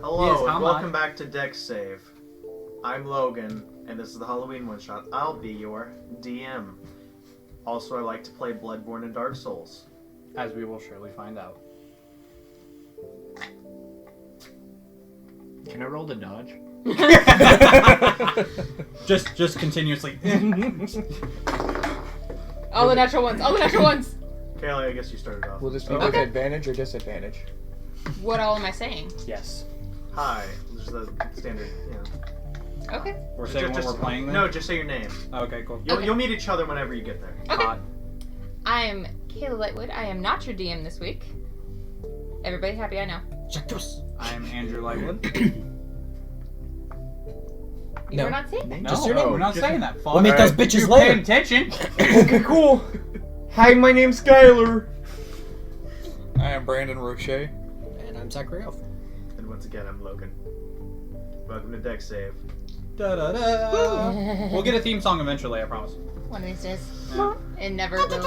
Hello, and welcome back to Dex Save. I'm Logan, and this is the Halloween one-shot. I'll be your DM. Also, I like to play Bloodborne and Dark Souls. As we will surely find out. Can I roll the dodge? just continuously. All the natural ones. All the natural ones. Kaylee, I guess you started off. Will this be with advantage or disadvantage? What all am I saying? Yes. Hi. This is the standard, Okay. We're saying what we're playing then? No, just say your name. Okay, cool. You'll meet each other whenever you get there. Okay. I'm Kayla Lightwood. I am not your DM this week. Everybody happy, I know. I am Andrew Lightwood. You're not saying that? No, Just your name. we're not saying that. We'll meet those bitches you later. Pay attention. Okay, cool. Hi, my name's Skylar. I am Brandon Roche. And I'm Zachary Elf. And once again, I'm Logan. Welcome to Dex Save. Da-da-da. We'll get a theme song eventually, I promise. One of these days. Yeah. It never will.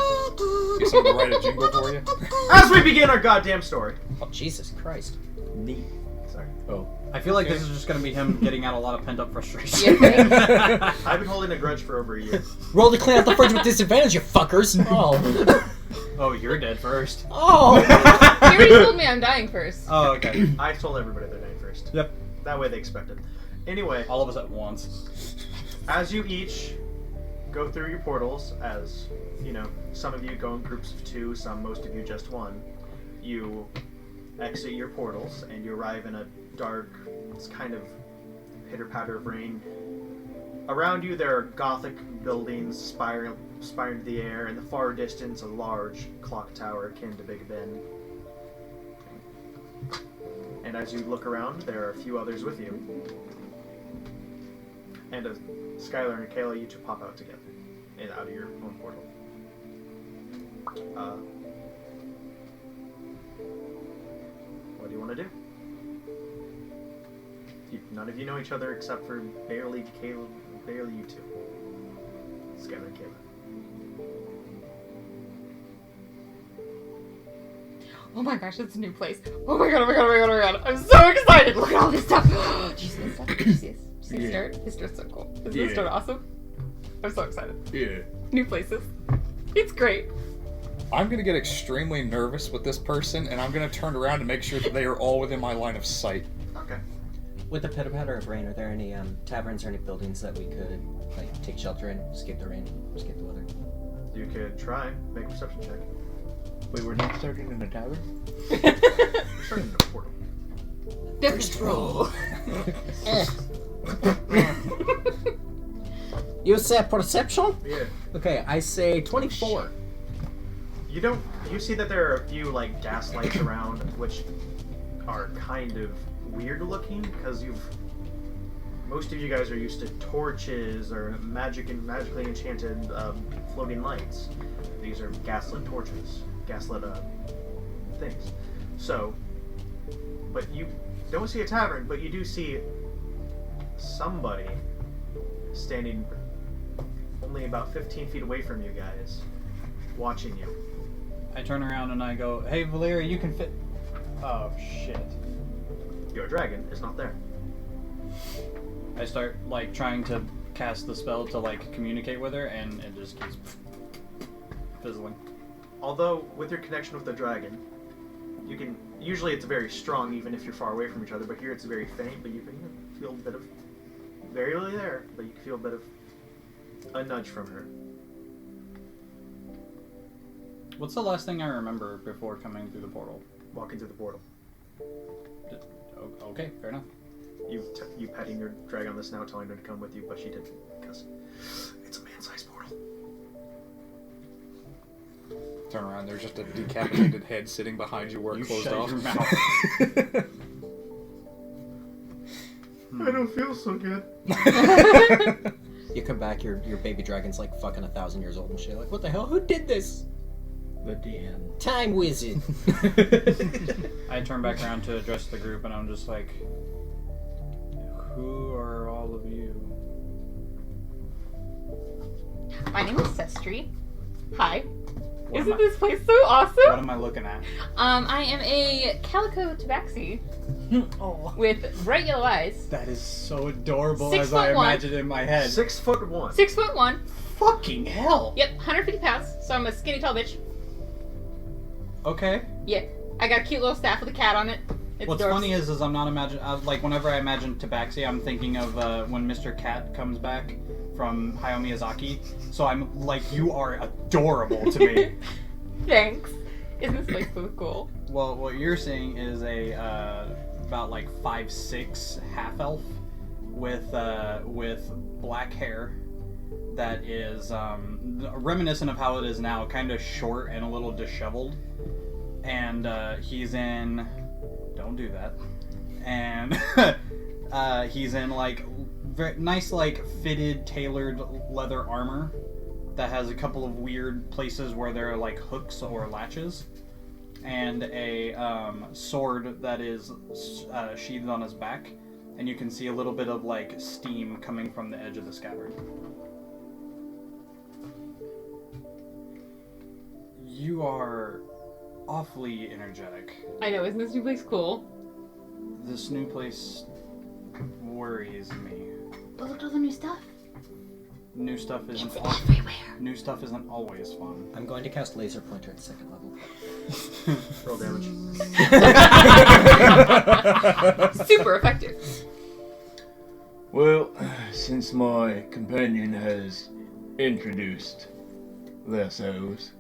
Someone write a jingle for you. As we begin our goddamn story. Oh, Jesus Christ. Neat. Sorry. Oh. I feel like Okay. this is just going to be him getting out a lot of pent-up frustration. Yeah. I've been holding a grudge for over a year. Roll to clean out the fridge with disadvantage, you fuckers. Oh. Oh, you're dead first. Oh. You already told me I'm dying first. Oh, okay. I told everybody they're dying first. Yep. That way they expect it. Anyway, All of us at once. as you each go through your portals, as you know, some of you go in groups of two, most of you just one, you exit your portals and you arrive in a dark, it's kind of pitter-patter of rain. Around you there are Gothic buildings spiring into the air. In the far distance, a large clock tower akin to Big Ben. And as you look around, there are a few others with you. And Skylar and Kayla, you two pop out together and out of your own portal. What do you want to do? None of you know each other except for barely you two. Skylar and Kayla. Oh my gosh, it's a new place. Oh my god, oh my god, oh my god, oh my god. I'm so excited. Look at all this stuff. Do you see this stuff? Do you see this? Do you see the start? This start's so cool. Isn't this start awesome? I'm so excited. Yeah. New places. It's great. I'm gonna get extremely nervous with this person, and I'm gonna turn around to make sure that they are all within my line of sight. Okay. With the pitter-patter of rain, are there any taverns or any buildings that we could take shelter in, escape the rain, escape the weather? You could try. Make a perception check. Wait, we're not starting in a tavern? You're starting in a portal. First roll. You say perception? Yeah. Okay, I say 24. You see that there are a few gas lights around, which are kind of weird looking because most of you guys are used to torches or magically enchanted floating lights. These are gaslit torches, gaslit things. So, but you don't see a tavern, but you do see somebody standing only about 15 feet away from you guys, watching you. I turn around and I go, "Hey, Valeria, you can fit." Oh shit! Your dragon is not there. I start trying to cast the spell to communicate with her, and it just keeps fizzling. Although with your connection with the dragon, you can usually it's very strong even if you're far away from each other. But here it's very faint, but you can feel a bit of very really there, but you can feel a bit of a nudge from her. What's the last thing I remember before coming through the portal? Walking through the portal. Okay, fair enough. You petting your dragon on the snout, telling her to come with you, but she didn't because it's a man-sized portal. Turn around, there's just a decapitated head sitting behind you where it closed shut off. your mouth. I don't feel so good. You come back, your baby dragon's fucking 1,000 years old and shit. What the hell? Who did this? The DM. Time wizard. I turn back around to address the group, and I'm just like, "Who are all of you?" My name is Sestri. Hi. Isn't this place so What awesome? am I looking at? I am a calico tabaxi Oh, with bright yellow eyes. that is so adorable 6'1" as I imagined in my head. 6'1". 6'1". Fucking hell. Yep, 150 pounds. So I'm a skinny tall bitch. Okay. Yeah, I got a cute little staff with a cat on it. It's What's adorable. funny is I'm not imagining, like, whenever I imagine Tabaxi, I'm thinking of when Mr. Cat comes back from Hayao Miyazaki. So I'm like, you are adorable to me. Thanks. Isn't this place so cool? Well, what you're seeing is a about like 5'6" half elf with black hair that is reminiscent of how it is now, kind of short and a little disheveled. And he's in. Don't do that. And he's in like very nice, like fitted, tailored leather armor that has a couple of weird places where there are like hooks or latches, and a sword that is sheathed on his back, and you can see a little bit of like steam coming from the edge of the scabbard. You are awfully energetic. I know, isn't this new place cool? This new place worries me. But look at all the new stuff. New stuff isn't It's everywhere. new stuff isn't always fun. I'm going to cast laser pointer at 2nd level. Roll damage. Super effective. Well, since my companion has introduced themselves,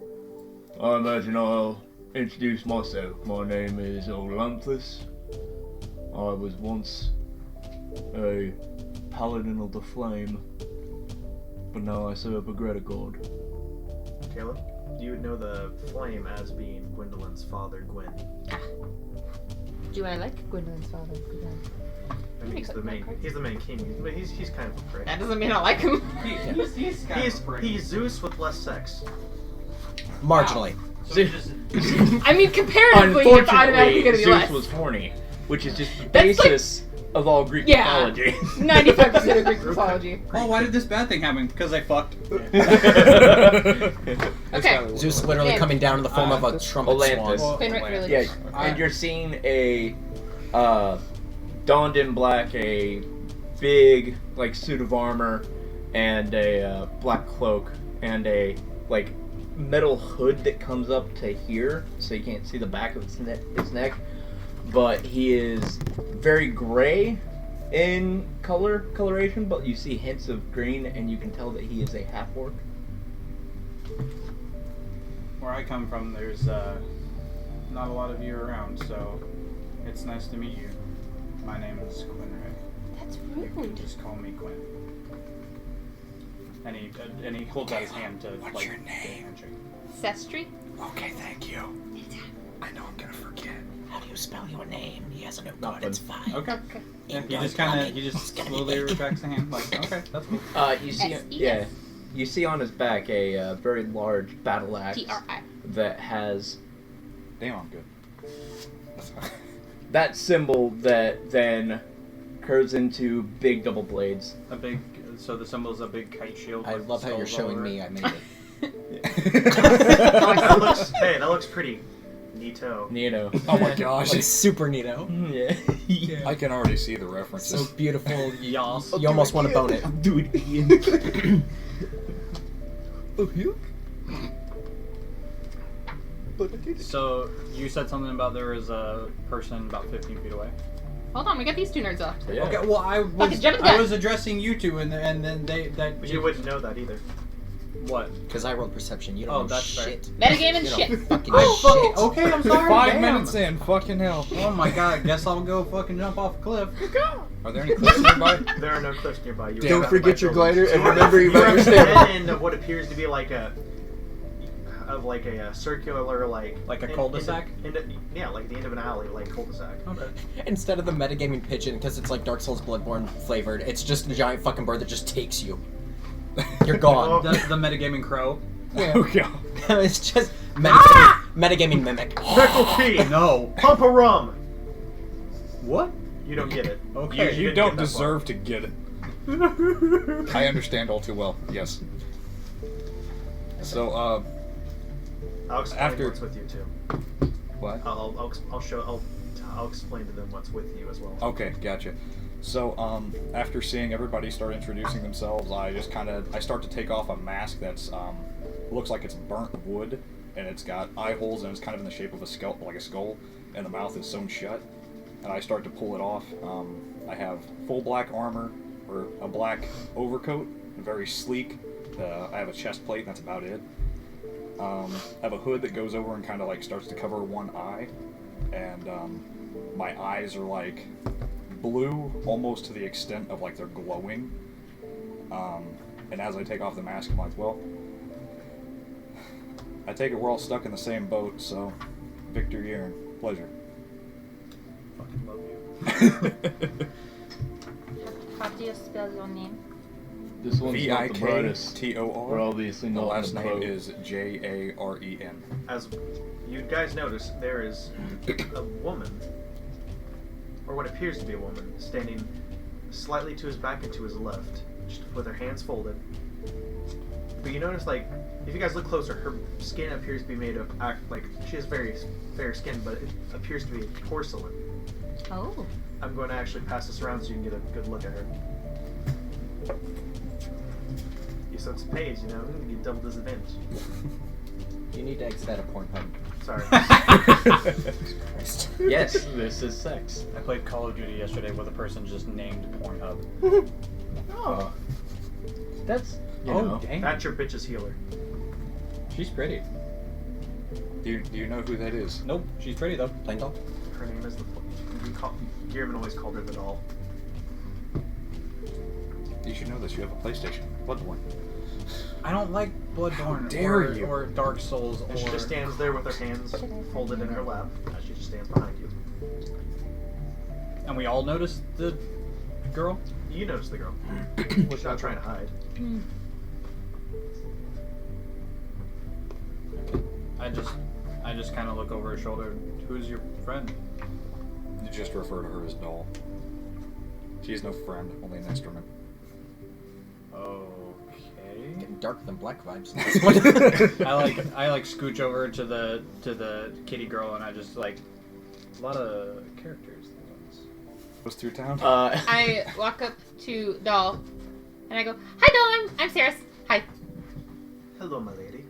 I imagine I'll introduce myself. My name is Olanthus. I was once a paladin of the flame, but now I serve a greater god. Caleb, you would know the flame as being Gwendolyn's father, Gwyn. Do I like Gwendolyn's father? I mean, he's the main king, but he's kind of a prick. That doesn't mean I like him. He's Zeus with less sex. Marginally. I mean, comparatively, it's automatically Unfortunately, gonna be Zeus less. was horny, which is just the That's like- basis of all Greek Yeah. mythology. 95% of Greek mythology. Oh, why did this bad thing happen? Because I fucked. Okay. Zeus literally Yeah. coming down in the form of a trumpet Olanthus. swan. Quinn really Yeah, good. and you're seeing a donned in black, a big like suit of armor, and a black cloak, and a like metal hood that comes up to here, so you can't see the back of his neck. But he is very gray in coloration, but you see hints of green, and you can tell that he is a half orc. Where I come from, there's not a lot of you around, so it's nice to meet you. My name is Quinn Ray. That's rude. Just call me Quinn. And he holds out his hand to What's like your get a name? handshake. Sestry? Okay, thank you. I know I'm gonna forget. How do you spell your name? He has a new Nothing. It's fine. Okay. Yeah, he just slowly retracts the hand. Like, okay, that's cool. You see, S-E-S. yeah, you see on his back a very large battle axe T-R-I. that has Damn, I'm good. that symbol that then curves into big double blades. So the symbol is a big kite shield. I with love how you're skulls all showing over me it. I made it. That looks pretty neato. Nino. Oh my gosh. Like super neato. Yeah. I can already see the references. So beautiful. Yas. You almost want to bone it. Do it again. So you said something about there was a person about 15 feet away. Hold on, we got these two nerds off. Yeah. Okay, well I was jump the gun. addressing you two, and then that But you wouldn't know that either. what? Because I rolled perception. You don't Oh, know that's fair. shit. Metagame and You shit. don't fucking I shit. fucking okay. I'm sorry. 5 damn. minutes in, fucking hell. Oh my god! Guess I'll go fucking jump off a cliff. Are there any cliffs nearby? There are no cliffs nearby. You Don't are forget by your buildings. glider and remember you are better at stay the alive. end of what appears to be like a circular Like a in- cul-de-sac? Yeah, like the end of an alley, like cul-de-sac. Okay. Instead of the metagaming pigeon, because it's like Dark Souls Bloodborne flavored, it's just a giant fucking bird that just takes you. You're gone. The metagaming crow. Yeah. Oh god. It's just metagaming mimic. Pickle tea. No. Pump a rum. What? You don't get it. Okay. You didn't don't get that far. deserve to get it. I understand all too well, yes. So, I'll explain After- what's with you too. What? I'll explain to them what's with you as well. Okay, gotcha. So, after seeing everybody start introducing themselves, I start to take off a mask that's, looks like it's burnt wood, and it's got eye holes, and it's kind of in the shape of a skull, like a skull, and the mouth is sewn shut. And I start to pull it off. I have full black armor, or a black overcoat, very sleek. I have a chest plate, and that's about it. I have a hood that goes over and kind of like starts to cover one eye, and my eyes are like blue almost to the extent of like they're glowing. And as I take off the mask, I'm like, well, I take it we're all stuck in the same boat, so Victor Yearn, pleasure. Fucking love you. How do you spell your name? This one's not the brightest. We're VIKTOR. obviously The not last in the name boat. is JAREN. As you guys notice, there is a woman, or what appears to be a woman, standing slightly to his back and to his left, just with her hands folded. But you notice, like, if you guys look closer, her skin appears to be made of, like, she has very fair skin, but it appears to be porcelain. Oh. I'm going to actually pass this around so you can get a good look at her. So it's pays, you know, you get double disadvantage. You need to exit out of Pornhub. Sorry. Yes, this is sex. I played Call of Duty yesterday with a person just named Pornhub. Oh. That's, you know. dang. That's your bitch's healer. She's pretty. Do you know who that is? Nope, she's pretty though. Playing doll? Her name is Gearman always called her the doll. You should know this. You have a PlayStation. Bloodborne. I don't like Bloodborne dare you. or Dark Souls And she or... just stands there with her hands folded in her lap as she just stands behind you. And we all noticed the girl? You notice the girl. She's not trying to hide. I just kind of look over her shoulder. Who's your friend? You just refer to her as doll. She is no friend, only an instrument. Okay. Getting darker than black vibes. I like scooch over to the kitty girl and I just like a lot of characters. Goes through town. I walk up to Doll, and I go, "Hi, Doll. I'm Sarah. Hi." Hello, my lady.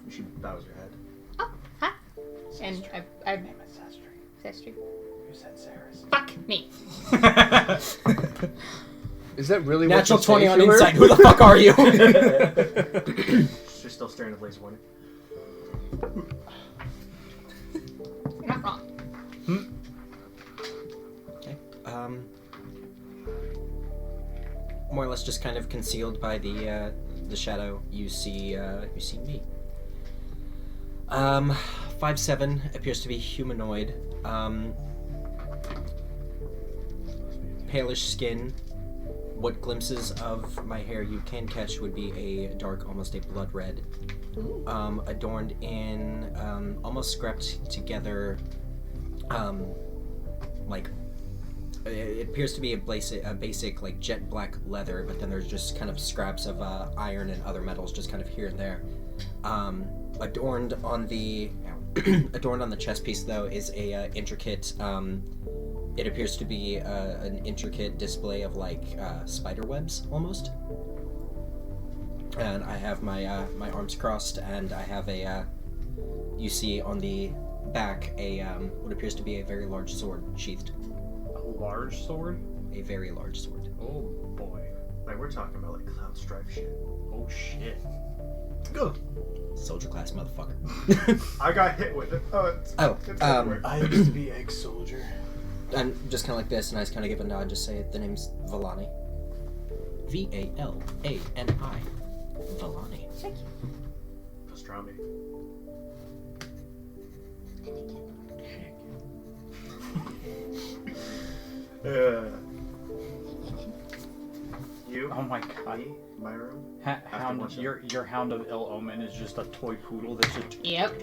And she bows her head. Oh, hi. And I Name is Sestri. Sestri. You said Sarah's. Fuck me. Is that really Natural what you 20 say on to her? insight. Who the fuck are you? She's still staring at laser pointer. You're not wrong. Okay. More or less just kind of concealed by the shadow. You see me. 5'7", appears to be humanoid. Palish skin. What glimpses of my hair you can catch would be a dark, almost a blood red. Ooh. Adorned in almost scrapped together, like it appears to be a basic like jet black leather, but then there's just kind of scraps of iron and other metals just kind of here and there. Adorned on the chest piece though is a intricate. It appears to be an intricate display of like spider webs almost. And I have my my arms crossed, and I have a. You see on the back a what appears to be a very large sword sheathed. A large sword? A very large sword. Oh boy. Like, we're talking about, like, cloud stripe shit. Oh shit. Go. Soldier class motherfucker. I got hit with it. Oh, it's everywhere. I used to be ex-soldier. And just kind of like this, and I just kind of give a nod, just say the name's Vallani. Valani. Vallani. Thank you. Pastrami. You? Oh my god. Me? My room? Hound, watching. your Hound of Ill Omen is just a toy poodle that's just... Yep.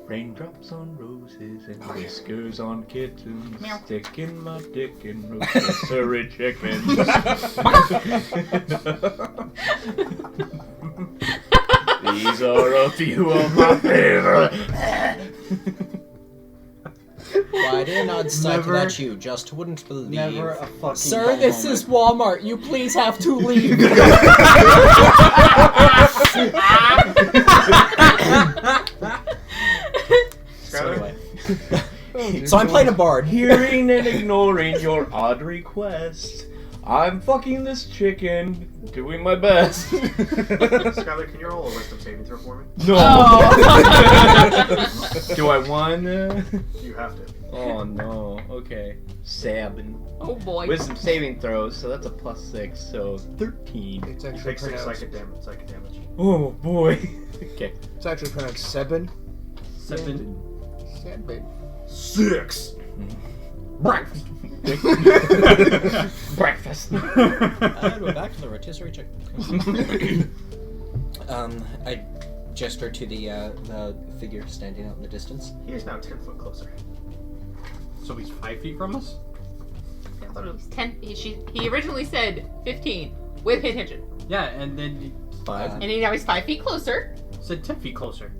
Raindrops on roses and whiskers on kittens. Meow. Sticking my dick in rotisserie chickens. These These are a few of my favorite. Why did not sight Never- that you just wouldn't believe? Never a fucking Sir, dull this moment. is Walmart. You please have to leave. So anyway. So I'm playing a bard. Hearing and ignoring your odd request, I'm fucking this chicken, doing my best. Skylar, can you roll a wisdom saving throw for me? No. Oh. Do I want? You have to. Oh no. Okay. 7. Oh boy. Wisdom saving throws, so that's a +6, so 13. It's You actually take 6 pronounced. psychic damage. Oh boy. Okay. It's actually pronounced Seven. 7. Seven. 6. Breakfast. Breakfast. And we're back to the rotisserie chicken. I gesture to the figure standing out in the distance. He is now 10 foot closer. So he's 5 feet from us? Yeah, I thought it was 10. He originally said 15 with hit engine, Yeah, and then he 5. and now he's 5 feet closer. said 10 feet closer.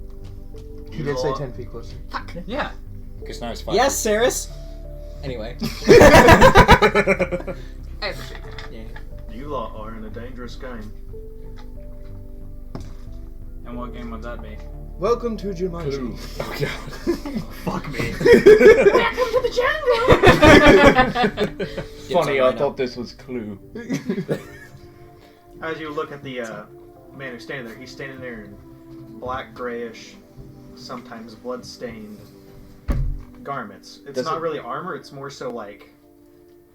He did say 10 feet closer. Fuck. Yeah. Guess now it's 5. Yes, Saris. Anyway. I appreciate that. Yeah. You lot are in a dangerous game. And what game would that be? Welcome to Jumanji. Oh god. Fuck me. Welcome to the jungle. Funny, right I thought this was Clue. As you look at the man who's standing there, he's standing there in black, grayish, sometimes blood-stained garments. It's Does not it- really armor, it's more so like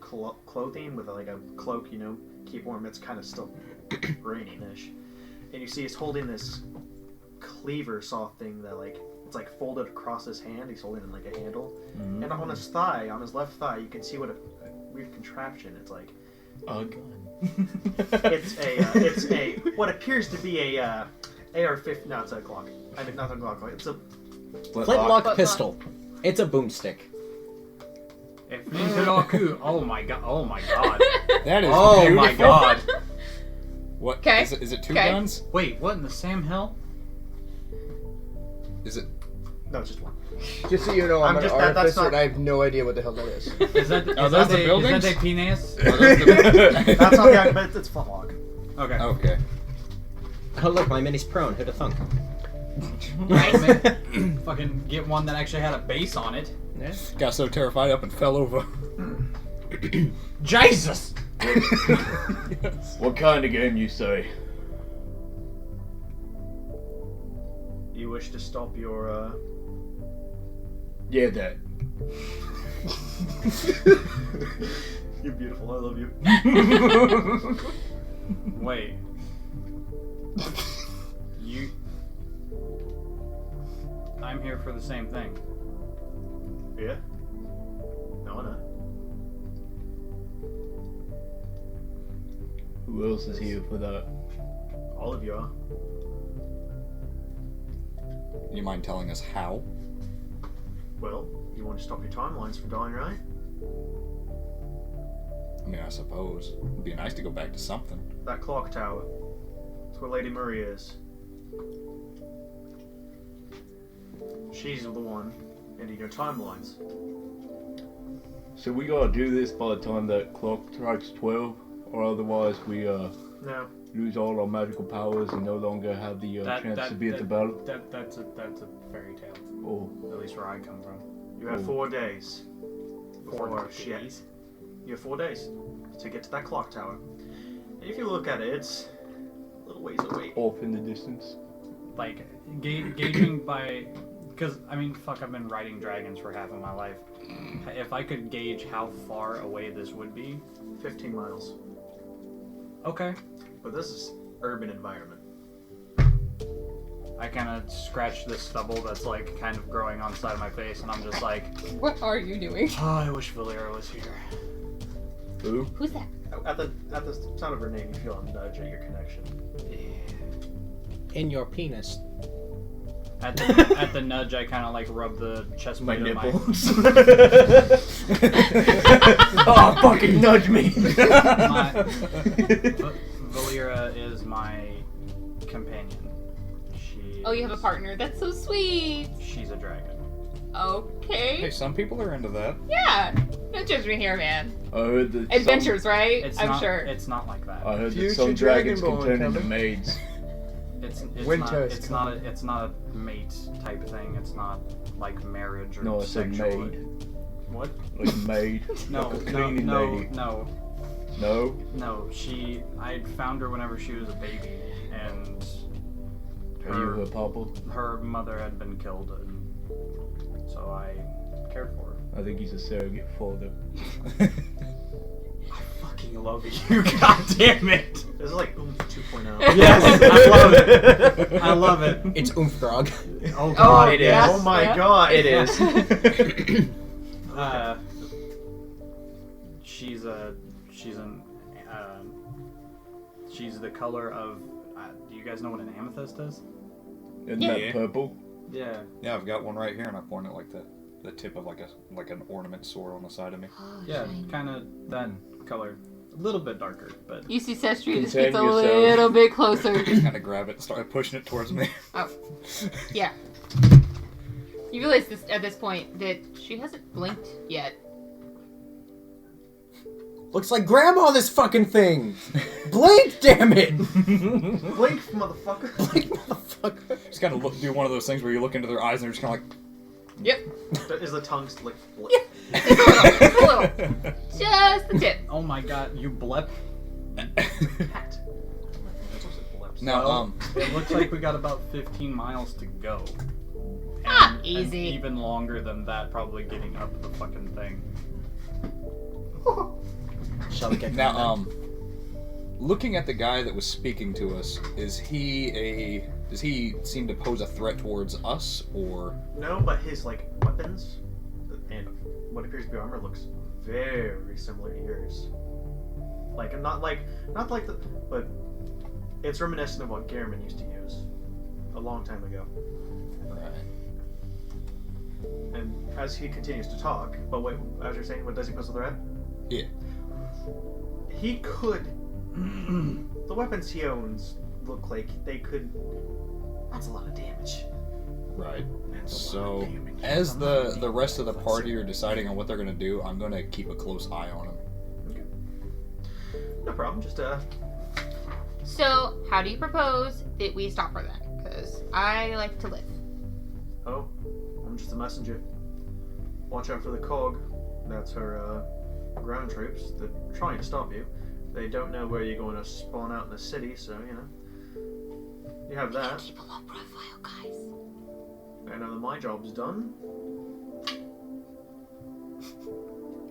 clothing with like a cloak, you know, keep warm. It's kind of still raining-ish. And you see he's holding this cleaver saw thing that like, it's like folded across his hand. He's holding it in like a handle. Mm-hmm. And on his thigh, on his left thigh, you can see what a weird contraption. It's like, A gun. it's a what appears to be a AR-15. No, it's a Glock. I mean, not a Glock. It's a Flintlock pistol. It's a boomstick. If Nintendo, oh my god, oh my god. That is Oh beautiful. my god. What? 'Kay. Is it 2 'Kay. guns? Wait, what in the Sam Hill? Is it? no, it's just one. Just so you know, I'm, I'm an just- that's artificer not- and I have no idea what the hell that is. Is that Are is those that the a- buildings? Is that a penis? Are those the- That's not the act, but it's flintlock. Okay. Okay. Oh look, my mini's prone. Who'd have thunk? Fucking get one that actually had a base on it. Yeah. Got so terrified up and fell over. Jesus! What kind of game you say? You wish to stop your Yeah, that. You're beautiful. I love you. Wait. You. I'm here for the same thing. Yeah. No, I'm not. Who else is here for that? All of you are. You mind telling us how? Well, you want to stop your timelines from dying, right? I mean, I suppose. It'd be nice to go back to something. That clock tower. That's where Lady Murray is. She's the one ending your timelines. So we gotta do this by the time that clock strikes 12, or otherwise we No. lose all our magical powers and no longer have the chance to be at the battle. That's a fairy tale. Oh, At least where I come from. You have 4 days. Before 4 shit. days? You have 4 days to get to that clock tower. And if you look at it, it's a little ways away. off in the distance. Like gauging by, because I mean, fuck, I've been riding dragons for half of my life. If I could gauge how far away this would be, 15 miles. okay. But this is urban environment. I kind of scratch the stubble that's like kind of growing on the side of my face, and I'm just like, What are you doing? oh, I wish Valera was here. Who? Who's that? At the sound of her name, you feel a nudge at your connection. In your penis. At the nudge, I kind of like rub the chest My plate of nipples. Oh, fucking nudge me! Valera is my companion. She Oh, you have a partner. That's so sweet. She's a dragon. Hey, Okay. some people are into that. Yeah. No judge me here, man. I heard that Adventures, right? It's I'm not, sure. It's not like that. I heard Future that some dragons can Dragonborn turn into coming. maids. It's Winter not. is It's not. It's not a mate type thing. It's not like marriage or No, I said sexual. maid. What? Like a maid. No, Like a no, cleaning no, lady. no, No? no. I found her whenever she was a baby, and Are you her papa? her mother had been killed, and so I cared for her. I think he's a surrogate father. I fucking love you. God damn it. This is like Oomph 2.0. Yes, I love it. I love it. It's oomph grog. Oh god, Oh, it is. yes. Oh my Yeah. god. It is. She's the color of. Do you guys know what an amethyst is? Isn't Yeah. that purple? Yeah. Yeah, I've got one right here, and I've worn it like the tip of like an ornament sword on the side of me. Yeah, kind of that color. A little bit darker, but You see Sestri just Contain gets a yourself. little bit closer. Kind of grab it and start pushing it towards me. Oh. Yeah. You realize this at this point that she hasn't blinked yet. Looks like grandma, this fucking thing! Blink, damn it! Blink, motherfucker. Blink, motherfucker. Just gotta do one of those things where you look into their eyes and they're just kind of like. Yep. Is the tongue like flip? Just a little. Just the tip. oh my god, you blep. Hat. Now, It looks like we got about 15 miles to go. Ah, And easy. even longer than that, probably getting up the fucking thing. Shall we get now, looking at the guy that was speaking to us, does he seem to pose a threat towards us, or? No, but his like weapons and what appears to be armor looks very similar to yours. Like not like the, but it's reminiscent of what Gehrman used to use a long time ago. Right. And as he continues to talk, but wait, as you're saying, what does he pose a threat? Yeah. He could. The weapons he owns look like they could. That's a lot of damage. Right. That's a lot So, of damage. as the rest of the party are deciding on what they're gonna do, I'm gonna keep a close eye on him. Okay. No problem. Just So, how do you propose that we stop her then? Because I like to live. Oh, I'm just a messenger. Watch out for the cog. That's her ground troops. They're trying to stop you. They don't know where you're going to spawn out in the city, so you know. You have that. Keep a low profile, guys. And now that my job's done,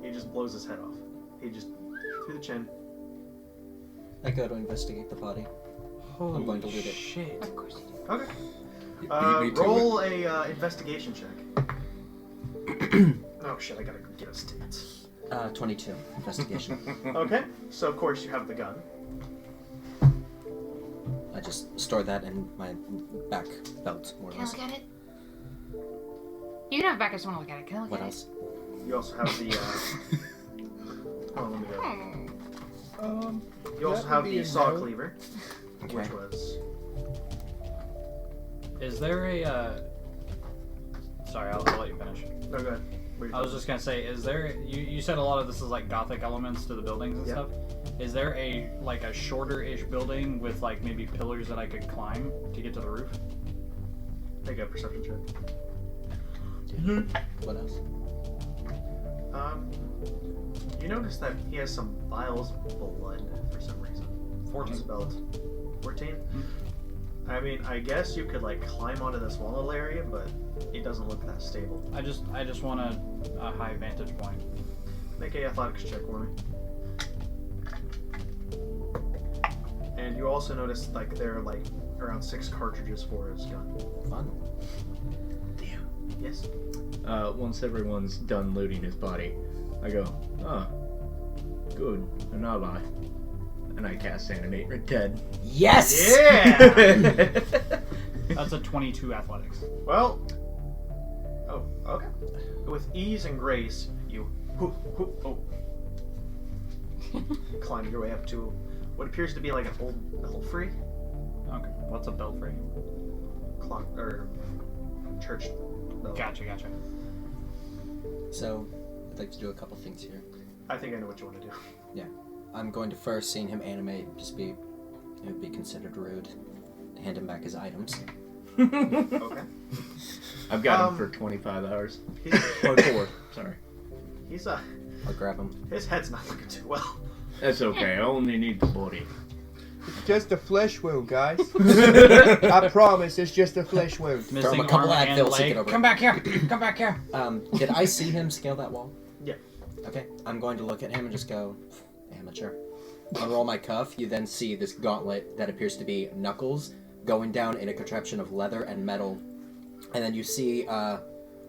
he just blows his head off. He just through the chin. I go to investigate the body. I'm going to loot it. Shit. Of course you do. Okay. You beat me to Roll a investigation check. Oh shit! I gotta get a stat. 22 investigation. Okay, so of course you have the gun. I just store that in my back belt, more or Can I less. look at it? You can have it back. I just want to look at it. Can I look What at else? You also have the. Hold on, let me it? go. Hmm. You also That have would be the a saw no. cleaver, Okay. which was. Is there a? Sorry, I'll let you finish. No, go ahead. What are you I was talking just gonna say, is there? You said a lot of this is like gothic elements to the buildings and Yeah. stuff. Is there a like a shorter-ish building with like maybe pillars that I could climb to get to the roof? about? Make a perception check. What else? You notice that he has some vials of blood for some reason. 14. On his belt. 14? I mean, I guess you could like climb onto this wall area, but it doesn't look that stable. I just want a high vantage point. Make a athletics check for me. And you also notice like there are like around 6 cartridges for his gun. Fun. Yes. Once everyone's done looting his body, I go, good, an ally. And I cast Animate Red Dead. Yes! Yeah! That's a 22 athletics. Well. Oh, okay. With ease and grace, you climb your way up to what appears to be like an old belfry. Okay, what's a belfry? clock or church bell. Gotcha. So, I'd like to do a couple things here. I think I know what you want to do. I'm going to first, seeing him animate, it would be considered rude to hand him back his items. Okay. I've got him for 25 hours. He's, Or 4, sorry. he's I'll grab him. his head's not looking too well. That's okay, I only need the body. It's just a flesh wound, guys. I promise, it's just a flesh wound. Throw him a couple arm and Advils to leg. get over Come it. back here. Come back here. Did I see him scale that wall? Yeah. Okay, I'm going to look at him and just go, amateur. Unroll my cuff. You then see this gauntlet that appears to be knuckles going down in a contraption of leather and metal. And then you see,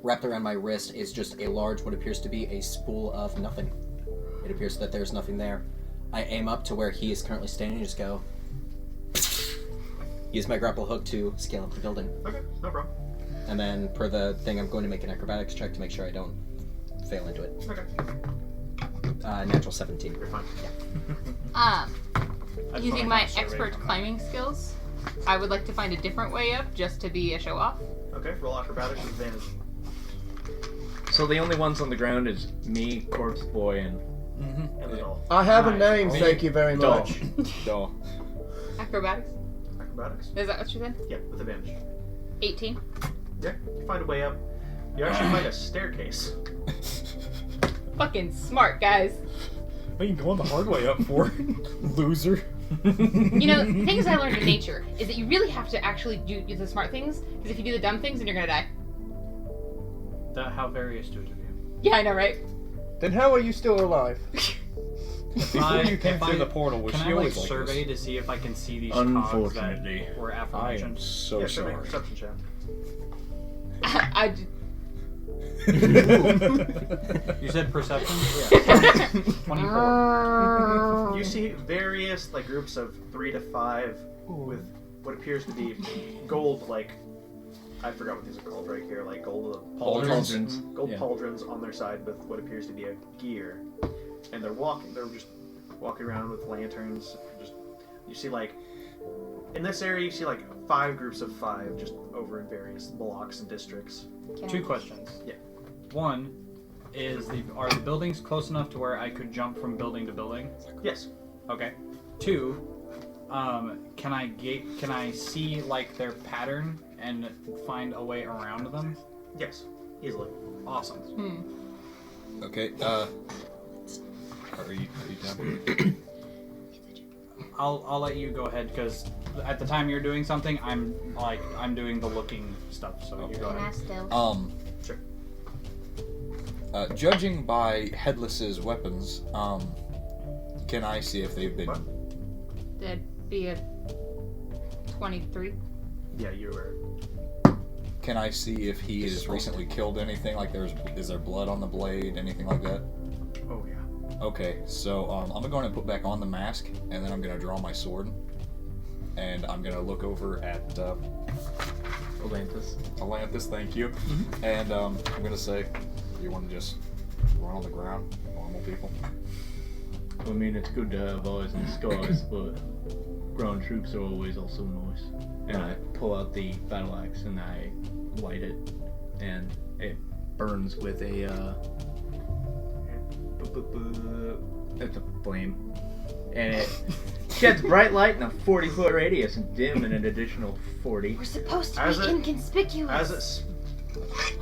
wrapped around my wrist is just a large, what appears to be a spool of nothing. It appears that there's nothing there. I aim up to where he is currently standing and just go, use my grapple hook to scale up the building. Okay, no problem. And then, per the thing, I'm going to make an acrobatics check to make sure I don't fail into it. Okay, Natural 17. you're fine. I just Using wanna my have a survey expert on that. climbing skills, I would like to find a different way up just to be a show off. Okay, roll acrobatics with advantage. So the only ones on the ground is me, Corpse Boy, and And the doll. I have a Nice. name, thank you very Doll. much. Doll. Acrobatics? Acrobatics? Is that what you said? Yeah, with advantage. 18. Yeah, you find a way up. You actually find a staircase. Fucking smart, guys. What are you going the hard way up for? Loser. You know, things I learned in nature is that you really have to actually do the smart things, because if you do the dumb things, then you're gonna die. How very astute of you. Yeah, I know, right? Then how are you still alive? Before you came through the portal, was Can she I like always like survey this? to see if I can see these cogs Unfortunately, that were I am aforementioned? so Yeah, sure, make a sorry. perception check. You said perception? Yeah. 24. You see various like groups of 3 to 5 with what appears to be gold, like I forgot what these are called right here, like gold Pauldrons. gold Yeah. pauldrons on their side with what appears to be a gear, and they're just walking around with lanterns. Just you see like in this area you see like 5 groups of 5 just over in various blocks and districts. Two questions. Yeah. One are the buildings close enough to where I could jump from building to building? Yes. Okay. Two, can I see like their pattern and find a way around them? Yes. Easily. Awesome. Okay, are you done? I'll let you go ahead because at the time you're doing something, I'm doing the looking stuff. So you go ahead. Sure. Judging by Headless's weapons, can I see if they've been... What? That'd be a 23. Yeah, you were. Can I see if he has recently killed anything? Like, is there blood on the blade, anything like that? Oh yeah. Okay, so I'm going to put back on the mask, and then I'm going to draw my sword, and I'm going to look over at Atlantis, thank you, and I'm going to say, you want to just run on the ground, normal people? I mean, it's good to have eyes and scars, but ground troops are always also nice. And I pull out the battle axe and I light it, and it burns with a it's a flame, and it sheds bright light in a 40-foot radius and dim in an additional 40. We're supposed to As be it- inconspicuous. As it's.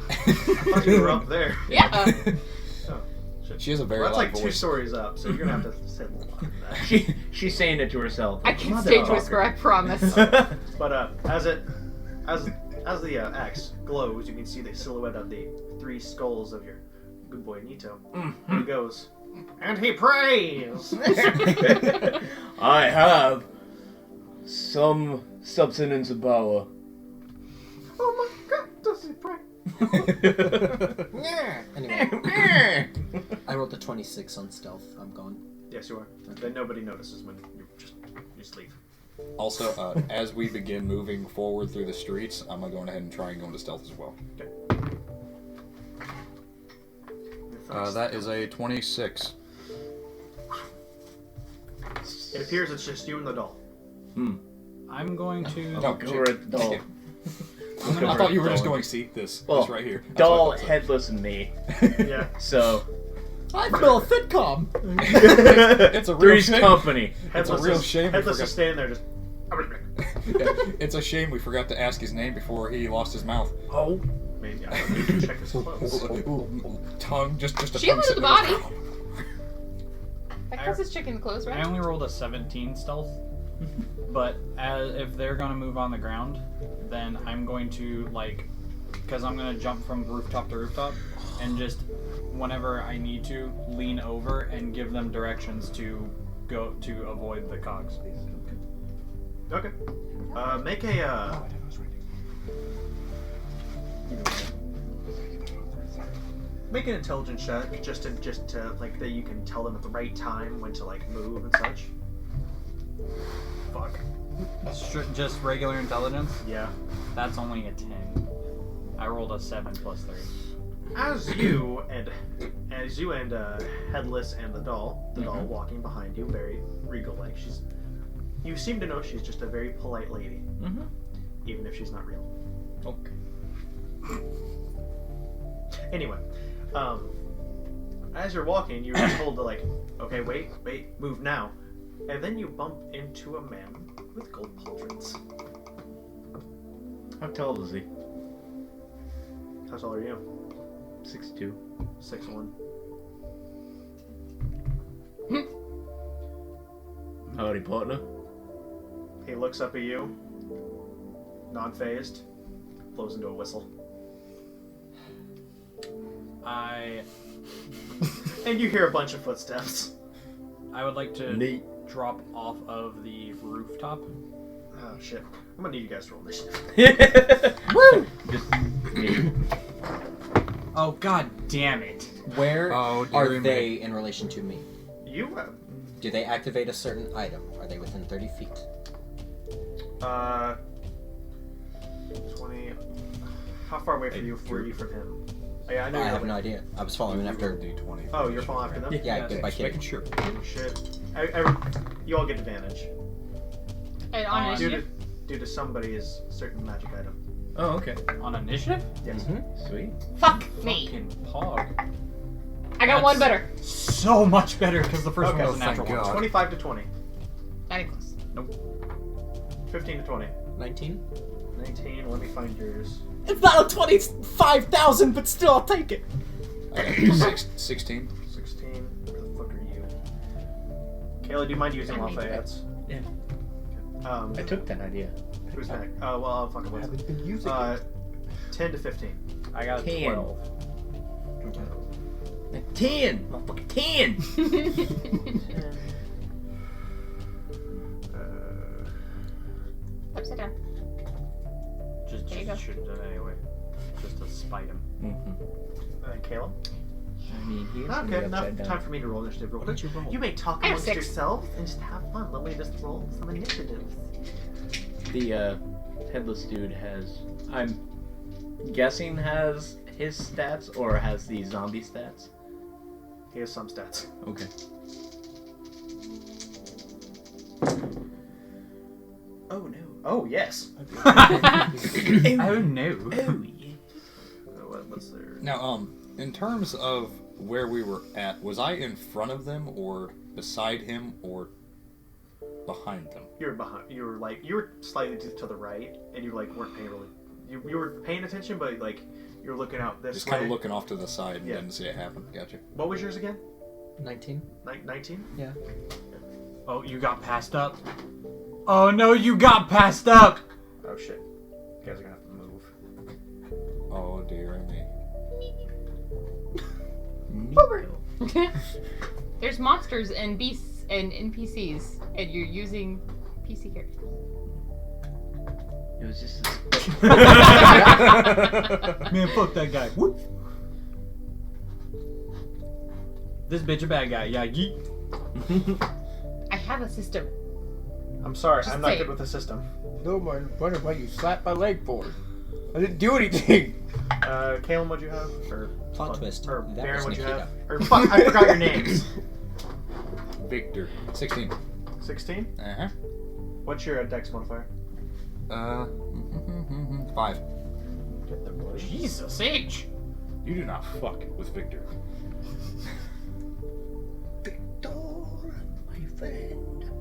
I thought you were up there. Yeah. Oh, shit. She has a very Well, that's loud like 2 voice. stories up, so you're gonna have to say a little louder than that. She's saying it to herself. I can stage whisper, I promise. But as the axe glows, you can see the silhouette of the 3 skulls of your good boy Nito. And he goes, and he prays. I have some substance of power. Oh my God, does he pray? Anyway, I rolled a 26 on stealth. I'm gone. Yes, you are. Then nobody notices when you just leave. Also, as we begin moving forward through the streets, I'm going to go ahead and try and go into stealth as well. That is a 26. It appears it's just you and the doll. I'm going to. Oh, Over at the doll. I thought you were just going, see, this right here. That's Doll, what I thought. headless, and me. Yeah. So, I feel a sitcom. It's a real Three's shame. Company. It's a real shame. We Headless forgot. is standing there just. Yeah, it's a shame we forgot to ask his name before he lost his mouth. Oh. Maybe I don't need to check his clothes. Tongue, just a She tongue was sitting the in body. his- That counts as chicken clothes, I right? only rolled a 17 stealth, but if they're gonna move on the ground, then I'm going to because I'm gonna jump from rooftop to rooftop, and just whenever I need to lean over and give them directions to go to avoid the cogs. Okay. Make a. Make an intelligence check, just to like that you can tell them at the right time when to move and such. Fuck. Just regular intelligence. Yeah. That's only a 10. I rolled a 7 plus 3. As you and Headless and the doll walking behind you, very regal-like. You seem to know she's just a very polite lady, even if she's not real. Okay. Anyway, as you're walking, you're told to okay, wait, move now, and then you bump into a man with gold pauldrons. How tall is he? How tall are you? 6'2". 6'1". Howdy, partner. He looks up at you, non-phased, blows into a whistle. And you hear a bunch of footsteps. I would like to Neat. drop off of the rooftop. Oh shit. I'm gonna need you guys to roll initiative. Woo! Just me. Oh god damn it! Where Oh, are dearie they me. in relation to me? You, Do they activate a certain item? Are they within 30 feet? 20. How far away were you from him? Yeah, I know I you're have no idea. I was following after. D20. Oh, you're falling after them? Yeah, goodbye, Just making kid. sure. Shit. You all get advantage. And on Due initiative? to somebody's certain magic item. Oh, okay. On initiative? Yes. Sweet. Fuck me. Fucking pog. I got one better. So much better because the first Okay, one was a thank natural one. God. 25 to 20. Not even close. 15 to 20. 19? 19, let me find yours. It's not a 25,000, but still, I'll take it. 16. 16. Where the fuck are you? Kayla, do you mind using I need Lafayette's? Yeah. Um, I took that idea. who's next? Oh, well, I'll fucking I listen. haven't been using it. 10 to 15. I got a 10. 12. 10! Motherfucking 10! Upside down. Just There you go. should have done it anyway. Just to spite him. Kayla? I mean, he is Okay, enough time for me to roll initiative real What quick. did you roll? You may talk I have amongst 6. yourselves and just have fun. Let me just roll some initiatives. The headless dude has, I'm guessing, has his stats or has the zombie stats. He has some stats. Okay. Oh no. Oh yes. Oh no. Oh yeah. What's there? Now, in terms of where we were at, was I in front of them or beside him or behind them? You were behind. You were slightly to the right, and you weren't paying really. You were paying attention, but you were looking out this Just way. kind of looking off to the side and Yeah. didn't see it happen. Gotcha. What was yours again? 19? 19. Yeah. Oh, you got passed up. Oh no, you got passed up. Oh shit. You guys are gonna have to move. Oh dear me. There's monsters and beasts and NPCs, and you're using PC characters. It was just. Man, fuck that guy. Whoop. This bitch a bad guy. Yeah, yeet. I have a system. I'm sorry. Just I'm not say good it. with the system. No, I'm wondering why you slapped my leg for. I didn't do anything. Kaelin, what'd you have? Or Plot twist. Or That Baron, was what'd you Nikita. have? Or fuck, I forgot your names. Victor. 16. 16. Uh-huh. What's your Dex modifier? 5. Get the boys. Jesus H. You do not fuck with Victor. Victor, my friend.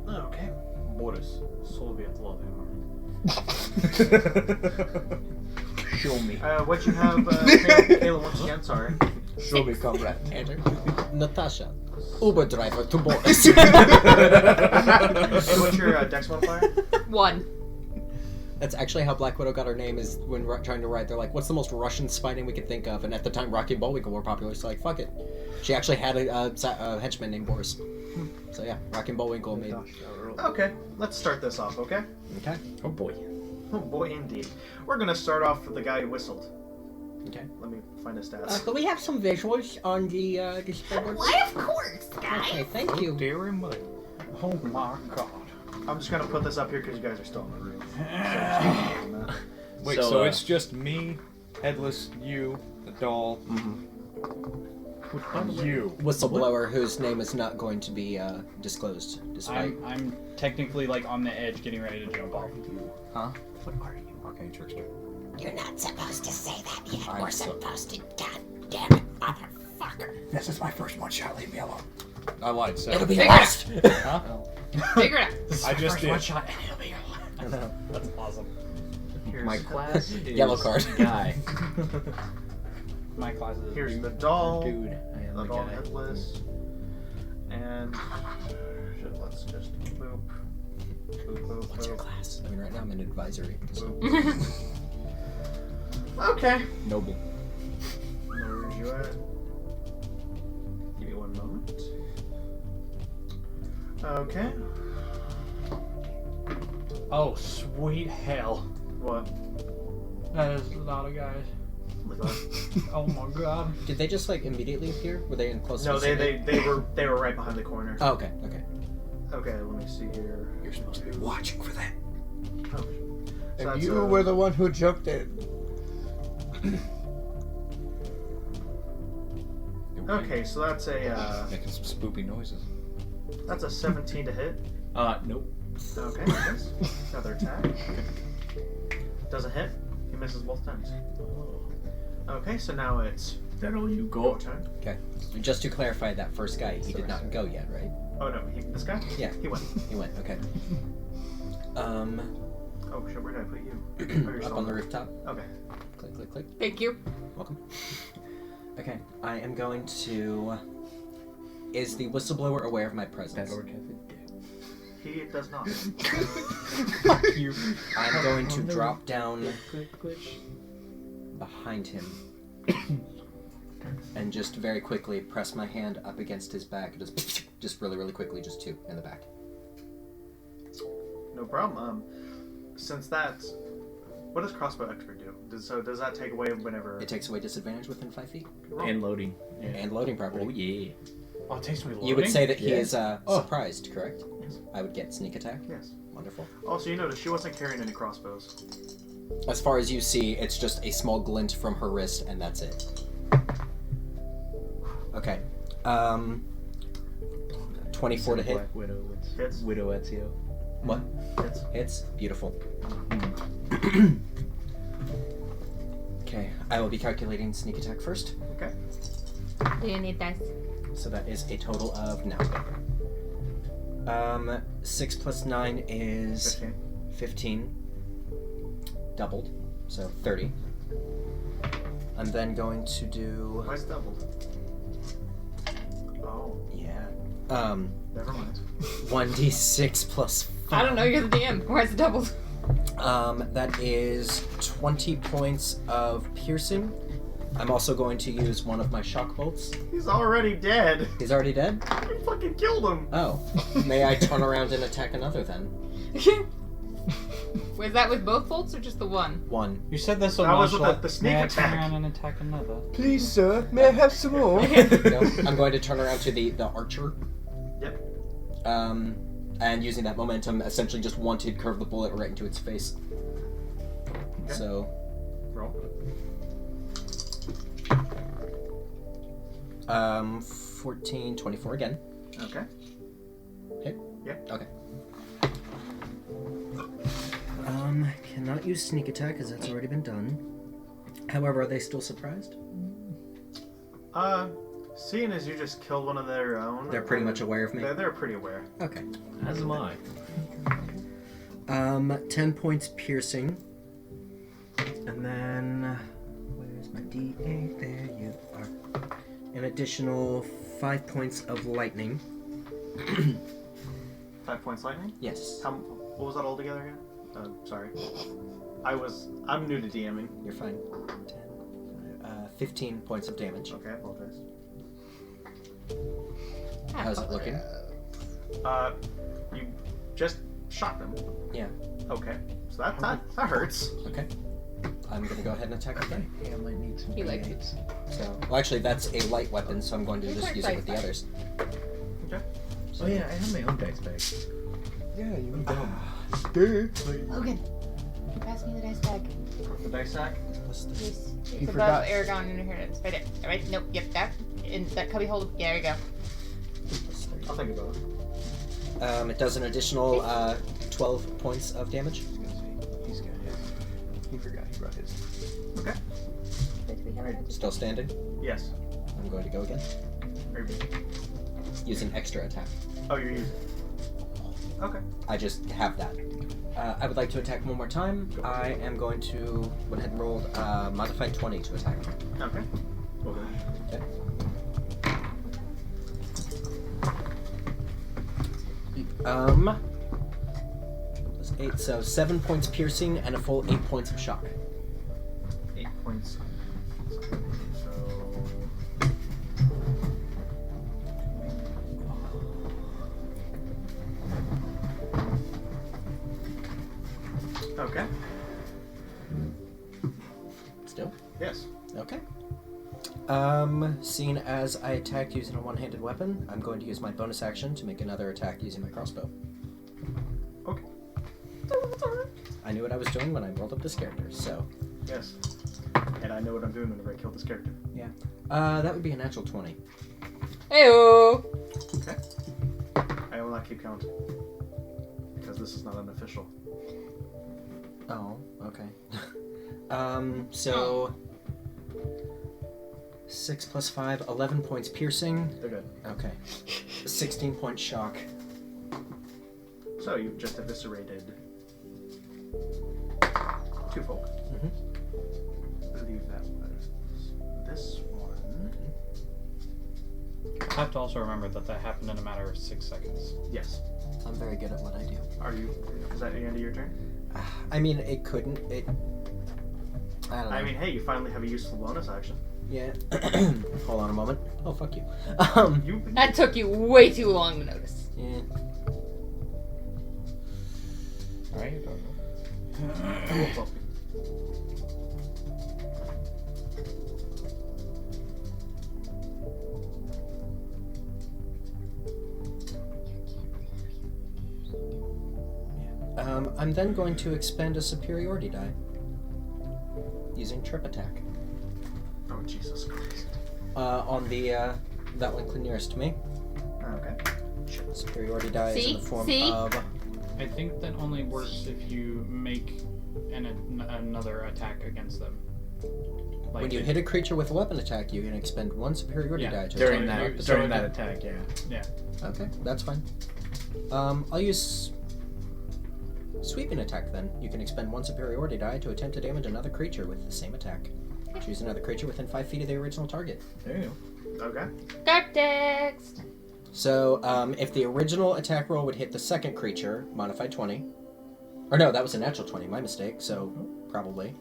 Okay. Boris, Soviet loving army. Show me. What'd you have, Kayla, once again? Sorry. Show me, comrade. Natasha, Uber driver to Boris. Hey, what's your Dex modifier? 1. That's actually how Black Widow got her name, is when trying to write, they're like, what's the most Russian spy name we could think of? And at the time, Rocky and Bullwinkle were popular, so like, fuck it. She actually had a henchman named Boris. So yeah, Rocky and Bullwinkle made... Okay, let's start this off, okay? Okay. Oh boy. Oh boy, indeed. We're gonna start off with the guy who whistled. Okay. Let me find his stats. Could we have some visuals on the scoreboard? Why, of course, guys. Okay, thank you. Very much. Oh my god. I'm just gonna put this up here because you guys are still in the room. Wait, So, so it's just me, Headless, you, the doll, you. Whistleblower whose name is not going to be disclosed, despite... I'm technically like on the edge getting ready to jump off. Huh? What are you? Okay, trickster. You're not supposed to say that yet. I'm We're so- supposed to. God damn it, motherfucker. This is my first one shot. Leave me alone. I lied. So. It'll be Figure last. Huh? Figure it out. I just did. One shot and it'll be your last. That's awesome. Here's, My class is Yellow card. Guy. My class is here's the doll. Dude, I am The the doll guy. headless. And shit, let's just boop. Boop, boop, What's your boop. class? I mean, right now I'm in advisory. So. Okay. Noble. Where's you at? Give me one moment. Okay. Oh, sweet hell. What? That is a lot of guys. Look on. Oh my god. Did they just like immediately appear? Were they in close No, vicinity? they were right behind the corner. Oh, okay, okay. Okay, let me see here. You're supposed to be watching for that. Oh, so And that's, you were the one who jumped in. Okay, so that's a Making some spoopy noises. 17 to hit. Nope. Okay, nice. Another attack. Doesn't hit. He misses both times. Okay, so now it's That all you go go? time. Okay. Just to clarify, that first guy, he did not go yet, right? Oh no, this guy? Yeah. He went. He went, okay. Oh shit, where did I put you? Oh, you're Up still on the there. rooftop. Okay. Click, click, click. Thank you. Welcome. Okay, I am going to... Is the whistleblower aware of my presence? He does not. Fuck you. I'm going to drop down behind him and just very quickly press my hand up against his back. Just really, really quickly, just 2 in the back. No problem. Since that's what does crossbow expert do? Does that take away whenever? It takes away disadvantage within 5 feet And loading. Yeah. and loading property. Oh yeah. Oh, it takes me loading. You would say that he Yeah. is surprised, correct? Yes. I would get sneak attack. Yes. Wonderful. Also, you notice she wasn't carrying any crossbows. As far as you see, it's just a small glint from her wrist, and that's it. Okay. 24 to hit. Black Widow. It's Hits. Widow Ezio. What? Hits. Hits. Beautiful. Okay, I will be calculating sneak attack first. Okay. Do you need dice? So that is a total of 6 plus 9 is 15. 15. Doubled. So 30. I'm then going to do... Why's doubled? Oh, Yeah. never mind. 1d6 plus I don't know. You're the DM. Why is it doubled? That is 20 points of piercing. I'm also going to use one of my shock bolts. He's already dead. He's already dead? You fucking killed him. Oh. May I turn around and attack another then? Was that with both bolts or just the one? One. You said this so That was with nonchalant. the sneak May I attack. turn around and attack another. Please, sir, may I have some more? No, I'm going to turn around to the archer. Yep. And using that momentum, essentially just wanted curve the bullet right into its face. Okay. So, Roll. 14, 24 again. Okay. Hit? Yep. Okay. Cannot use sneak attack because that's already been done. However, are they still surprised? Seeing as you just killed one of their own, They're pretty much aware of me. They're pretty aware. Okay. As am I. 10 points piercing. And then... Where's my D8? There you are. An additional 5 points of lightning. 5 points lightning? Yes. What was that all together again? Sorry. I'm new to DMing. You're fine. 15 points of damage. Okay, I apologize. How's it looking? You just shot them. Yeah. Okay. So that hurts. Okay. I'm gonna go ahead and attack again. I might need some He likes it. grenades. So, well, actually, that's a light weapon, so I'm going to just use it with the others. Okay. Oh yeah, I have my own dice bag. Yeah, you dumb. Dude. Logan, pass me the dice bag. The dice sack. Yes. It's He above forgot. Aragon in here. It's right there. All right. Nope. Yep. That in that cubby hole. Yeah, there you go. I'll think about it. It does an additional 12 points of damage. He's got his. He forgot he brought his. Okay. Still standing. Yes. I'm going to go again. Very good. Use an extra attack. Oh, you're using. Okay. I just have that. I would like to attack one more time. I am going to went ahead and rolled modified 20 to attack. Okay. Okay. Okay. Plus 8, so 7 points piercing and a full 8 points of shock. 8 points. So. Okay. Still? Yes. Okay. Seeing as I attacked using a one-handed weapon, I'm going to use my bonus action to make another attack using my crossbow. Okay. I knew what I was doing when I rolled up this character, so... Yes. And I know what I'm doing whenever I kill this character. Yeah. That would be a natural 20. Heyo. Okay. I will not keep count. Because this is not unofficial. Oh, okay. So... 6 plus 5, 11 points piercing. They're good. Okay. 16 point shock. So you've just eviscerated 2 folk. Mm-hmm. I believe that was this one. I have to also remember that that happened in a matter of 6 seconds. Yes. I'm very good at what I do. Are you? Is that the end of your turn? I mean, it couldn't. I don't know. I mean, hey, you finally have a useful bonus action. Yeah. Hold on a moment. Oh, fuck you. You. That took you way too long to notice. Yeah. I don't know. Well, I'm then going to expend a superiority die. Using trip attack. oh Jesus Christ. On the, that one nearest to me. Okay. Superiority die is in the form See? of... I think that only works if you make another attack against them. Like When you hit a creature with a weapon attack, you can expend one superiority Yeah, die to During attack. that So during it- that attack, yeah. Okay, that's fine. I'll use sweeping attack then. You can expend one superiority die to attempt to damage another creature with the same attack. Choose another creature within 5 feet of the original target. There you go. Okay. Context. So, if the original attack roll would hit the second creature, modified 20. Or no, that was a natural 20, my mistake, so probably.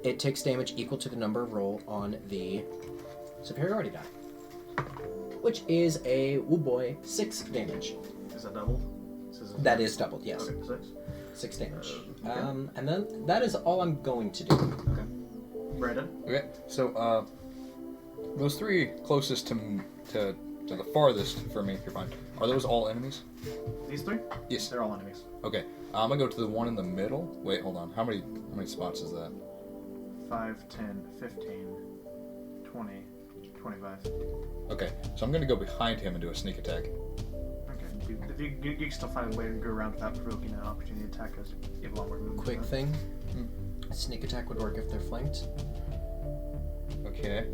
It takes damage equal to the number roll on the superiority die. Which is a, oh boy, 6 damage. Is that doubled? That is doubled, yes. Okay, 6. 6 damage. Okay. And then that is all I'm going to do. Okay. Brandon. Okay, so those 3 closest to the farthest for me, you're fine. Are those all enemies? These 3? Yes. They're all enemies. Okay, I'm gonna go to the one in the middle. Wait, hold on. How many spots is that? 5, 10, 15, 20, 25. Okay, so I'm gonna go behind him and do a sneak attack. Okay. If you can still find a way to go around without provoking an opportunity attack because you have a long movement. Quick thing. Sneak attack would work if they're flanked. Okay.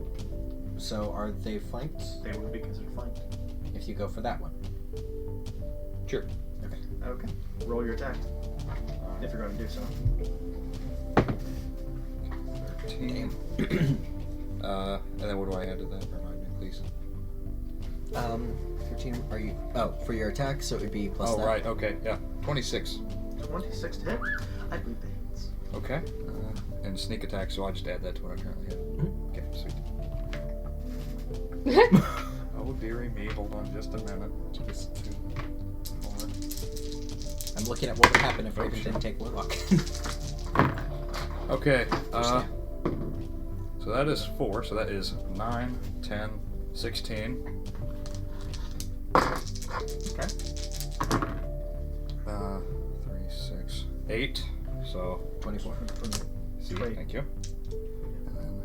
So are they flanked? They would be considered flanked. If you go for that one. Sure. Okay. Roll your attack. If you're going to do so. 13. And then what do I add to that? Remind me, please. 13. Are you? Oh, for your attack, so it would be plus. Oh, that. right. Okay. Yeah. 26. 26 to hit. I believe that hits. Okay. And sneak attack, so I just add that to what I currently have. Okay, sweet. Oh, dearie me. Hold on just a minute. Just 2, 4. I'm looking at what would happen if Raven didn't take Warlock. Okay. So that is 4. So that is 9, 10, 16. Okay. 3, 6, 8. So 24. see, Wait. thank you. And then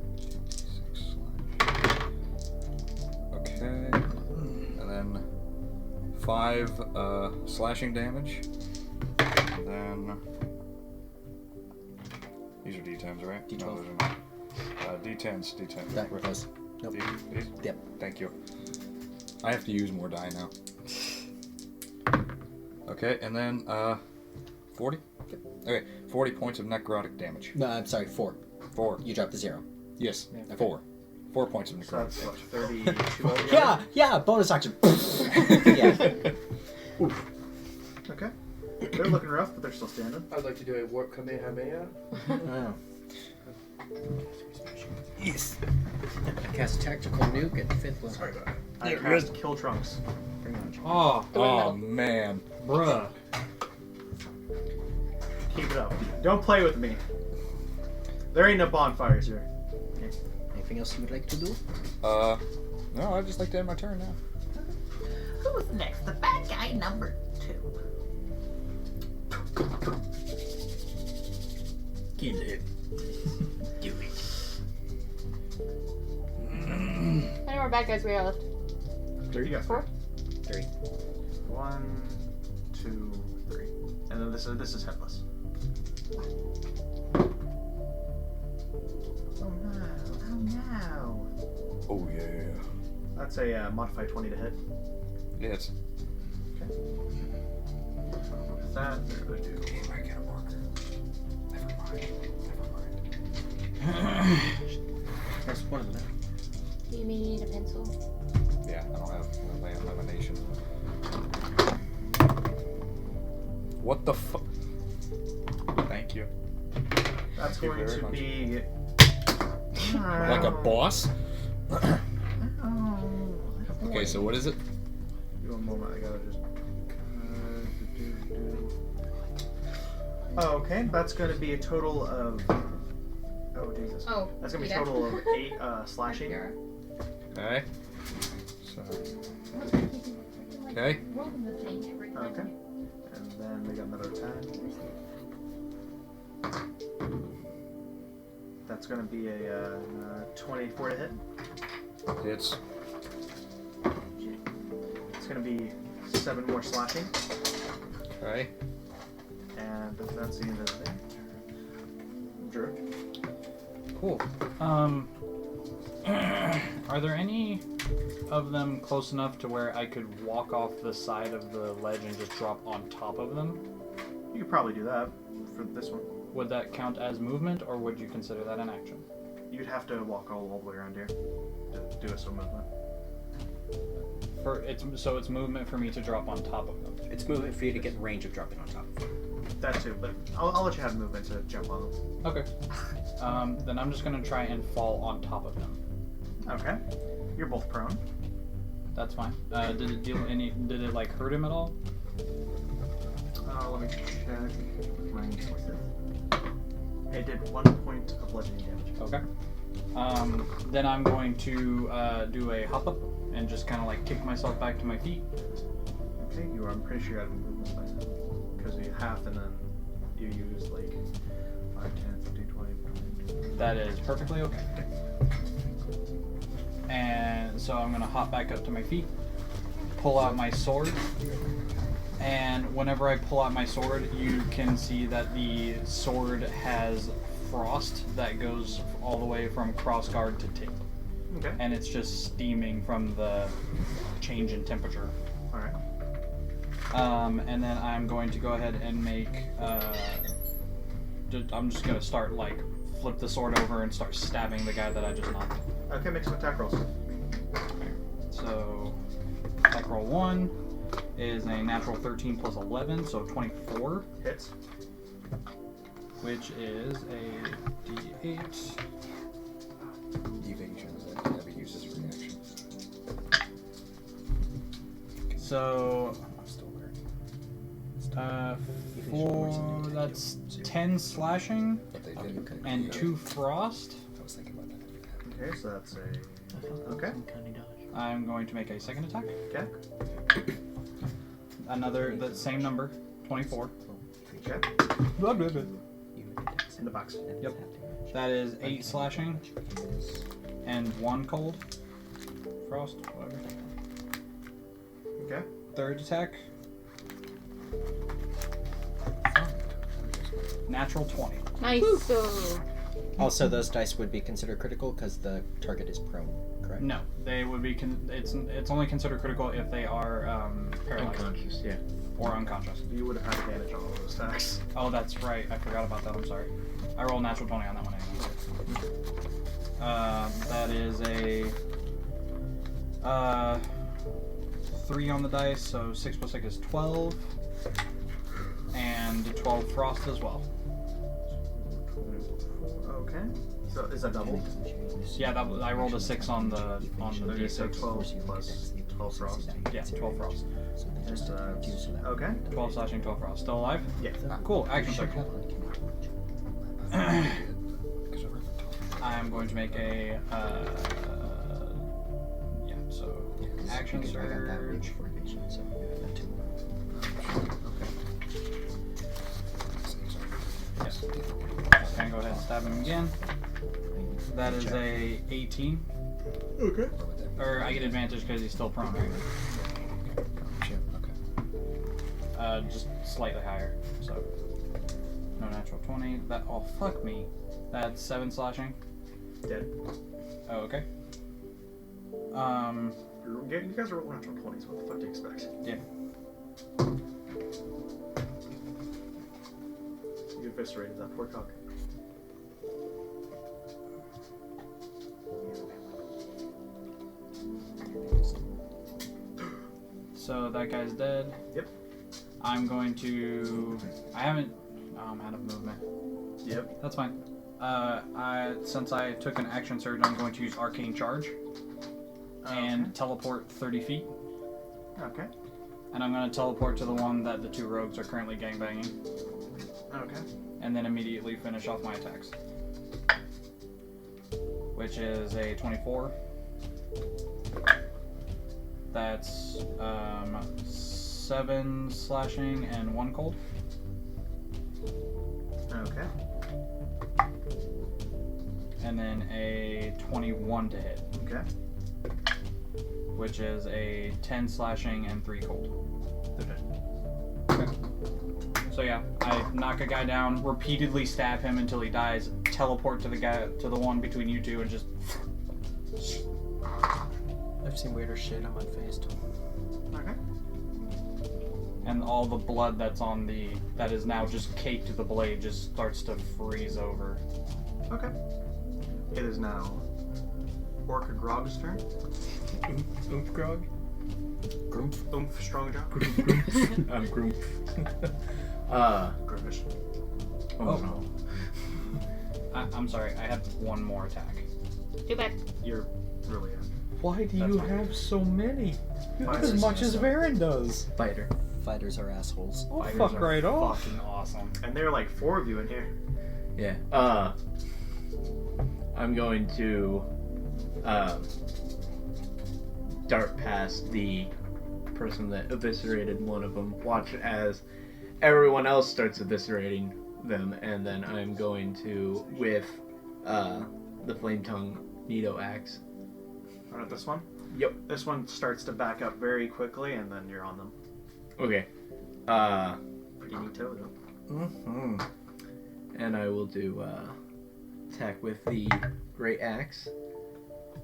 6 slash. Okay. And then 5 slashing damage. And then these are D10s, right? D12. No, those are not. D10s. That was. Nope. These? Yep. Thank you. I have to use more die now. Okay, and then 40? Okay, 40 points of necrotic damage. No, I'm sorry. 4. 4. You dropped the 0. Yes, Okay. 4. 4 points of So necrotic that's what, damage. 32 altogether? Yeah. Bonus action. Yeah. Okay. They're looking rough, but they're still standing. I'd like to do a warp Kamehameha. Oh. Yes. Cast tactical nuke at 5th level. Sorry about that. I cast Kill Trunks. Pretty much. Oh, Oh, man. bruh. Keep it up. Don't play with me. There ain't no bonfires here. Anything else you would like to do? No, I'd just like to end my turn now. Who's next? The bad guy number 2. Kill it. Do it. How many more bad guys we got left? You got 4? 3. 1, 2, 3. And then this is headless. Oh no. Oh no. Oh, yeah. That's a modified 20 to hit. Yeah, it's... With that, they're going to do. I get a marker. Never mind. That's one of them. Do you need a pencil? Yeah, I don't have lamination. What the fuck? Thank you. That's Thank you going very to much. be. Like a boss? Oh. Okay, so what is it? Give me one moment, I gotta just. Okay, that's gonna be a total of. Oh, Jesus. Oh. That's gonna be a yeah. total of 8 slashing. Okay. So. Okay. Okay. And then they got another 10. That's gonna be a 24 to hit. Hits. It's gonna be 7 more slashing. Okay. And that's the end of it. Drew. Cool. Are there any of them close enough to where I could walk off the side of the ledge and just drop on top of them? You could probably do that for this one. Would that count as movement, or would you consider that an action? You'd have to walk all the way around here to do a swim movement. So it's movement for me to drop on top of them. It's movement for you to get in range of dropping on top. That too, but I'll let you have movement to jump on them. Okay. Then I'm just gonna try and fall on top of them. Okay. You're both prone. That's fine. Did it deal any? Did it like hurt him at all? Let me check my sources. It did 1 point of bludgeoning damage. Okay. Then I'm going to do a hop up and just kind of like kick myself back to my feet. Okay, I'm pretty sure you have movement by now. Because you half and then you use like 5, 10, 15, 20. That is perfectly okay. And so I'm gonna hop back up to my feet, pull out my sword, and whenever I pull out my sword, you can see that the sword has frost that goes all the way from crossguard to tip. Okay. and it's just steaming from the change in temperature. All right. And then I'm going to go ahead and make. I'm just gonna start like flip the sword over and start stabbing the guy that I just knocked. Okay, make some attack rolls. So, attack roll 1 is a natural 13 plus 11, so 24, Hits. which is a d8. Evasion is that never uses reaction. So, I'm still learning. 4, that's 10 slashing But they Oh, did. you could- and 2 frost. I was thinking about that. Okay, so that's a. Okay. I'm going to make a second attack. Okay. Another, the same number, 24. Okay. In the box. Yep. That is 8 slashing and 1 cold. Frost, whatever. Okay. Third attack. Natural 20. Nice. Also, those dice would be considered critical because the target is prone, correct? No, they would be. It's only considered critical if they are paralyzed Unconscious, yeah. or unconscious. You would have had advantage on all those attacks. Oh, that's right. I forgot about that. I'm sorry. I rolled natural 20 on that one anyway. That is a 3 on the dice, so 6 plus 6 is 12, and 12 frost as well. Okay. So is that double? Yeah, I rolled a 6 on the Okay, so d6. 12 plus 12 frost. Yeah, 12 frost. Just, okay. 12 slashing, 12 frost. Still alive? Yeah. Cool. Action surge. I'm going to make a yeah. So action surge. Yes. Okay, go ahead and stab him again. That is a 18. Okay. Or I get advantage because he's still prone, right? Just slightly higher. So no natural 20. That oh fuck me. That's 7 slashing. Dead. Oh, okay. You guys are rolling natural 20s. What the fuck do you expect? Yeah. You eviscerated that poor cock. So that guy's dead. Yep. I'm going to. I haven't. Oh, I'm out of movement. Yep. That's fine. Since I took an action surge, I'm going to use Arcane Charge and teleport 30 feet. Okay. And I'm going to teleport to the one that the 2 rogues are currently gangbanging. Okay. And then immediately finish off my attacks. Which is a 24. That's 7 slashing and 1 cold. Okay. And then a 21 to hit, Okay. which is a 10 slashing and 3 cold. Okay. So yeah, I knock a guy down, repeatedly stab him until he dies, teleport to the one between you two, and just. I've seen weirder shit. I'm unfazed. Okay. And all the blood that is now just caked to the blade just starts to freeze over. Okay. It is now Orca Grog's turn. Oomph Grog. Oomph Strong Jaw. I'm Groom. Grimace. Oh no. I'm sorry, I have one more attack. Too bad. You're really Why do That's you fine. have so many? You have Fighters. as much as Varen does. Fighter. Fighters are assholes. Oh, Fighters fuck are right off. Fucking awesome. And there are like 4 of you in here. Yeah. I'm going to dart past the person that eviscerated one of them. Watch as everyone else starts eviscerating them, and then I'm going to with the flame tongue Nido axe. Alright, this one? Yep. This one starts to back up very quickly, and then you're on them. Okay. Pretty neato, though. Mm-hmm. And I will do attack with the great axe.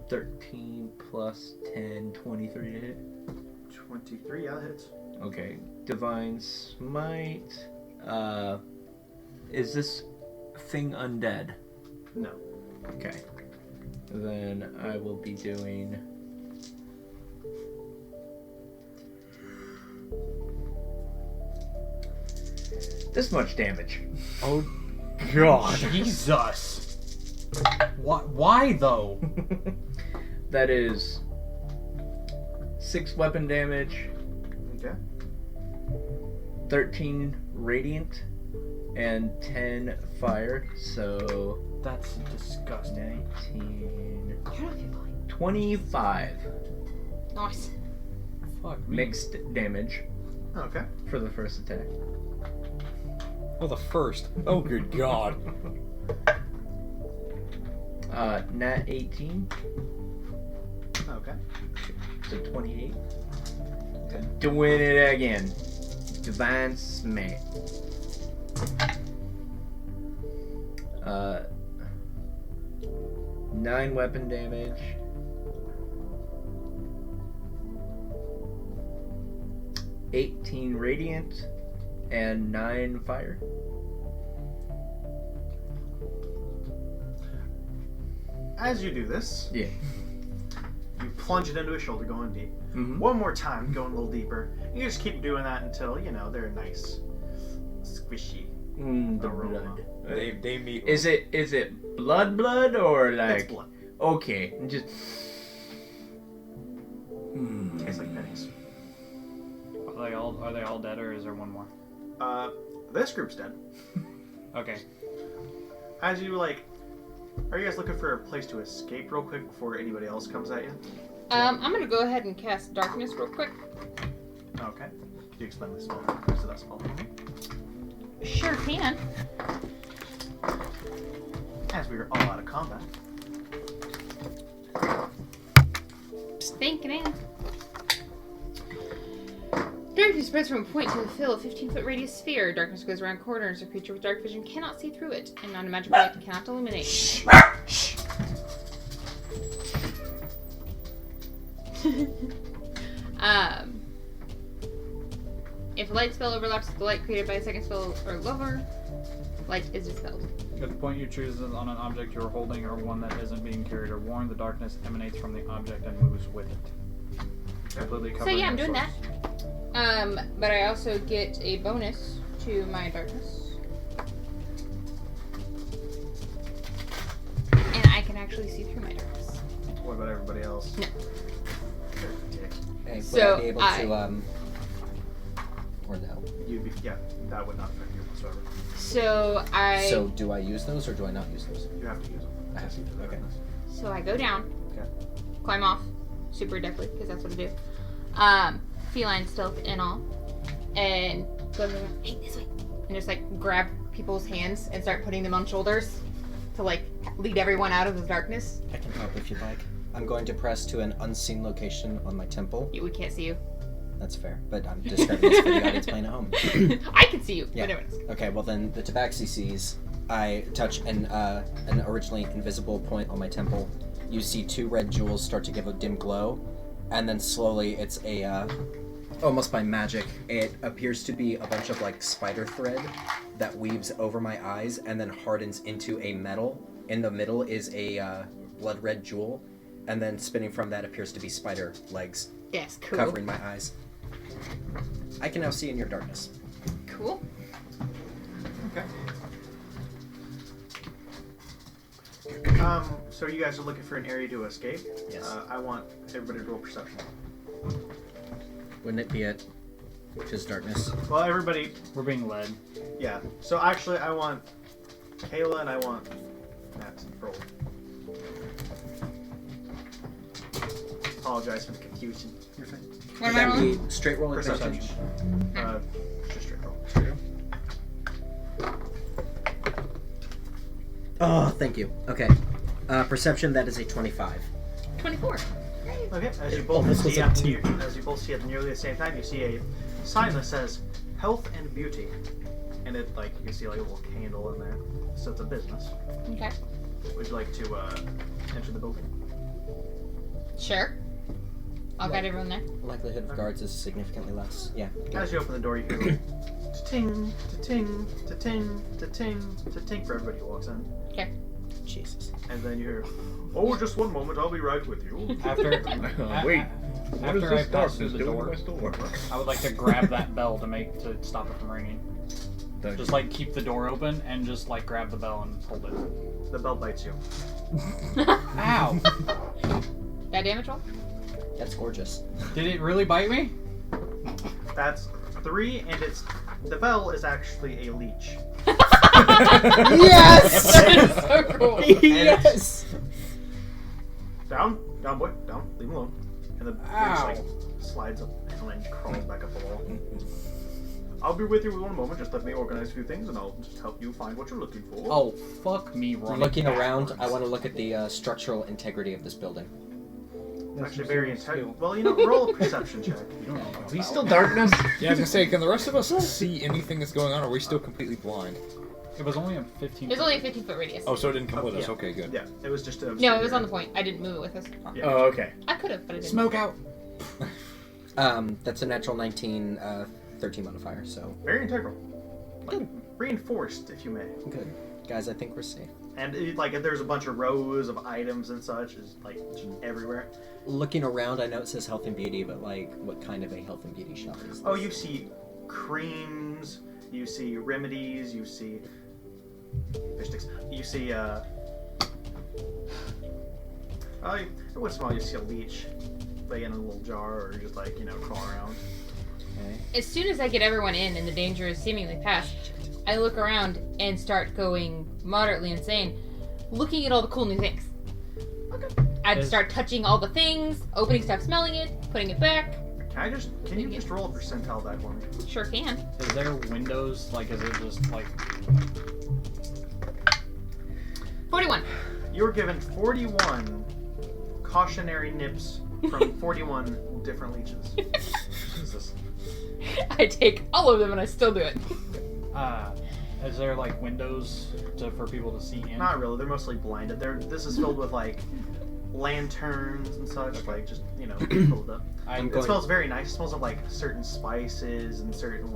13 plus 10, 23 to hit. 23, yeah, that hits. Okay. Divine Smite. Is this thing undead? No. Okay. Then I will be doing... this much damage. Oh, God. Jesus. Why though? That is 6 weapon damage, Okay. 13 radiant, and 10 fire. So That's disgusting. 19, You're not feeling 25 nice. Fuck me. mixed damage Okay. for the first attack. Oh, the first. Oh, good God. Nat 18, Okay. so 28. Okay. Doing it again. Divine Smite. 9 weapon damage. 18 radiant and 9 fire. As you do this, Yeah. you plunge it into his shoulder, going deep. Mm-hmm. One more time, going a little deeper. You just keep doing that until, they're nice, squishy. The Aroma. blood. They meet. Is it blood or like? It's blood. Okay, just. Tastes like pennies. Are they all dead, or is there one more? This group's dead. Okay. As you, are you guys looking for a place to escape real quick before anybody else comes at you? I'm gonna go ahead and cast darkness real quick. Okay. Could you explain the spell? The rest of that spell for me? Sure can. As we are all out of combat. Just thinking in. Darkness spreads from a point to fill a 15-foot radius sphere. Darkness goes around corners. A creature with dark vision cannot see through it, and non-magical light cannot illuminate. If a light spell overlaps with the light created by a second spell or lower, light is dispelled. At the point you choose on an object you are holding or one that isn't being carried or worn, the darkness emanates from the object and moves with it. Completely So covering yeah, I'm the doing source. that. But I also get a bonus to my darkness. And I can actually see through my darkness. What about everybody else? No. You're a dick. Hey, would So I be able to or no? That would not affect you whatsoever. So I So do I use those or do I not use those? You have to use them. I have to. Okay. So I go down, Okay. climb off, super deftly, because that's what I do. Feline stealth and all, and go, hey, this way, and just grab people's hands and start putting them on shoulders to lead everyone out of the darkness. I can help if you'd like. I'm going to press to an unseen location on my temple. We can't see you. That's fair, but I'm describing this for the audience playing at home. I can see you. Yeah. But anyways. Okay, well then the tabaxi sees. I touch an originally invisible point on my temple. You see 2 red jewels start to give a dim glow, and then slowly it's almost by magic, it appears to be a bunch of spider thread that weaves over my eyes and then hardens into a metal. In the middle is a blood red jewel, and then spinning from that appears to be spider legs Yes, cool. covering my eyes. I can now see in your darkness. Cool. Okay. So you guys are looking for an area to escape? Yes. I want everybody to roll perception. Wouldn't it be it? Just darkness. Well, everybody, We're being led. yeah. So actually, I want Kayla and I want Matt to roll. Apologize for the confusion. You're fine. What am Would I that rolling? be straight roll Perception. advantage? Just straight roll. Oh, thank you. Okay. Perception, that is a 25. 24. Okay, as you almost both was see a at two. nearly the same time, you see a sign that says "Health and Beauty," and it you can see a little candle in there. So it's a business. Okay. Would you like to enter the building? Sure. I'll guide everyone there. Likelihood of guards is significantly less. Yeah. As you open the door, you hear like, ta-ting, ta-ting, ta-ting, ta-ting, ta-ting for everybody who walks in. Okay. Jesus. And then you hear, oh, just one moment, I'll be right with you. After Wait. What is after I this pass through darkness the doing door, to my store? I would like to grab that bell to stop it from ringing. Thank Just you. like keep the door open and just like grab the bell and hold it. The bell bites you. Ow! That damage roll? That's gorgeous. Did it really bite me? That's 3, and the bell is actually a leech. Yes! That is so cool. Yes! Down, boy, down, leave him alone. And the leech Ow. like slides up and then crawls back up the wall. I'll be with you in one moment. Just let me organize a few things, and I'll just help you find what you're looking for. Oh, fuck me running Looking around, backwards. I want to look at the structural integrity of this building. It's actually very intense. Well, roll a perception check. Is he still darkness? Yeah, I was gonna say, can the rest of us see anything that's going on, or are we still completely blind? It was only a 15. It's only a 15-foot radius. Oh, so it didn't come with us. Yeah. Okay, good. Yeah, it was just a. No, it was on the point. I didn't move it with us. Yeah. Oh, okay. I could have, but I didn't. Smoke out. That's a natural 19, 13 modifier, so Very integral. Like, reinforced, if you may. good. Guys, I think we're safe. And if there's a bunch of rows of items and such, is like just everywhere. Looking around, I know it says health and beauty, but like, what kind of a health and beauty shop is this? Oh, you see creams, you see remedies, you see fish sticks, you see every once in a while you see a leech, like in a little jar, or just crawl around. Okay. As soon as I get everyone in and the danger is seemingly past, I look around and start going moderately insane, looking at all the cool new things. I'd start touching all the things, opening stuff, smelling it, putting it back. Can you just roll a percentile die for me? Sure can. Is there windows? Like, is it just like? 41. You were given 41 cautionary nips from 41 different leeches. Jesus. I take all of them and I still do it. Is there like windows for people to see in? Not really. They're mostly blinded. This is filled with lanterns and such. Just filled up. It smells very nice. It smells of certain spices and certain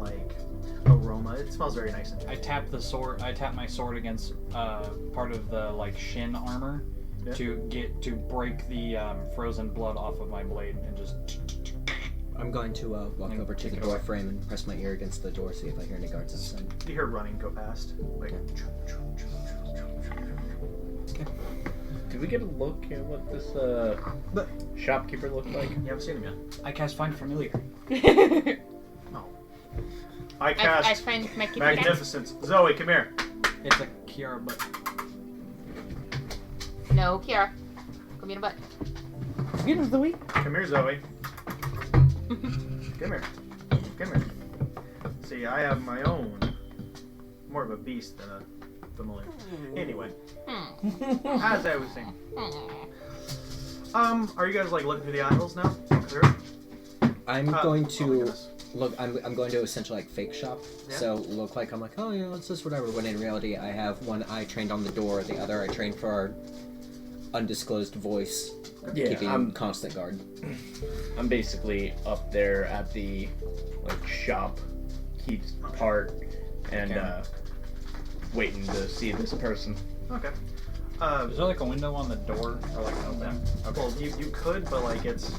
aroma. It smells very nice. I tap the sword. I tap my sword against part of the shin armor Yeah. to break the frozen blood off of my blade and just. I'm going to walk over to the door frame and press my ear against the door, see if I hear any guards inside. You hear running go past. Did we get a look at what this shopkeeper looked like? You haven't seen him yet. I cast Find Familiar. Oh. I I cast find my kitty Magnificence. Zoe, come here. It's a Kiara, but No, Kiara. Go me in a butt. Come here, Zoe. Come here. Come here. See, I have my own. More of a beast than a familiar. Anyway, as I was saying. Are you guys looking through the aisles now? Through? I'm going oh my to goodness. look. I'm going to essentially fake shop. Yeah. So look like I'm oh yeah, it's just whatever. When in reality, I have one eye trained on the door, the other eye trained for our undisclosed voice, Yeah, keeping constant guard. I'm basically up there at the shop key part and waiting to see this person. Okay. is there a window on the door or an open? Okay. Well, you could, but it's.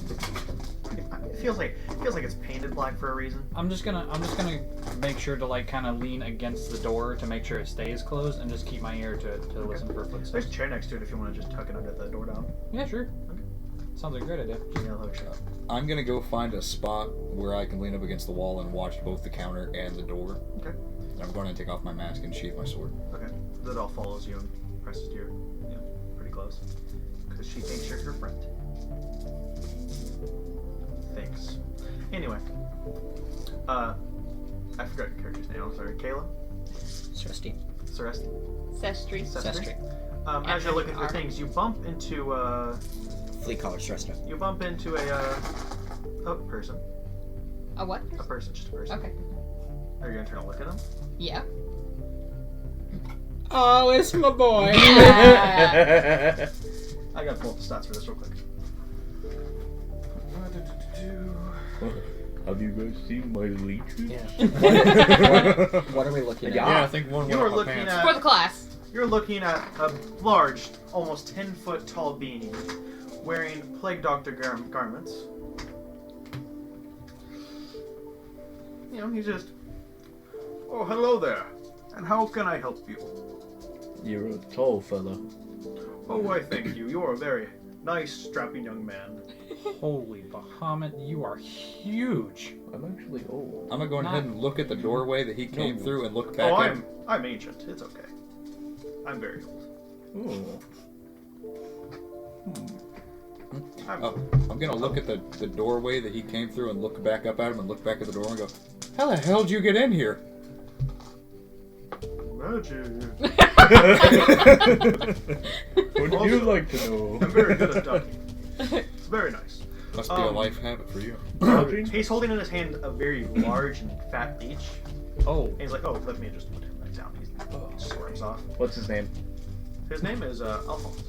It feels like it's painted black for a reason. I'm just gonna make sure to kind of lean against the door to make sure it stays closed and just keep my ear to listen for footsteps. There's a chair next to it if you want to just tuck it under the door down. Yeah, sure. Okay. Sounds like a great idea. Yeah, look, shut up. I'm gonna go find a spot where I can lean up against the wall and watch both the counter and the door. Okay. And I'm going to take off my mask and sheath my sword. Okay. The doll follows you and presses to your, pretty close. Because she thinks you're her friend. Thanks. Anyway. I forgot your character's name. I'm sorry. Kayla? Stressy. Celeste? Sestry. Sestry. As you're looking for things, you bump into, Flea collar Stressy. a person. A what? A person, just a person. Okay. Are you gonna turn and look at him? Yeah. Oh, it's my boy. I gotta pull up the stats for this real quick. Have you guys seen my leeches? What are we looking at? Yeah, I think one You went are up my looking pants. at- For the class. You're looking at a large, almost 10-foot tall beanie, wearing plague doctor garments. You know, he's just. Oh, hello there. And how can I help you? You're a tall fella. Oh, why, thank you. You are a very nice, strapping young man. Holy Bahamut, you are huge. I'm actually old. I'm gonna go ahead and look at the doorway that he came through and look back Oh, at him. I'm ancient. It's okay. I'm very old. Ooh. I'm gonna look at the doorway that he came through and look back up at him and look back at the door and go, how the hell did you get in here? Magic. Would you like to know? I'm very good at ducking. It's very nice. Must be a life habit for you. He's holding in his hand a very large and fat leech. Oh, And he's like, oh, let me just put him back down. He swerves off. What's his name? His name is Alphonse.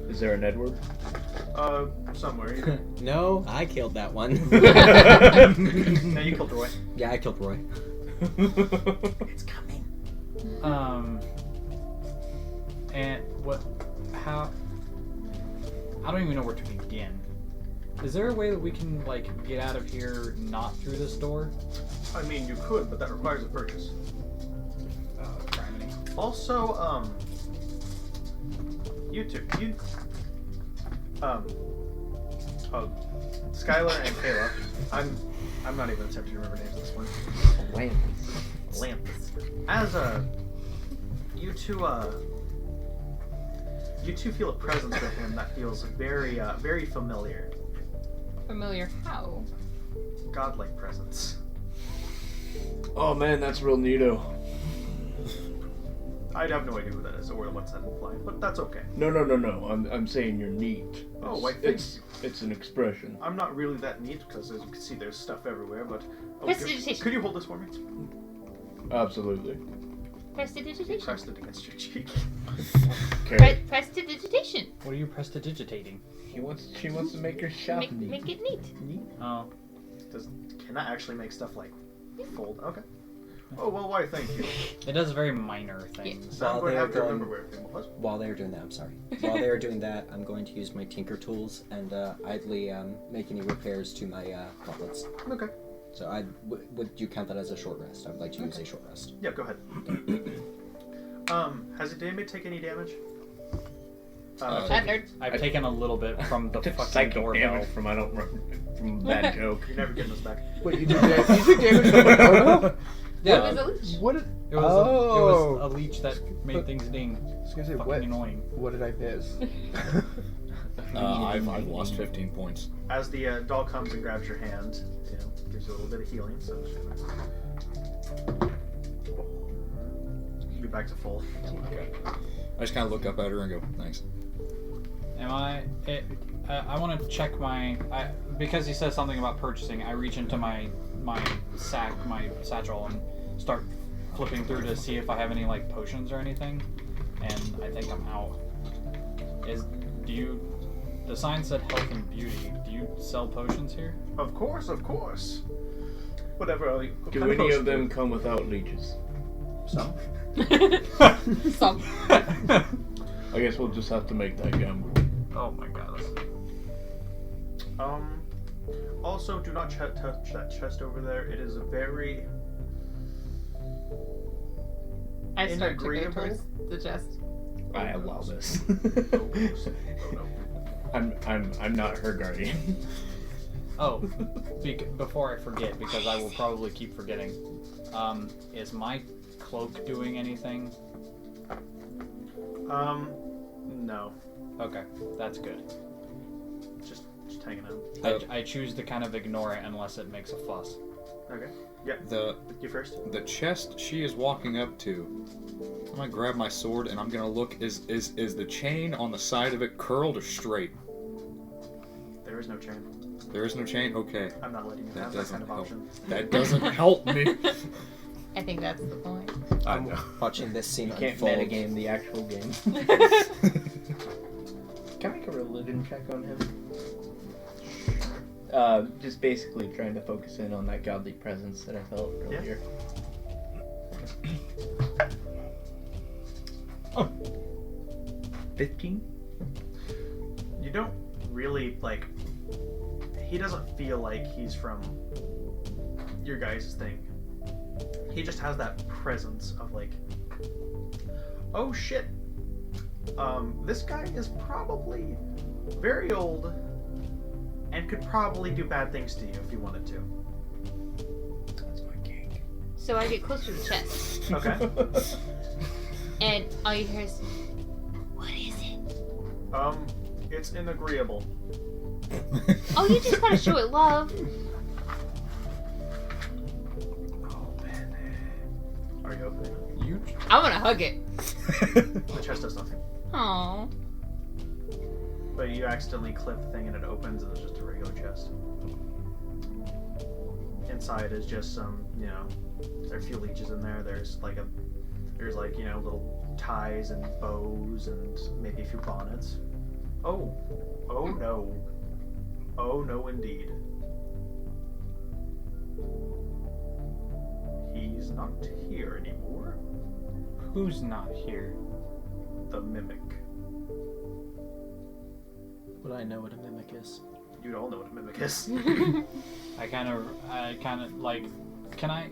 Is there an Edward? Somewhere. No, I killed that one. No, you killed Roy. Yeah, I killed Roy. It's coming. and what? How? I don't even know where to begin. Is there a way that we can like get out of here not through this door? I mean, you could, but that requires a purchase. Criminy. Also, you two, Skylar and Kayla. I'm not even attempting to remember names at this point. Lanthus. As you two feel a presence with him that feels very, very familiar. Familiar how? Godlike presence. Oh man, that's real neato. I'd have no idea who that is or what's that implying, but that's okay. No. I'm saying you're neat. Oh, why, It's an expression. I'm not really that neat because as you can see, there's stuff everywhere. But Prestidigitation. could you hold this for me? Absolutely. Prestidigitation. Pressed it against your cheek. Okay. Prestidigitation. What are you prestidigitating? She wants to make her shop neat. Make it neat. Oh, Can that actually make stuff like fold? Okay. Oh well, why? Thank you. it does very minor things. So I'm While going they to are have to going, remember where everything was. while they are doing that, I'm sorry. While they are doing that, I'm going to use my tinker tools and idly make any repairs to my gauntlets. Okay. So would you count that as a short rest? I would like to use a short rest. Yeah, go ahead. Has Damien take any damage? That nerd. I've taken a little bit from the Took fucking psychic doorbell. damage from from that joke. You're never getting this back. Wait, you took damage from a doorbell? Yeah, It was a leech. What did... it was a leech that made things ding. I was gonna say, Fucking annoying. what did I miss? I've lost 15 points. As the doll comes and grabs your hand, gives you a little bit of healing, so you'll be back to full. Okay. I just kind of look up at her and go, thanks. I want to check because he says something about purchasing. I reach into my satchel, and start flipping through to see if I have any like potions or anything. And I think I'm out. The sign said health and beauty. Do you sell potions here? Of course. Whatever. Do any of them come without leeches? Some. Some. I guess we'll just have to make that gamble. Oh my god. Also, do not touch that chest over there. It is a very I start to go Inagreeable? towards the chest. I allow this. Oh no. I'm not her guardian. Oh, before I forget, because I will probably keep forgetting. Is my cloak doing anything? No. Okay, that's good. Just hanging out. I choose to kind of ignore it unless it makes a fuss. Okay. Yeah. You first. The chest she is walking up to, I'm gonna grab my sword and I'm gonna look. Is the chain on the side of it curled or straight? There is no chain. There is no chain. Okay. I'm not letting you That have that doesn't kind of help. option. That doesn't help me. I think that's the point. I know. Watching this scene You can't unfold. metagame the actual game. Can I make a religion check on him? Just basically trying to focus in on that godly presence that I felt earlier. Oh. 15? You don't really, like... He doesn't feel like he's from your guys' thing. He just has that presence of, like... Oh, shit. This guy is probably very old and could probably do bad things to you if he wanted to. That's my king. So I get close to the chest, Okay. and all you hear is, "What is it?" It's inagreeable. Oh, you just gotta show it love. Oh, man. Are you opening it? You. I wanna hug it. The chest does nothing. Aww. But you accidentally clip the thing and it opens and it's just a regular chest. Inside is just some, you know, there are a few leeches in there. There's like, you know, little ties and bows and maybe a few bonnets. Oh. Oh no. Oh no indeed. He's not here anymore. Who's not here? The mimic. Would I know what a mimic is? You all know what a mimic is. I kind of like, can I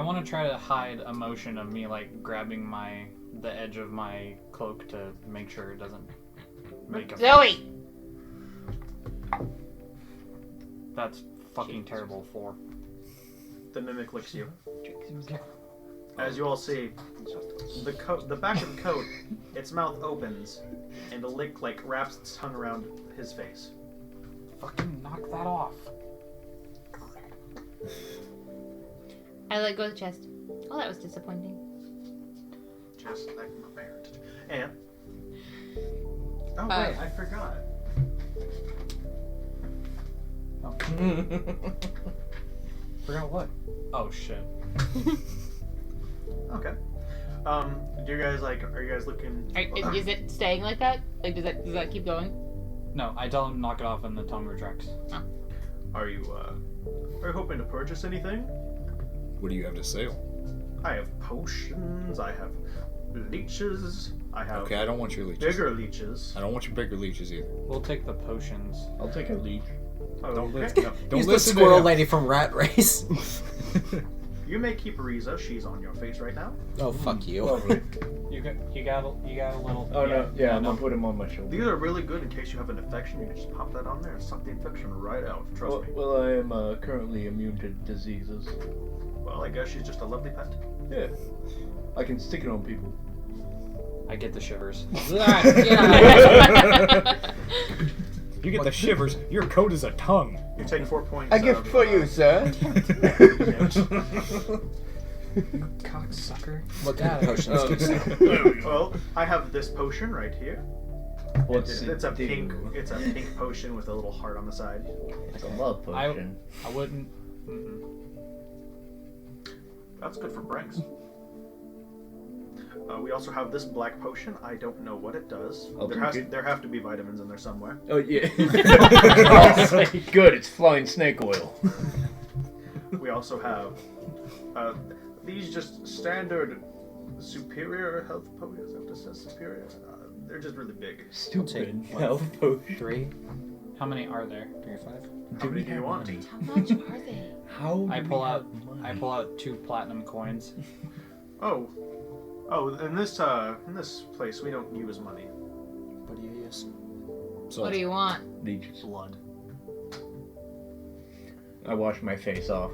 want to try to hide a motion of me like grabbing the edge of my cloak to make sure it doesn't make a Zoe. That's fucking terrible. 4. The mimic licks you. As you all see, the back of the coat, its mouth opens, and a lick like wraps its tongue around his face. Fucking knock that off. I let go of the chest. Oh, that was disappointing. Just like my parent. And oh Uh, wait, I forgot. Forgot what? Oh shit. Okay. Do you guys are you guys looking? Is it staying like that? Like, does that keep going? No, I tell him to knock it off and the tongue retracts. Are you hoping to purchase anything? What do you have to sell? I have potions. I have leeches. I have Okay, I don't want your leeches. bigger leeches. I don't want your bigger leeches either. We'll take the potions. I'll take a leech. Don't Okay. listen. No, don't He's the listen squirrel to him. lady from Rat Race. You may keep Riza. She's on your face right now. Oh, fuck you. Lovely. You got a little. Oh no, yeah, I'll put him on my shoulder. These are really good in case you have an infection. You can just pop that on there and suck the infection right out. Trust me. Well, I am currently immune to diseases. Well, I guess she's just a lovely pet. Yeah. I can stick it on people. I get the shivers. You get the shivers. Your coat is a tongue. You take 4 points. A gift for you, sir. Cocksucker. What kind of potions do you sell? Well, I have this potion right here. What's It's a it do? pink. It's a pink potion with a little heart on the side. It's a love potion. I wouldn't. Mm-mm. That's good for pranks. We also have this black potion. I don't know what it does. I'll drink it. There have to be vitamins in there somewhere. Oh yeah. Good. It's flying snake oil. We also have these just standard superior health potions. That just says superior. They're just really big. Stupid Take one. health potion. 3, How many are there? 3 or 5. How many do you want? How much are they? How? I do pull we out. have money? I pull out 2 platinum coins. Oh, in this place we don't use money. What do you use? So, What do you want? Leeches. Blood. I wash my face off.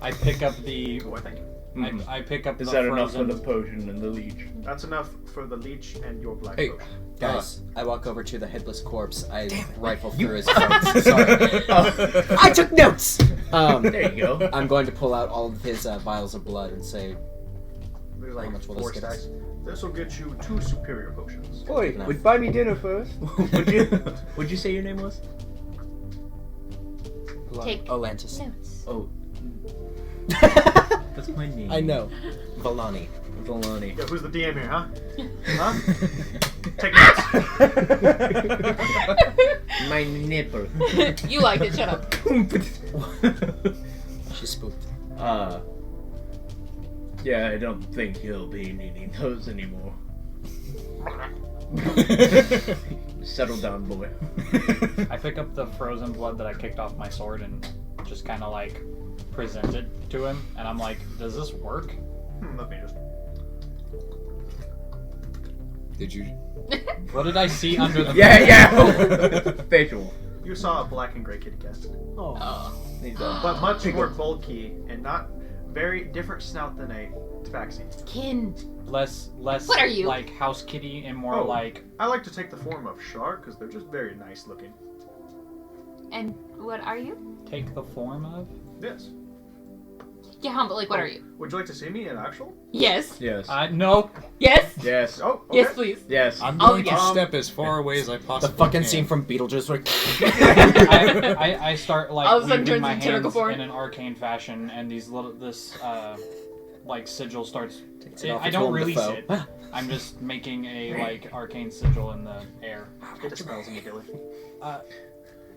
I pick up the. Oh, I think Mhm. I pick up Is the that enough for frozen. the potion and the leech? that's enough for the leech and your black Hey. potion. Guys, I walk over to the headless corpse. I rifle through his coat. Sorry. I took notes! There you go. I'm going to pull out all of his vials of blood and say, There's How like much will 4 this get us? stacks. This will get you 2 superior potions. Boy, enough. would buy me dinner first. What'd you say your name was? Take Atlantis. notes. Oh, that's my name. I know. Volani. Valani. Yo, who's the DM here, huh? Huh? Take notes. My nipple. You liked it. Shut up. She's spooked. Yeah, I don't think he'll be needing those anymore. Settle down, boy. I pick up the frozen blood that I kicked off my sword and just kind of like present it to him, and I'm like, "Does this work?" Let me just. Did you? What did I see under the? Yeah. Facial. You saw a black and gray kitty cat, He's but much more bulky and not very different snout than a tabaxi. Kin. Less What are you? like house kitty and more Oh. like I like to take the form of shark because they're just very nice looking. And what are you? take the form of. Yes. Yeah, but like, what are you? Would you like to see me in actual? Yes. Yes. No. Yes. Yes. Oh, okay. Yes, please. Yes. I'm Oh, going yeah. to step as far away as I The possibly fucking can. scene from Beetlejuice, like. I start like All of a sudden weaving turns my into tentacle hands form. in an arcane fashion, and this like sigil starts. Takes it off I its don't Willem release Dafoe. it. I'm just making a like arcane sigil in the air. It dispels immediately.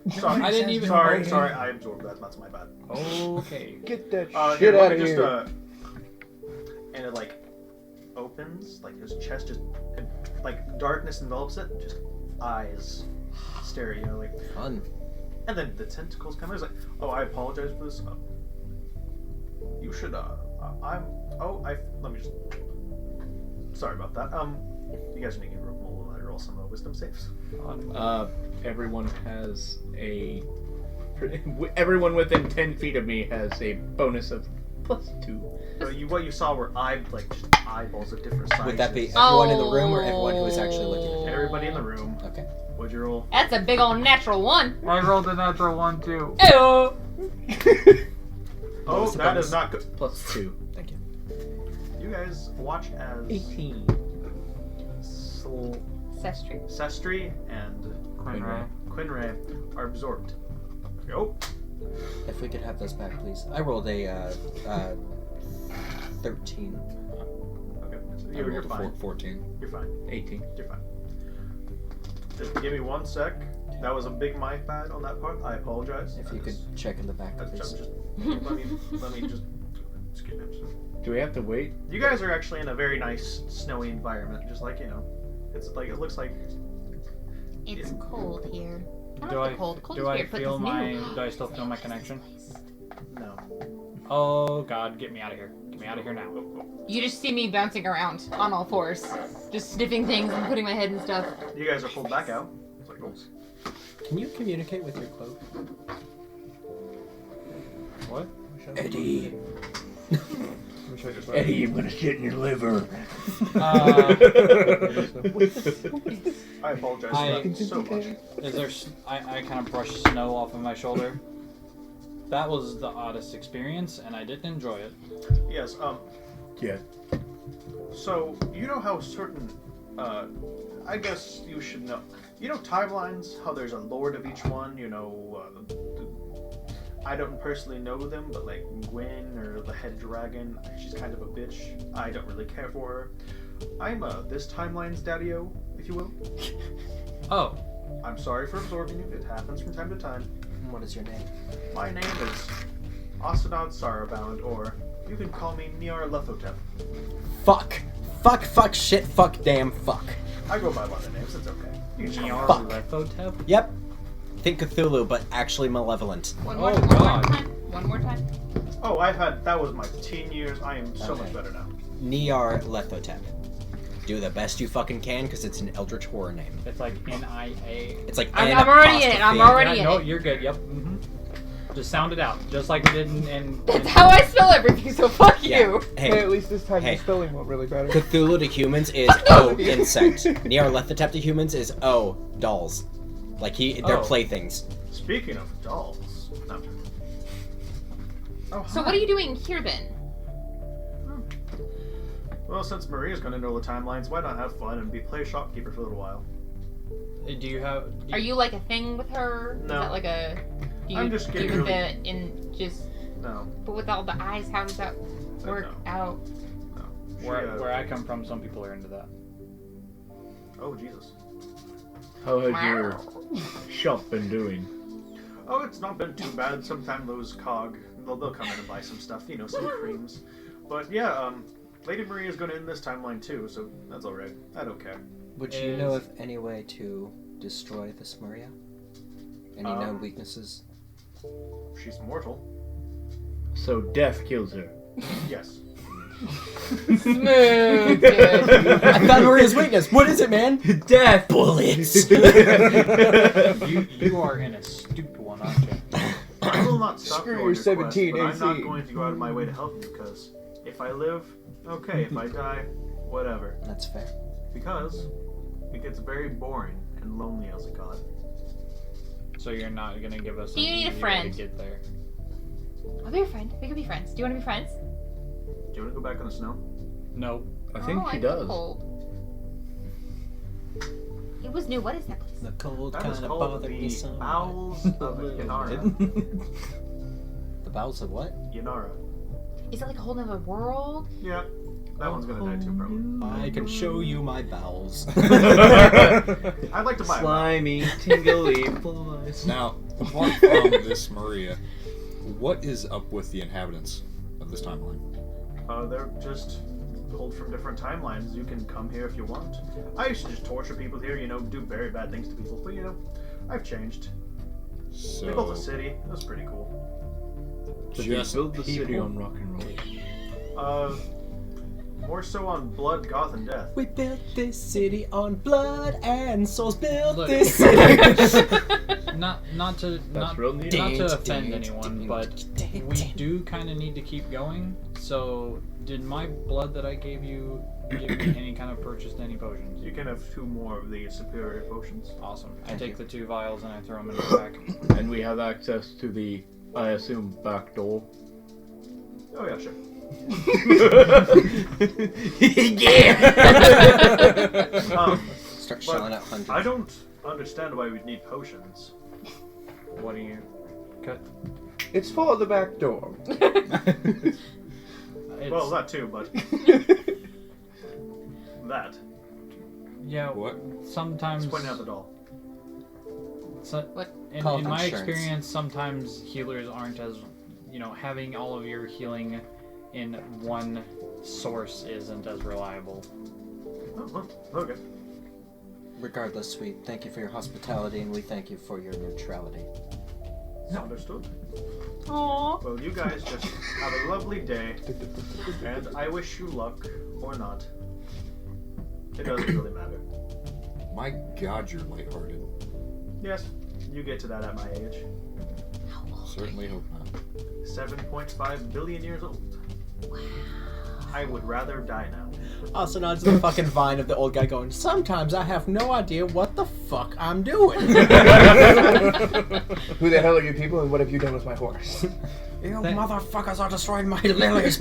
Sorry, I didn't even. Sorry, I absorbed that. That's my bad. Okay. Get that Here, shit let out me of just, here. and it like opens, like his chest just, like darkness envelops it, just eyes stare at you, like, Fun. and then the tentacles come in. It's like, oh, I apologize for this. You should, let me just. Sorry about that. You guys need to roll some wisdom saves. Everyone has a. Everyone within 10 feet of me has a bonus of +2. So what you saw were just eyeballs of different sizes. Would that be everyone in the room or everyone who is actually looking at Everybody in the room. Okay. What'd you roll? That's a big old natural one. I rolled a natural one too. Ew. Oh, was the that bonus? is not good. +2. Thank you. You guys watch as 18. Sestry. Sestry and Quinray are absorbed. Go. If we could have those back, please. I rolled a 13. Okay. So I you're rolled a fine. 14. You're fine. 18. You're fine. Just give me 1 sec. That was a big my bad on that part. I apologize. If you could check in the back, Just, please. let me just. Excuse me. Do we have to wait? You guys are actually in a very nice snowy environment, just like it's like it looks like. It's cold here. I Do like I the cold. Cold do is I weird, but feel it's my? new. Do I still feel my connection? No. Oh God, get me out of here! Get me out of here now! You just see me bouncing around on all fours, just sniffing things and putting my head in stuff. You guys are pulled back out. It's like, oh. Can you communicate with your cloak? What? Eddie. Wish I just Eddie, I'm gonna shit in your liver. I apologize I- for that so much. Is there? I kind of brush snow off of my shoulder. That was the oddest experience, and I didn't enjoy it. Yes. Yeah. So you know how certain. I guess you should know. You know timelines. How there's a lord of each one. You know. I don't personally know them, but like Gwen or the head dragon, she's kind of a bitch. I don't really care for her. I'm this timeline's daddy-o, if you will. Oh, I'm sorry for absorbing you. It happens from time to time. What is your name? My name is Asadad Sarabound, or you can call me Niar Lethotep. Fuck. Fuck, shit, fuck, damn, fuck. I go by a lot of names. It's okay. You can just call me Niar Fuck. Lethotep? Yep. Think Cthulhu, but actually malevolent. One Oh, more God. time. One more time. Oh, that was my teen years. I am so much better now. Niar Lethotep. Do the best you fucking can, because it's an eldritch horror name. It's like N-I-A. It's like I'm N already in it. I'm apostrophe. already in No, it. you're good. Yep. Just sound it out, just like we did in That's how I spell everything. So fuck Yeah. you. Hey, Hey, at least this time Hey. the spelling went really better. Cthulhu to humans is O, insect. Niar Lethotep to humans is O, dolls. Like they're Oh. playthings. Speaking of dolls. No. Oh, So hi. what are you doing here then? Well, since Maria's going to know the timelines, why not have fun and play shopkeeper for a little while? Do you have? Are you like a thing with her? No. Is that like a? Do you I'm just getting do really- the in just? No. But with all the eyes, how does that work No. out? Where I come from, some people are into that. Oh, Jesus. How has your shop been doing? Oh, it's not been too bad. Sometimes those they'll come in and buy some stuff, some creams. But yeah, Lady Maria is going to end this timeline too, so that's alright. I don't care. Would you know of any way to destroy this Maria? Any known weaknesses? She's mortal. So death kills her. Yes. Smooth, dude. I found Maria's weakness. What is it, man? Death! Bullets. You are in a stupid one, aren't you? I will not stop Screw you on your your 17 quest, but I'm AC. not going to go out of my way to help you, because if I live, okay. If I die, whatever. That's fair. Because it gets very boring and lonely as a god. So you're not gonna give us. Do you an need a easy way friend? to get there. I'll be your friend. We could be friends. Do you want to be friends? Do you want to go back on the snow? No. I think Oh, he I does. Cold. It was new. What is that place? The cold That kind is of called bothered me the so much. Bowels of Yanara. The bowels of what? Yanara. Is it like a whole nother world? Yeah, that one's gonna die too, probably. I can show you my bowels. I'd like to buy one. Slimy, tingly boys. Now, apart from this Maria, what is up with the inhabitants of this timeline? They're just pulled from different timelines. You can come here if you want. I used to just torture people here, do very bad things to people, but I've changed. We built a So, city. That was pretty cool. So you just build the city people? on rock and roll. More so on blood, goth, and death. We built this city on blood and souls. Built Look. this city. Not to real neat. not to offend anyone, but we do kind of need to keep going. So, did my blood that I gave you give me any kind of purchase to any potions? You can have 2 more of the superior potions. Awesome. I take the 2 vials and I throw them in my pack. And we have access to the, I assume, back door. Oh yeah, sure. Start shelling out hundreds. I don't understand why we'd need potions. What do you cut? It's for the back door. It's, Well, that too, but that. yeah. What? Sometimes. Just pointing out the doll. So, What? in Call my insurance. experience, sometimes healers aren't as, having all of your healing in one source isn't as reliable. Oh, well, okay. Regardless, we thank you for your hospitality and we thank you for your neutrality. Understood. Aww. Well, you guys just have a lovely day, and I wish you luck, or not. It doesn't really matter. My God, you're lighthearted. Yes, you get to that at my age. Certainly hope not. 7.5 billion years old. I would rather die now. Also, now it's the fucking vine of the old guy going, sometimes I have no idea what the fuck I'm doing. Who the hell are you people and what have you done with my horse? You motherfuckers are destroying my lilies.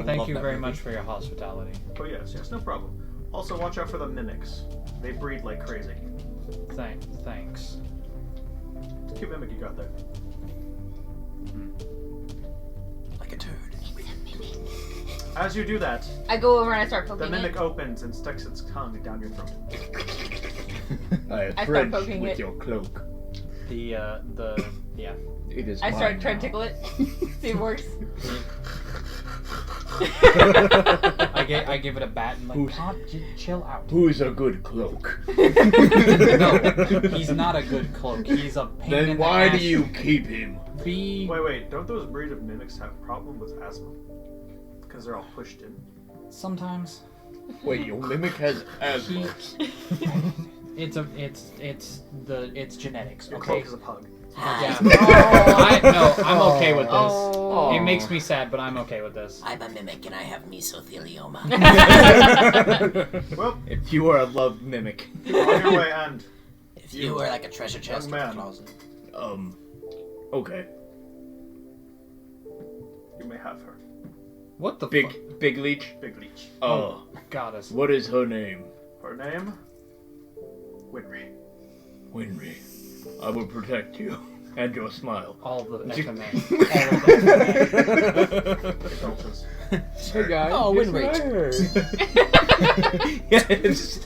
Thank you very much for your hospitality. Oh yes, no problem. Also, watch out for the mimics. They breed like crazy. Thanks. It's a cute mimic you got there. Like a turd. As you do that, I go over and I start the poking mimic it. opens and sticks its tongue down your throat. I start French poking with it. your cloak. Yeah. It is I start mine trying to now. tickle it. See if it works. I give it a bat and Who's- Pop, chill out. Who's a good cloak? No, he's not a good cloak. He's a pain in Then the why do ass. you keep him? Be Wait, don't those breed of mimics have a problem with asthma? Because they're all pushed in. sometimes. Wait, your mimic has asthma. It's genetics. Your Okay. cloak is a pug. Yeah. I'm okay with this. Oh. It makes me sad, but I'm okay with this. I'm a mimic and I have mesothelioma. Well, If you are a love mimic, on your way, and If you were like a treasure chest Young in the man. closet. okay. you may have her. What the Big leech. Big leech. Oh, goddess? what is her name? Her name? Winry. Winry. I will protect you and your smile. All of the FMA. All of the FMA. It alters. Hey guys. Oh, here's wind what I rage. heard. Yeah, it's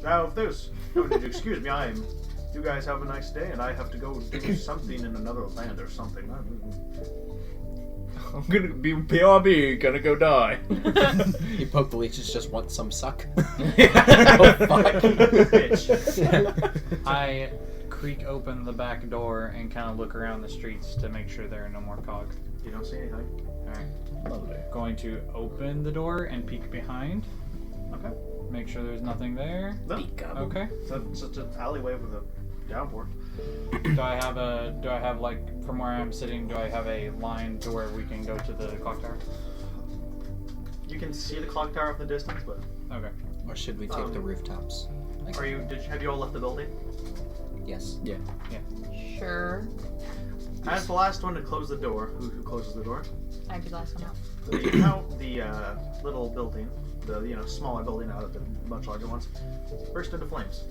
Now, if there's no need to excuse me, you guys have a nice day, and I have to go do something in another land or something. I'm gonna be BRB, gonna go die. You poke the leeches, just want some suck. Oh, fuck. Bitch. I creak open the back door and kind of look around the streets to make sure there are no more cogs. You don't see anything. Alright. Going to open the door and peek behind. Okay. Make sure there's nothing there. No. Okay. So it's just an alleyway with a downpour. Do I have like from where I'm sitting, do I have a line to where we can go to the clock tower? You can see the clock tower from the distance, but Okay. Or should we take the rooftops? Like, have you all left the building? yes. Yeah. Sure. As the last one to close the door, who closes the door? I'd be the last one out. The little building, the smaller building out of the much larger ones, burst into flames.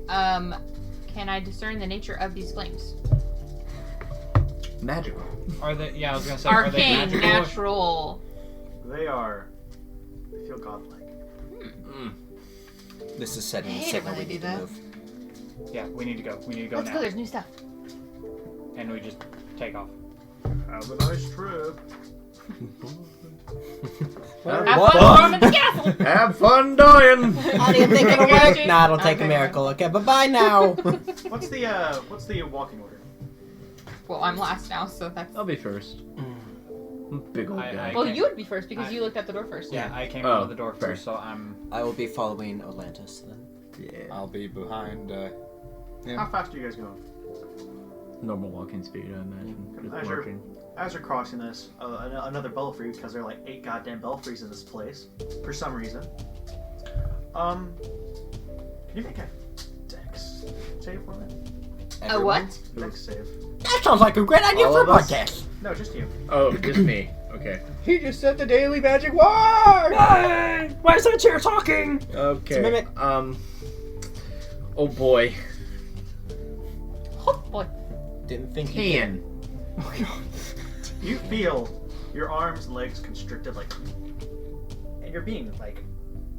Can I discern the nature of these flames? Magical. Are they? Yeah, I was gonna say. Are they Arcane, magical? natural. They feel godlike. This is setting I the hate it signal when we they need do to that. move. Yeah, we need to go. We need to go Let's now. go. There's new stuff. And we just take off. Have a nice trip. Have fun storming the castle. Have fun dying. How do you think it'll Got work? you. Nah, it'll take a Okay. miracle. Okay, bye-bye now. What's the walking order? Well, I'm last now, so that's. I'll be first. Big old I- guy. Well, you would be first because I- you looked at the door first. Yeah, I came Oh, out of the door fair. first, so I'm. I will be following Atlantis then. Yeah. I'll be behind. How fast are you guys going? Normal walking speed, I imagine. Just As you're- marching. As you're crossing this, another belfry, because there are like 8 goddamn belfries in this place, for some reason. Can you make a Dex save for me? A what? Dex save. That sounds like a great idea All for a of us? podcast. No, just you. Oh, just me. Okay. He just said the daily magic word. Hey, why is that chair talking? Okay. a mimic. Oh boy. Oh boy. Didn't think he did. Can. You feel your arms and legs constricted, like, and you're being like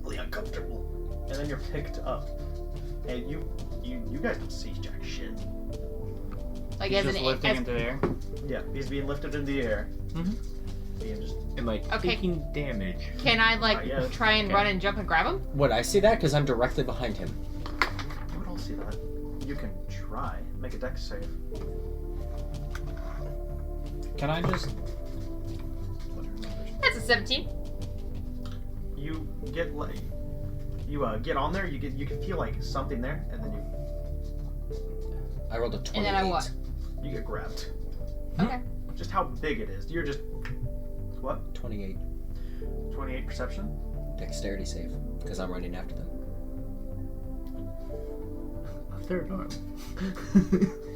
really uncomfortable. And then you're picked up, and you guys don't see jack shit. Like He's as just an lifting as, into the air. Yeah, he's being lifted in the air. Mhm. Being just Am I Okay. taking damage? Can I like Not yet. try and Okay. run and jump and grab him? Would I see that? Because I'm directly behind him. you would all see that. You can try. Make a Dex save. Can I just? That's a 17. You get like get on there. You can feel like something there, and then I rolled a 28. And then I what? you get grabbed. Okay. Just how big it is. You're just what? 28. 28 perception. Dexterity save. Because I'm running after them. A third arm.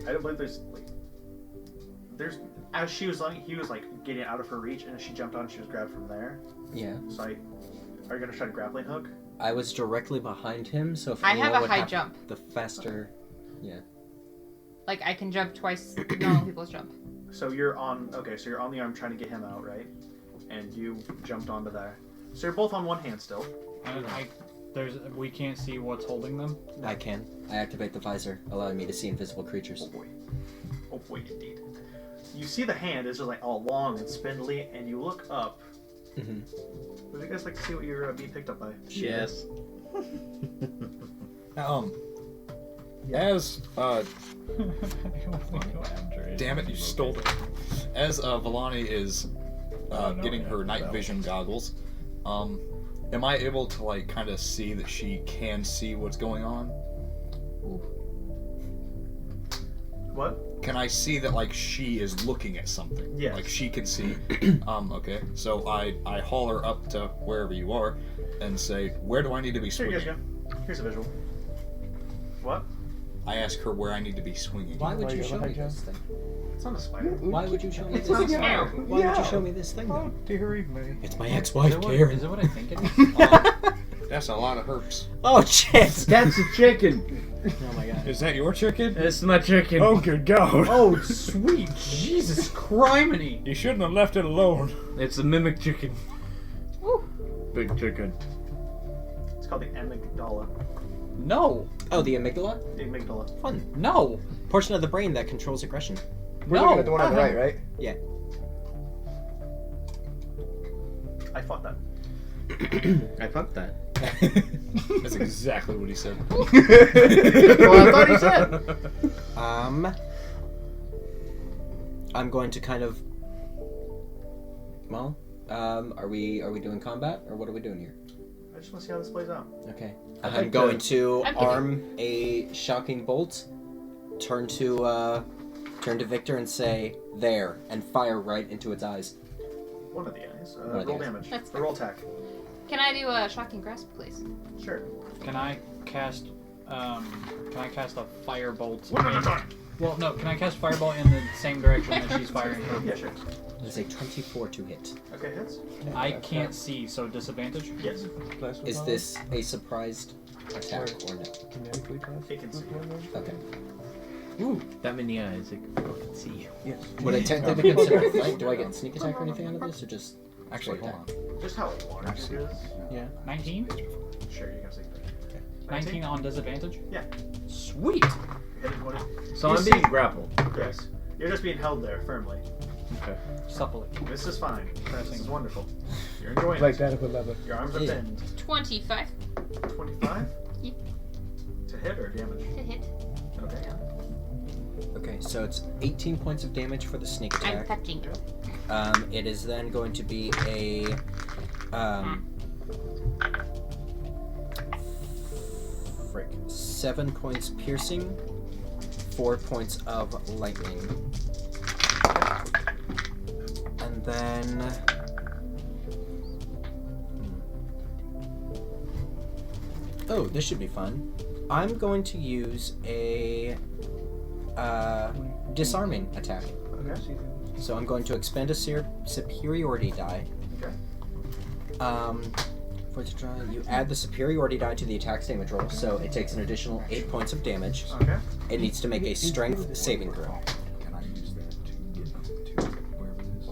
I don't believe there's as he was like getting out of her reach, and as she jumped on, she was grabbed from there. Yeah. So are you gonna try to grappling hook? I was directly behind him, so if I anyone have a would high jump. The faster. Yeah. Like I can jump twice normal people's jump. So you're on. Okay, so you're on the arm trying to get him out, right? And you jumped onto there. So you're both on one hand still. We can't see what's holding them. I can. I activate the visor, allowing me to see invisible creatures. Oh boy, indeed. You see the hand is just like all long and spindly, and you look up. Mm-hmm. Would you guys like to see what you're being picked up by? Yes. As damn it, you stole it. As Vellani is getting her night vision goggles, am I able to like kind of see that she can see what's going on? What? Can I see that like she is looking at something? Yes. Like she can see. Okay. So I haul her up to wherever you are, and say, where do I need to be Here you swinging? guys go. Here's a visual. What? I ask her where I need to be swinging. Why would Why you you show got me high this thing? It's not a spider. Why would you show me It's this not a thing? spider. Why would you show me this thing, Oh, though? dearie me. It's my ex-wife, Is Karen. it what I think it is? That's a lot of herbs. Oh, shit! That's a chicken. Oh my god. Is that your chicken? It's my chicken. Oh, good God. Oh, sweet Jesus criminy! You shouldn't have left it alone. It's a mimic chicken. Woo. Big chicken. It's called the amygdala. No, Oh, the amygdala? The amygdala. Fun. no, Portion of the brain that controls aggression. We're no. looking at the one on the right, right? Yeah. I fought that. I fucked that. That's exactly what he said. Well, I thought he said. I'm going to kind of. Well, are we doing combat or what are we doing here? I just want to see how this plays out. Okay. I'd I'm like going to I'm kidding. arm a shocking bolt, turn to Victor and say there, and fire right into its eyes. One of the eyes. One of the Roll eyes. damage. That's Or roll attack. Can I do a shocking grasp, please? Sure. Can I cast a firebolt? One at a time. Well, no. Can I cast firebolt in the same direction that she's firing her? Yeah, sure. It is a 24 to hit. Okay, hits. I can't see, so disadvantage. Yes. Is this a surprised attack or no? Kinetically class? It can see. Okay. Ooh, that many eyes. I can fucking see you. Yes. Would I technically consider it flank? Do I get sneak attack or anything out of this, or just Actually, straight hold attack? on. Just how large it is. Yeah. 19. Sure, you can see that. 19 on disadvantage. Yeah. Sweet. Hit it 20. So You I'm see- being grappled. Yes. You're just being held there firmly. Okay. Supple. This is fine. This is wonderful. You're enjoying Like it. that of a lever. Your arms are Yeah. thinned. 25 25? Yep. To hit or damage? to hit. Okay. Okay, so it's 18 points of damage for the sneak I'm attack. touching you. It is then going to be a frick, 7 points piercing, 4 points of lightning, and then oh, this should be fun. I'm going to use a disarming attack. Okay. So I'm going to expend a superiority die. Okay. For it to try, you add the superiority die to the attack's damage roll, so it takes an additional 8 points of damage. Okay. It needs to make a strength saving throw. Can I use that to get to wherever it is?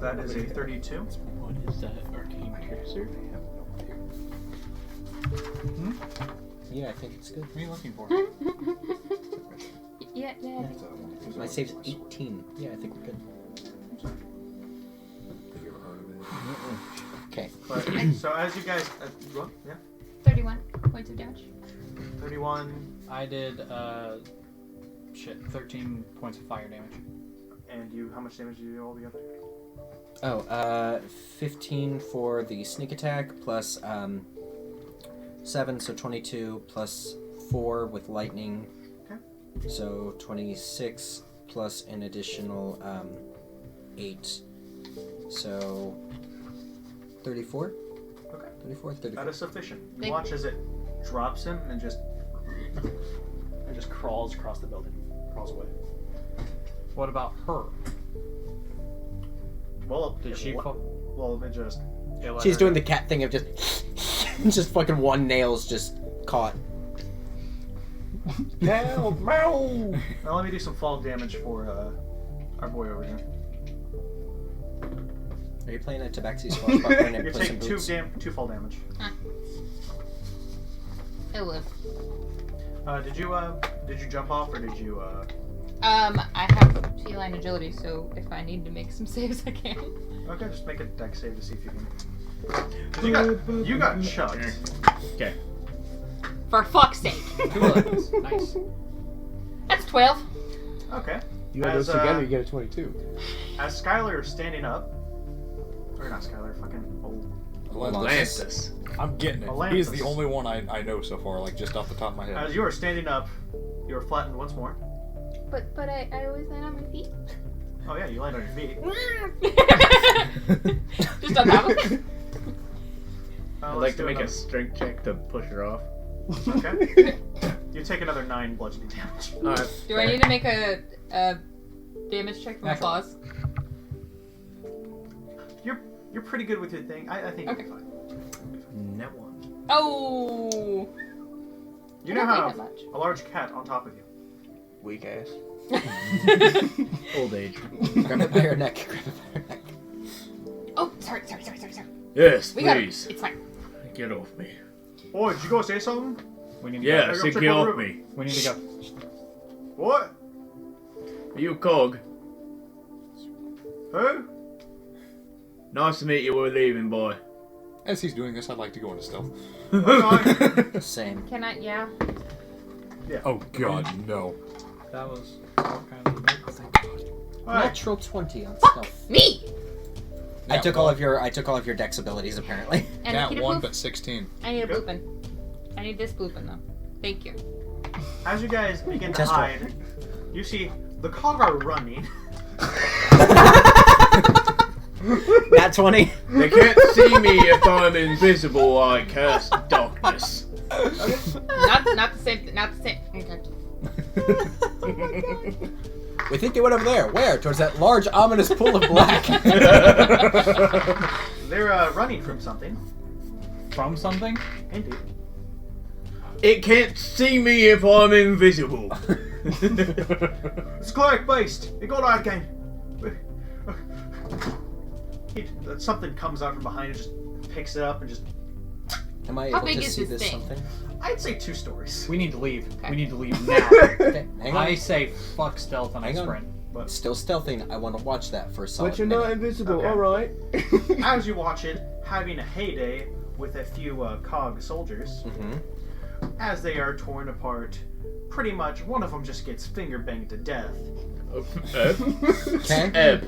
That is a 32. What is that arcane piercer? Yeah, I think it's good. What are you looking for? Yeah. My save's 18. Yeah, I think we're good. Have you ever heard of it? Okay. But, so as you guys, what? Yeah. 31 points of damage. 31, I did 13 points of fire damage. and you, how much damage did you do altogether? Oh, 15 for the sneak attack, plus 7, so 22, plus 4 with lightning. Okay. So 26, plus an additional 8. So 34? Okay. 34, 34. That is sufficient. You Thank- watch as it drops him and just crawls across the building, crawls away. What about her? Well, Did it she le- fall? Well, it just. it let She's her doing go. the cat thing of just just fucking one nail's just caught. Help! Meow! Now let me do some fall damage for our boy over here. Are you playing a Tabaxi Swashbuckler and You Puss in take Boots? two fall damage. It'll live. Did you jump off or did you I have feline agility, so if I need to make some saves, I can. Okay, just make a dex save to see if you can. 'Cause you got chucked. Okay. For fuck's sake. 2 11s. Nice. That's 12. Okay. You add those As, together, you get a 22. As Skylar is standing up, or not Skylar, fucking old. Atlantis. I'm getting it. Atlantis. He's the only one I know so far, like just off the top of my head. As you are standing up, you are flattened once more. But I always land on my feet. Oh yeah, you land on your feet. Just on top of it. I'd Let's like to do make a another- strength check to push her off. Okay. You take another 9 bludgeoning damage. Alright. Do I need to make a damage check for my Natural. claws? You're pretty good with your thing. I think Okay. you'll be fine. Net one. Oh. You I now don't like have that much. a large cat on top of you. Weak ass. Old age. Grab it by your neck. Grab it by your neck. Oh, sorry. Yes, We got it. please. It's fine. Get off me. Boy, did you go say something? We need to Yeah, I I go said check get on the off river. me. We need to go. What? Are you a cog? Who? Nice to meet you. We're leaving, boy. As he's doing this, I'd like to go into stealth. Fine. Same. Can I? Yeah. Oh God, no. That was all kind of. Alright. Natural 20 on stealth. Me. I Nat took one. all of your dex abilities apparently. And Nat Nikita 1, blue? but 16. I need a Yep. blue pen. I need this blue pen though. Thank you. As you guys begin to Test roll. hide, you see the cog are running. Nat 20. They can't see me if I'm invisible. I cast darkness. Not the same. Not the same. Okay. We think they went over there. Where? Towards that large, ominous pool of black. They're running from something. From something? Indeed. It can't see me if I'm invisible. It's cleric based. It got out again. Something comes out from behind and just picks it up and just. Am I How able big to is see this this thing? something? I'd say 2 stories. We need to leave. Okay. We need to leave now. Okay, hang on. I say fuck stealth and I Hang on. sprint. Still stealthing. I want to watch that for a solid But you're not minute. invisible, Okay. alright. As you watch it, having a heyday with a few cog soldiers, Mhm. as they are torn apart, pretty much one of them just gets finger banged to death. Okay. Ebb.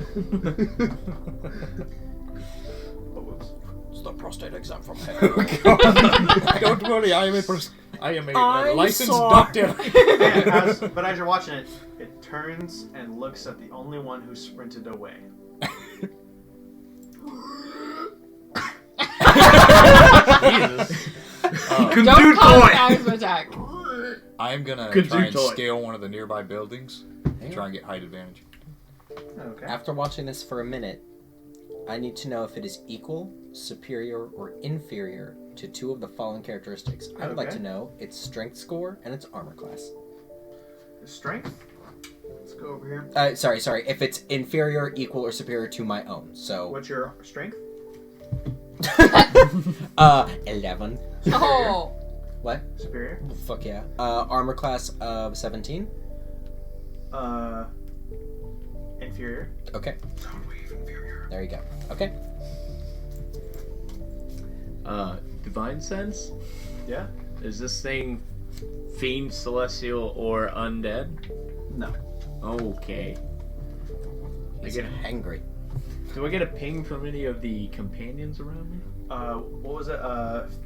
Oh, whoops. It's the prostate exam from Don't worry, I am a I'm licensed sorry. doctor. But as you're watching it, it turns and looks at the only one who sprinted away. Jesus. Don't call it asthma attack. I'm gonna Could try do and toy. scale one of the nearby buildings and try and get height advantage. Okay. After watching this for a minute, I need to know if it is equal, superior, or inferior to 2 of the following characteristics. I would like Okay. to know its strength score and its armor class. Strength. Let's go over here. Sorry. If it's inferior, equal, or superior to my own. So, What's your strength? 11. Oh. What? Superior. Fuck yeah. Armor class of 17. Inferior. Okay. There you go. Okay. Divine sense? Yeah. Is this thing fiend, celestial, or undead? No. Okay. He's get- hangry. Do I get a ping from any of the companions around me? What was it?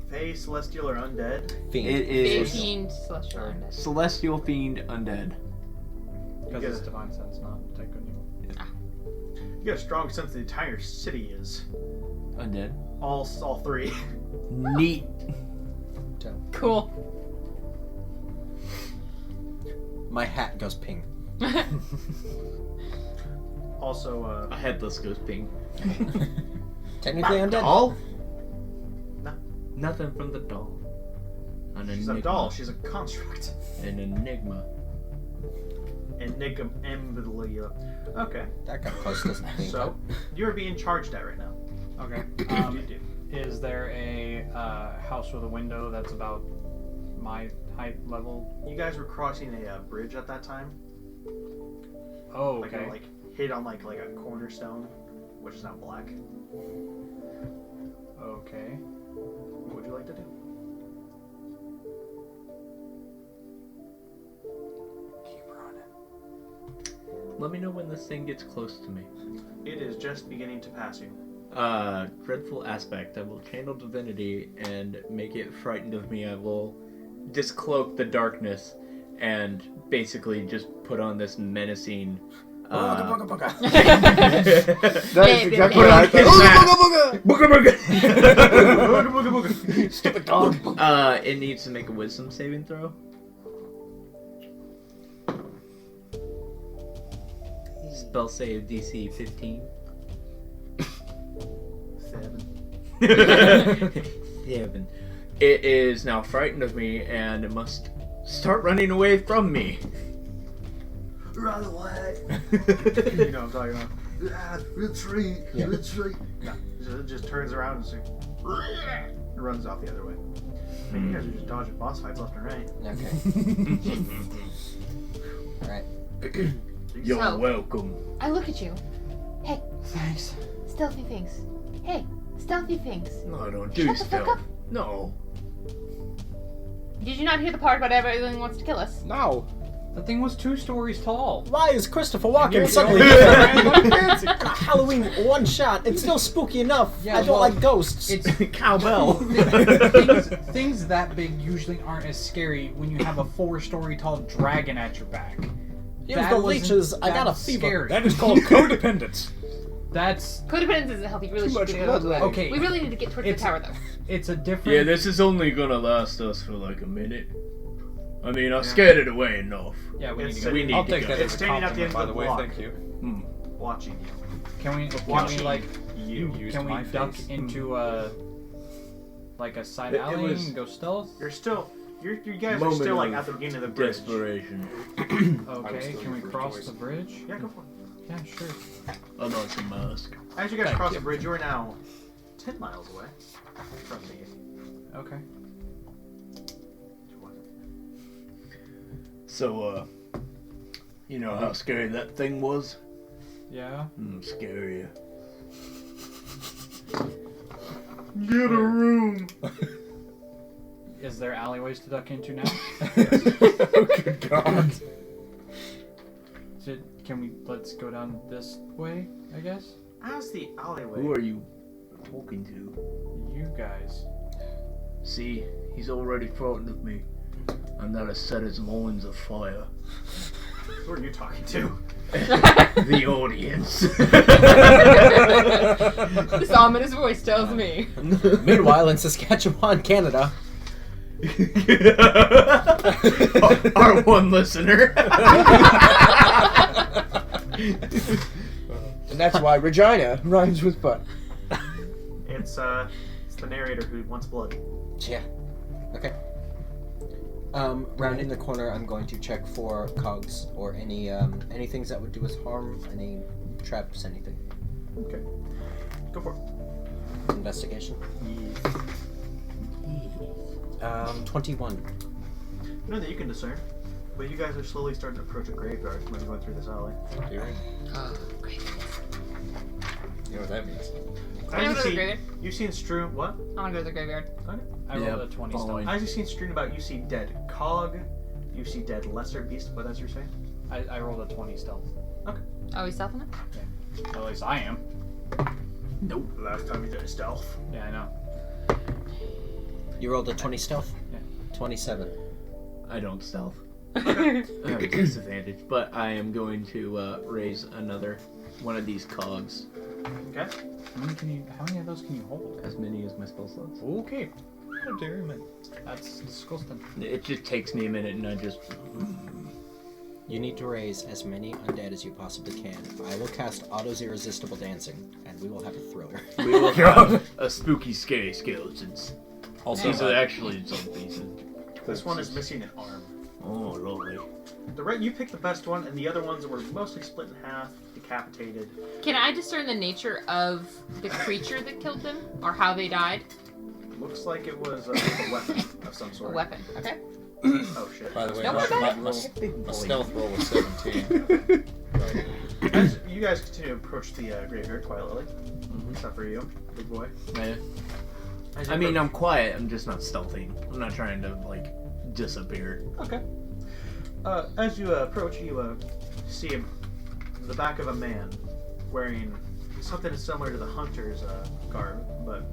Fae, celestial, or undead? Fiend. It is 18 celestial undead. celestial, fiend, undead. Because You it's get- divine sense, not take good anymore. You get a strong sense the entire city is. Undead. All 3. Neat. Cool. My hat goes ping. Also, A headless goes ping. Technically undead. Doll? No. Nothing from the doll. An she's enigma. a doll. She's a construct. An enigma. Enigma. Okay. That got close to being So, you're being charged at right now. Okay. What do you do? Is there a house with a window that's about my height level? You guys were crossing a bridge at that time. Oh, Like, okay. hit on like a cornerstone, which is now black. Okay. What would you like to do? Let me know when this thing gets close to me. It is just beginning to pass you. Dreadful aspect. I will channel divinity and make it frightened of me. I will discloak the darkness and basically just put on this menacing. That Hey, is exactly Put what I on his thought. mask. Stupid dog. It needs to make a wisdom saving throw. Spell save DC 15. 7. 7. it is now frightened of me and it must start running away from me. Run away. You know what I'm talking about. Retreat. Yeah. Retreat. No, it just turns around and runs off the other way. I mean, you guys are just dodging boss fights left and right. Okay. Alright. You're So- welcome. I look at you. Hey, Thanks. stealthy things. Hey, stealthy things. No, I don't Shut do the fuck stealth. up. No. Did you not hear the part about everything wants to kill us? No. The thing was 2 stories tall. Why is Christopher Walken You're suddenly the Halloween one shot? It's still spooky enough. Yeah, I don't well, like ghosts. It's Cowbell. things that big usually aren't as scary when you have a 4-story tall dragon at your back. Here's That the wasn't leeches. I got a that fever. scary. That is called codependence. That's Codependence isn't healthy. You really Too should much get blood out of letting. that. okay. We really need to get towards the It's- tower, though. It's a different. Yeah, this is only gonna last us for like a minute. I mean, I scared it away enough. Yeah, we need It's to go. We need I'll to take go. that It's as a standing at the compliment, end by of the the way. block. Thank you. Watching you. Can we Watching like you. Used can my we duck face. into a like a side It alley was- and go stealth? You're still. You guys are Moment still like of at the beginning of the bridge. Desperation. Okay, still can we your first cross choice. the bridge? Yeah, go for it. Yeah, sure. I lost a mask. As you guys Thank cross you. the bridge, you are now 10 miles away from the. Okay. So, you know how scary that thing was? Yeah. Scarier. Get a room! Is there alleyways to duck into now? Oh, good God. Can we let's go down this way? I guess. As the alleyway. Who are you talking to? You guys. See, he's already frightened of me. And that has set his loins afire. Who are you talking to? The audience. This ominous voice tells me. Meanwhile, in Saskatchewan, Canada. Our one listener. And that's why Regina rhymes with butt. It's the narrator who wants blood. Yeah. Okay. Rounding the corner, I'm going to check for cogs or any things that would do us harm, any traps, anything. Okay. Go for it. Investigation. 21. Know that you can discern, but you guys are slowly starting to approach a graveyard when you're going through this alley. You know what that means? Can I go to the graveyard? You've seen strewn what? I want to go to the graveyard. I rolled a 20 stealth. As you've seen strewn about, you see dead cog, you see dead lesser beast. What as you're saying? I rolled a 20 stealth. Oh, he's stealthing it? At least I am. Nope. Last time you did stealth. Yeah, I know. You rolled a 20 stealth? Yeah. 27. I don't stealth. I have a disadvantage, but I am going to raise another one of these cogs. Okay. How many of those can you hold? As many as my spell slots. Okay. How dare you, man. That's disgusting. It just takes me a minute and I just... You need to raise as many undead as you possibly can. I will cast Otto's Irresistible Dancing, and we will have a thriller. We will have a spooky, scary skeletons. Also, These are actually zombies. This one is missing an arm. Oh, lovely. You picked the best one, and the other ones were mostly split in half, decapitated. Can I discern the nature of the creature that killed them, or how they died? Looks like it was a weapon of some A sort. weapon. Okay. Oh shit. by the way, Don't worry about my stealth roll was 17. As you guys continue to approach the graveyard, Twilight Lily, except for you, big boy. Yeah. As you I mean, approach- I'm quiet. I'm just not stealthing. I'm not trying to, like, disappear. Okay. As you approach, you see the back of a man wearing something similar to the hunter's garb, but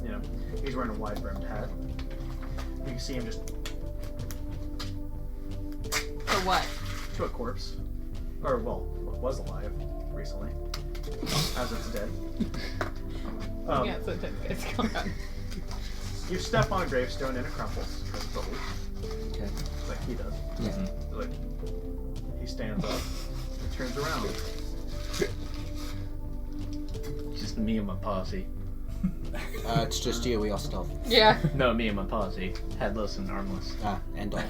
he's wearing a wide-brimmed hat. You can see him just For what? to a corpse, or well, what was alive recently, as it's dead. Yeah, so it's going on. You step on a gravestone and it crumples because it's old, Okay. like he does. Yeah. Like he stands up, and turns around. Just me and my posse. It's just you. We all stealth. Yeah. No, me and my posse. Headless and armless. And Dolph.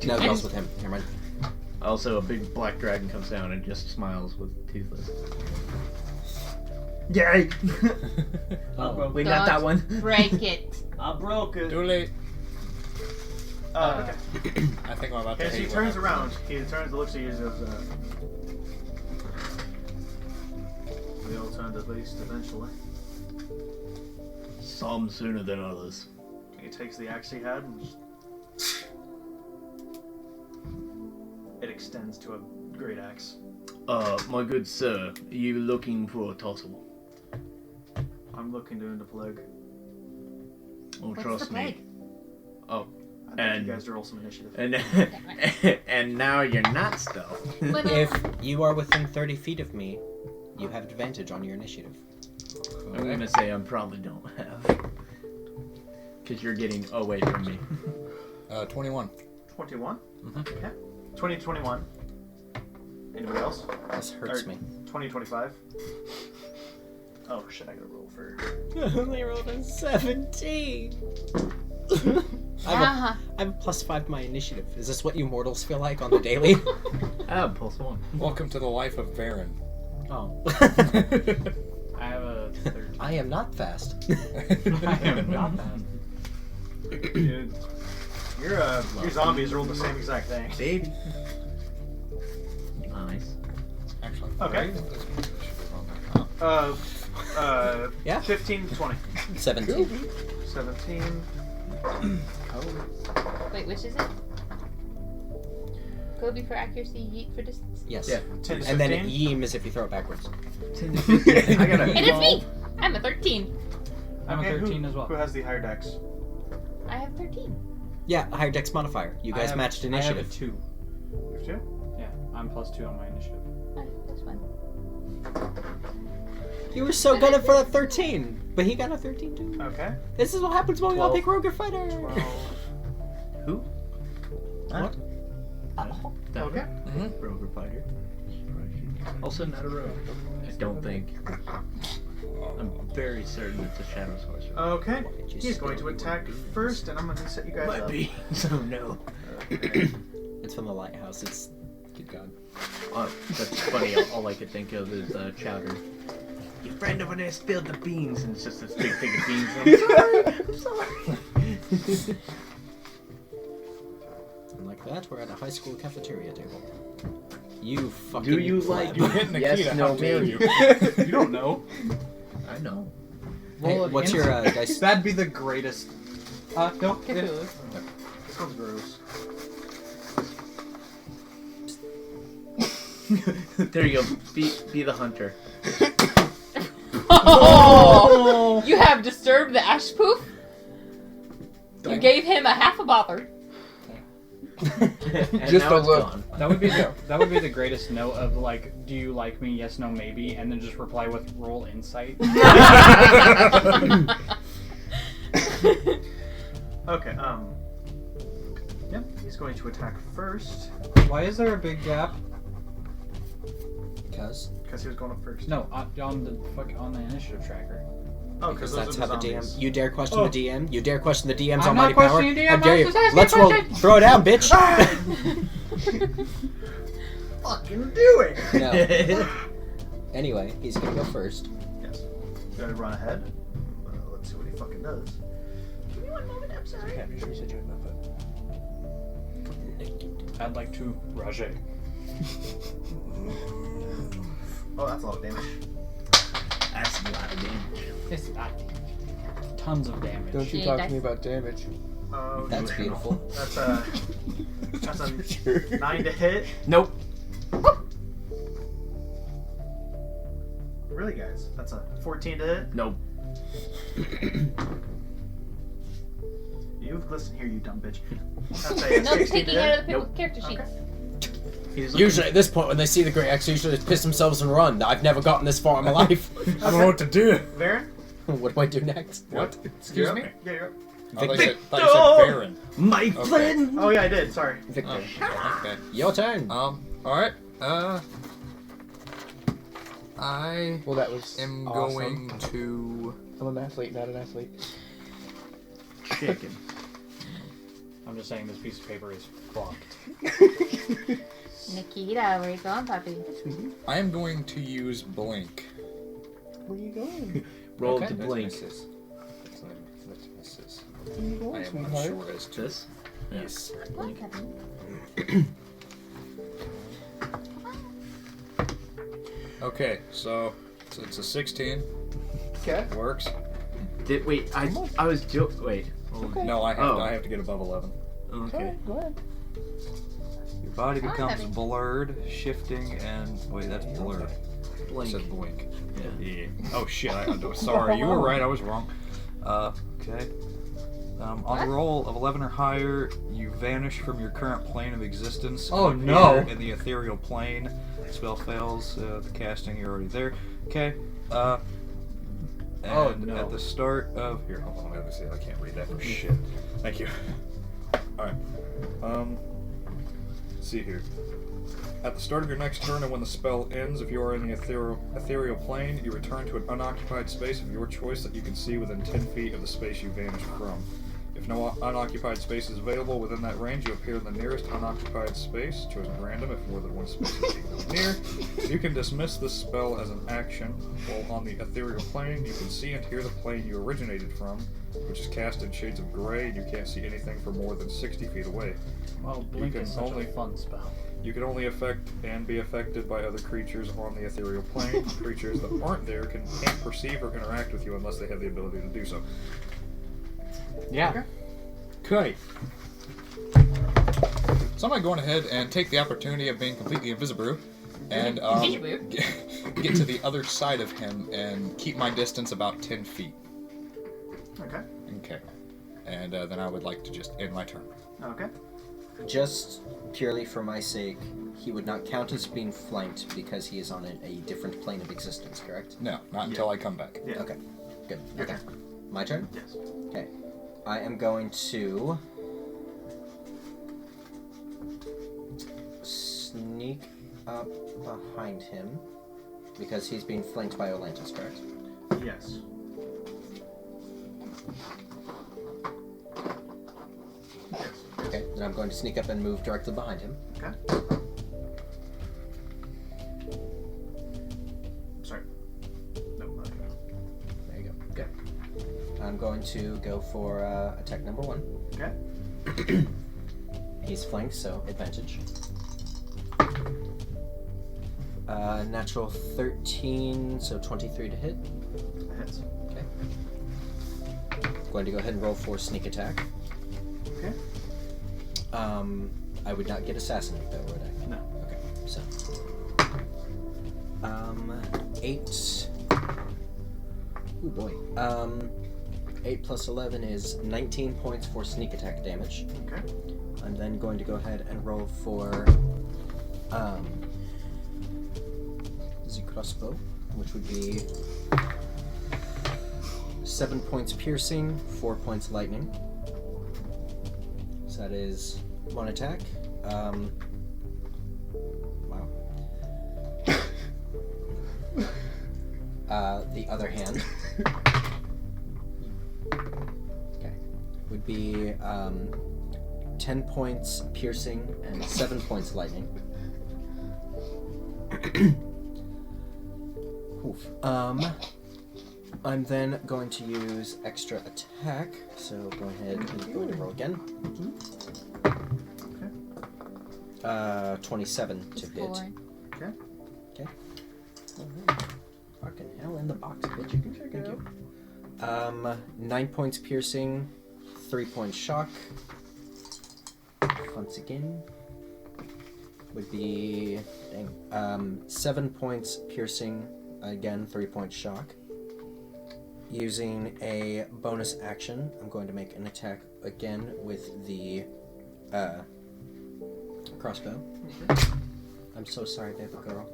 No, Dolph's with him. Never mind. Also, a big black dragon comes down and just smiles with toothless. Yay! Oh. We got that one. Break it. I broke it. Too late. Okay. I think I'm about to As he hate turns what around, he turns, looks at you and goes, we all turn to beast eventually. Some sooner than others. He takes the axe he had and just... It extends to a great axe. My good sir, are you looking for a tussle? I'm looking to end the plague. Oh, What's trust the me. plague? Oh, I think And- you guys roll some initiative. and now you're not stealth. If you are within 30 feet of me, you have advantage on your initiative. I'm gonna say I probably don't have. Because you're getting away from me. 21. 21? Mhm. Okay. 2021. Anybody else? This hurts Or me. 2025. Oh shit, I gotta roll for... I only rolled a 17. I have a +5 to my initiative. Is this what you mortals feel like on the daily? Ah, +1. Welcome to the life of Baron. Oh. I have a 13. I am not fast. I am not fast. Dude. Your zombies rolled the same exact thing. Baby. Nice. Actually. Okay. Yeah. 15 to 20. 17. 17. Wait, which is it? Kobe for accuracy, yeet for distance. Yes. Yeah. 10 to And then 15. yeem is if you throw it backwards. 10 to 15. I got And it's me! I'm a 13. I'm Okay, a 13 who, as well. Who has the higher dex? I have 13. Yeah, higher dex modifier. You guys matched I have a initiative. 2. You have two? Yeah, I'm +2 on my initiative. That's fine. You were so good for a 13, but he got a 13 too. Okay. This is what happens when we all 12. pick Rogue or Fighter. 12. Who? What? Okay. Rogue fighter. Also not a rogue. I don't think. I'm very certain it's a shadow sorcerer. Okay. you He's going to still attack first, and I'm going to set you guys Might up. be. So no. It's from the lighthouse. It's good God. That's funny. All I could think of is Chowder. Your friend over there spilled the beans, and it's just this big thing of beans. I'm sorry. And like that, we're at a high school cafeteria table. You fucking. Do you pleb. like You're hitting Nikita, Yes, no, how dare me. you? You don't know. I know. Hey, Roll an what's your instinct. dice? That'd be the greatest. No. Cthulhu. This one's gross. There you go. Be the hunter. Oh! You have disturbed the ash poof. You Don't- gave him a half a bother. And Just now a it's look. gone. That would be the greatest note of like, do you like me? Yes, no, maybe, and then just reply with roll insight. Okay, Yep, he's going to attack first, Why is there a big gap? Because because he was going up first. No, on the initiative tracker. Oh, because that's how the DM. zombies. You dare question Oh. the DM? You dare question the DM's I'm not almighty power? questioning DM, How dare I'm you? just asking Let's a roll. question. Throw it out, bitch. Fucking do it! No. Anyway, he's gonna go first. Yes. Gotta run ahead. Let's see what he fucking does. Give me 1 moment, I'm sorry. I'd like to Rajay. Oh, that's a lot of damage. That's a lot of damage. It's not tons of damage. Don't you Yeah, talk to that's- me about damage. Oh, That's shit. beautiful. That's a 9 to hit. Nope. Really, guys? That's a 14 to hit. Nope. Listen here, you dumb bitch. That's a No 16 to taking hit. out of the Nope. character sheets. He's Usually at this point, when they see the Great Axe, they usually just piss themselves and run. I've never gotten this far in my life. I don't know what to do. Varen? What do I do next? What? You're Excuse up. me? Yeah, you're up. I thought you said Baron. my Okay. friend. Oh, yeah, I did. Sorry. Victor. Okay. Your turn. Alright. I Well, that was am awesome. going to. I'm an athlete, not an athlete. Chicken. I'm just saying this piece of paper is fucked. Nikita, where you going, puppy? I am going to use blink. Where you going? Roll Okay, to that's blink. misses. That's misses. Where you going, I am sweetheart? unsure as to This? Yes. Come on, Kevin. Okay, so it's a 16. Okay. Works. Wait, I was wait. Okay. No, I Oh. have to get above 11. Okay. Go ahead. Your body Come on, becomes Debbie. blurred, shifting, and wait, that's blurred. I Blink. said blink. Yeah. Yeah. Oh shit! I'm sorry. You were right. I was wrong. Okay. On a roll of 11 or higher, you vanish from your current plane of existence. and Oh, appear no. In the ethereal plane. Spell fails. The casting, you're already there. Okay. And Oh, no. at the start of Here, hold on. Let me see. I can't read that for shit. Thank you. All right. Let's see here. At the start of your next turn and when the spell ends, if you are in the ethereal plane, you return to an unoccupied space of your choice that you can see within 10 feet of the space you vanished from. If no unoccupied space is available within that range, you appear in the nearest unoccupied space, chosen at random if more than one space is equally near. You can dismiss this spell as an action. While on the ethereal plane, you can see and hear the plane you originated from, which is cast in shades of gray, and you can't see anything for more than 60 feet away. Well, blink can is such only- a fun spell. You can only affect and be affected by other creatures on the ethereal plane. Creatures that aren't there can't perceive or interact with you unless they have the ability to do so. Yeah. Okay. So I'm going ahead and take the opportunity of being completely invisible and Invisible? get to the other side of him and keep my distance about 10 feet. Okay. Okay. And then I would like to just end my turn. Okay. Just purely for my sake, he would not count as being flanked because he is on a different plane of existence, correct? No, not until I come back. Yeah. Okay, good. Your Okay. turn. My turn? Yes. Okay. I am going to sneak up behind him because he's being flanked by Olantis, correct? Yes. Yes. Okay, then I'm going to sneak up and move directly behind him. Okay. Sorry. No, not even. There you go. Good. I'm going to go for attack number 1. Okay. He's flanked, so advantage. Natural 13, so 23 to hit. That hits. Okay. Going to go ahead and roll for sneak attack. Okay. I would not get assassinate though, would I? No. Okay, so 8. Oh boy. 8 plus 11 is 19 points for sneak attack damage. Okay. I'm then going to go ahead and roll for the crossbow, which would be 7 points piercing, 4 points lightning. So that is 1 attack. Wow. The other hand. Okay. Would be 10 points piercing and 7 points lightning. Oof. I'm then going to use extra attack, so go ahead and go to roll again. 27 to hit. Okay. Okay. Fucking hell in the box, bitch. You can check it out. 9 points piercing, 3 points shock. Once again, would be 7 points piercing, again 3 points shock. Using a bonus action, I'm going to make an attack again with the crossbow. I'm so sorry, baby girl.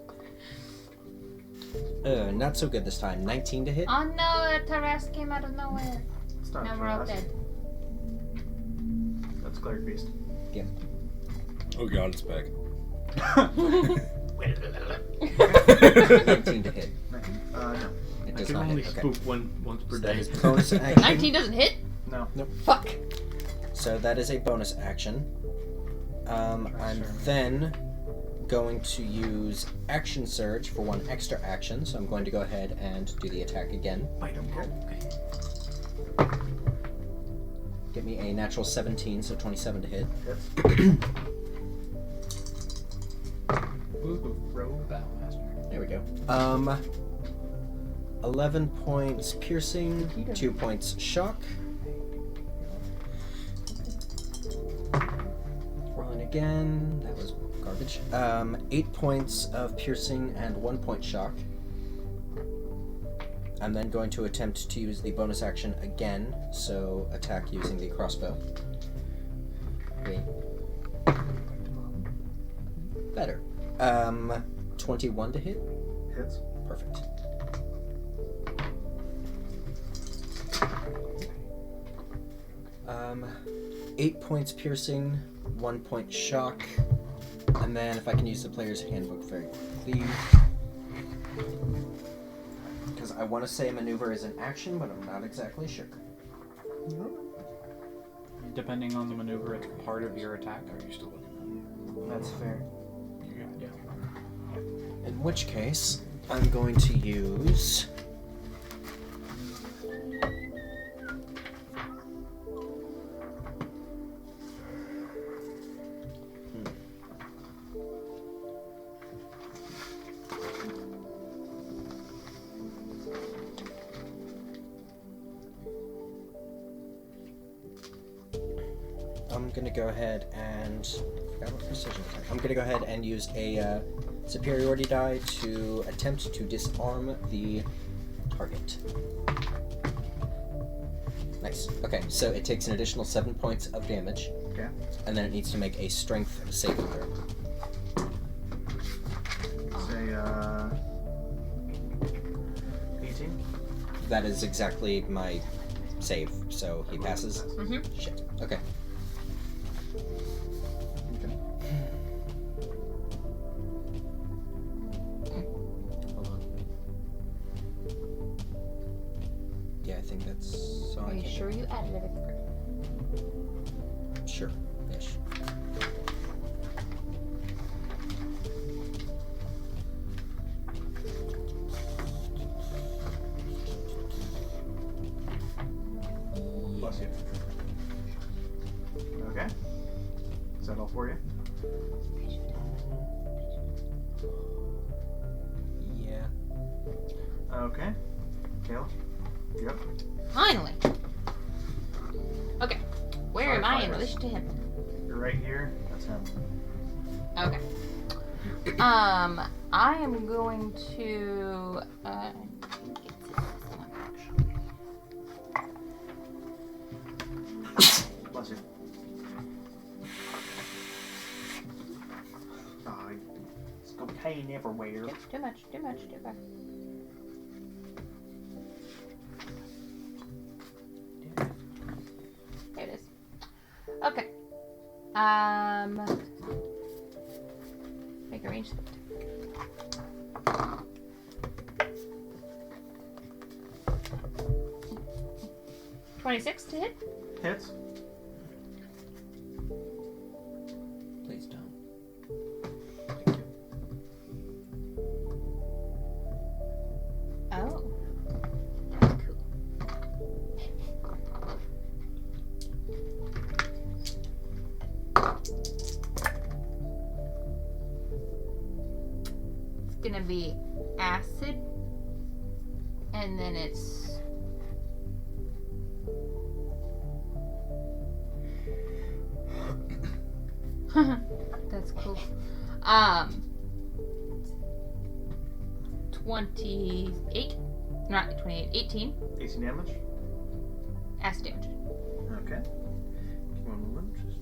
Not so good this time. 19 to hit. Oh no, a Taras came out of nowhere. It's not Now we're all Taras. dead. That's Cleric Beast. Oh god, it's back. 19 to hit. No. It I does can not only hit. Okay. spook once per So that day. is bonus action. 19 doesn't hit? No. Fuck. So that is a bonus action. I'm then going to use Action Surge for 1 extra action, so I'm going to go ahead and do the attack again. Bite him. Get me a natural 17, so 27 to hit. Woohoo, roll battle master. There we go. 11 points piercing, 2 points shock. Rolling again. That was garbage. 8 points of piercing and 1 point shock. I'm then going to attempt to use the bonus action again, so attack using the crossbow. Wait. Better. 21 to hit. Hits. Perfect. Um, 8 points piercing, 1 point shock, and then if I can use the player's handbook very quickly, because I want to say maneuver is an action, but I'm not exactly sure. Depending on the maneuver, it's part of your attack. Are you still looking? That's fair. Yeah. In which case, I'm going to use. I'm gonna go ahead and forgot what precision attack. I'm gonna go ahead and use a superiority die to attempt to disarm the target. Nice. Okay, so it takes an additional 7 points of damage, Okay. and then it needs to make a strength saving throw. Say 18. That is exactly my save, so he passes. Mm-hmm. Shit. Okay. Hold on. Yeah, I think that's all Are I you can sure you added everything? do. Sure. Ish. Bless you. Okay. Is that all for you? Yeah. Okay. Kayla? Yep. Finally. Okay. Where am I in Firefighters. relation to him? You're right here. That's him. Okay. I am going to get to this one actually. Bless you. Oh, it's cocaine everywhere. Too much. There it is. Okay. Make a range split. $26 to hit. Hits. Please don't. Oh. It's gonna be acid, and then it's that's cool. 28, not 28, 18 18 damage. acid damage. Okay. One moment. Just.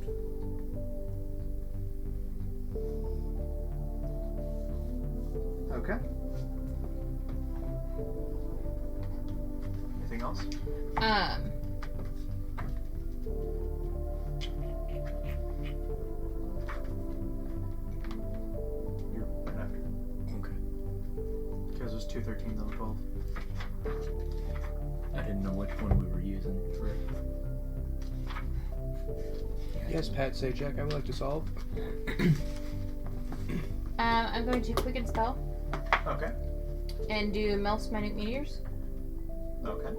Okay. Anything else? You're right after. is 2 13s on a 12. I didn't know which one we were using. Yes, Pat Sajak, I would like to solve. I'm going to quicken spell Okay. and do Melt's Minute Meteors. Okay.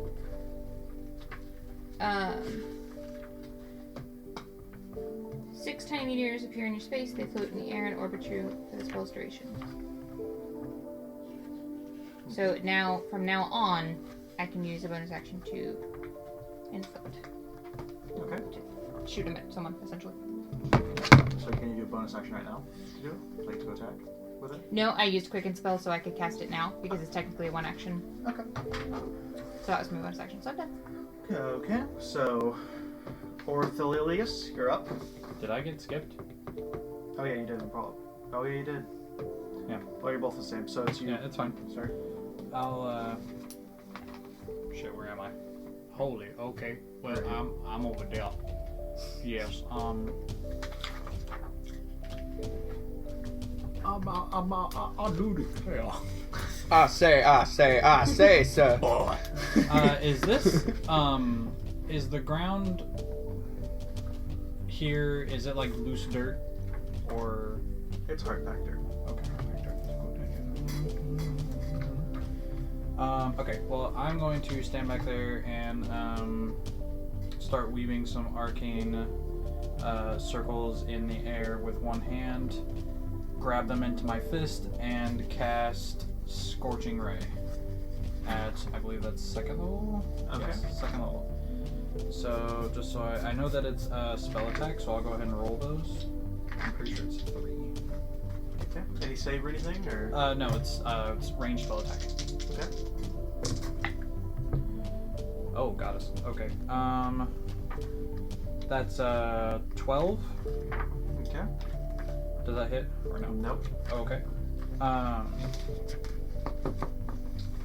6 tiny meteors appear in your space. They float in the air and orbit you for the spell's duration. So now, from now on, I can use a bonus action to inflict. Okay. To shoot him at someone, essentially. So can you do a bonus action right now to do it? Like to attack with it? No, I used quicken spell so I could cast it now because it's technically a 1 action. Okay. So that was my bonus action. So I'm done. Okay. So, Orthililius, you're up. Did I get skipped? Oh yeah, you did. No problem. Oh yeah, you did. Yeah. Oh, you're both the same. So it's you. Yeah, it's fine. Sorry. I'll shit, where am I? Holy, okay. Well, I'm over there. Yes, I'll do this. Yeah. I say, sir. Is this is the ground here, is it like loose dirt or It's hard back there. okay, okay, well, I'm going to stand back there and start weaving some arcane circles in the air with one hand, grab them into my fist, and cast Scorching Ray at, I believe that's 2nd level? Okay. Yes, 2nd level. So, just so I know that it's a spell attack, so I'll go ahead and roll those. I'm pretty sure it's 3. Okay. Any save or anything, or? No, it's ranged spell attack. Okay. Oh, goddess. Okay. That's 12. Okay. Does that hit or no? Nope. Oh, okay.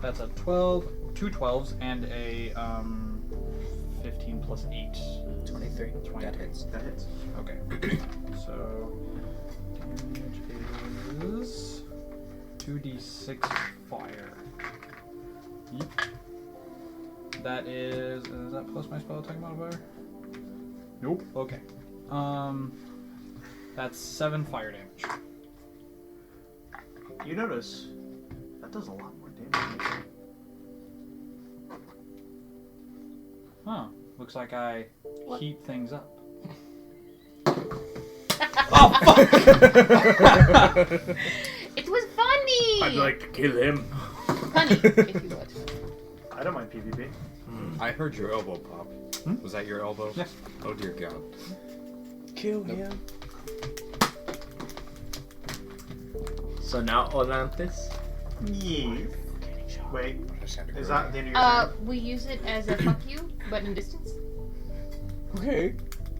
That's a 12, 2 12s, and a 15 plus 8. 23. 20. That hits. That hits. Okay. So damage is 2d6 fire. Yep. That is that plus my spell attack modifier? Nope. Okay. That's 7 fire damage. You notice that does a lot more damage. Huh. Looks like I heat things up. It was funny! I'd like to kill him. Funny, if you would. I don't mind PvP. I heard your elbow pop. Was that your elbow? Yeah. Oh dear God. Kill him. So now Olantis. Yeah. Wait, I just had to is grab that the end of your turn? We use it as a fuck you, but in distance. Okay.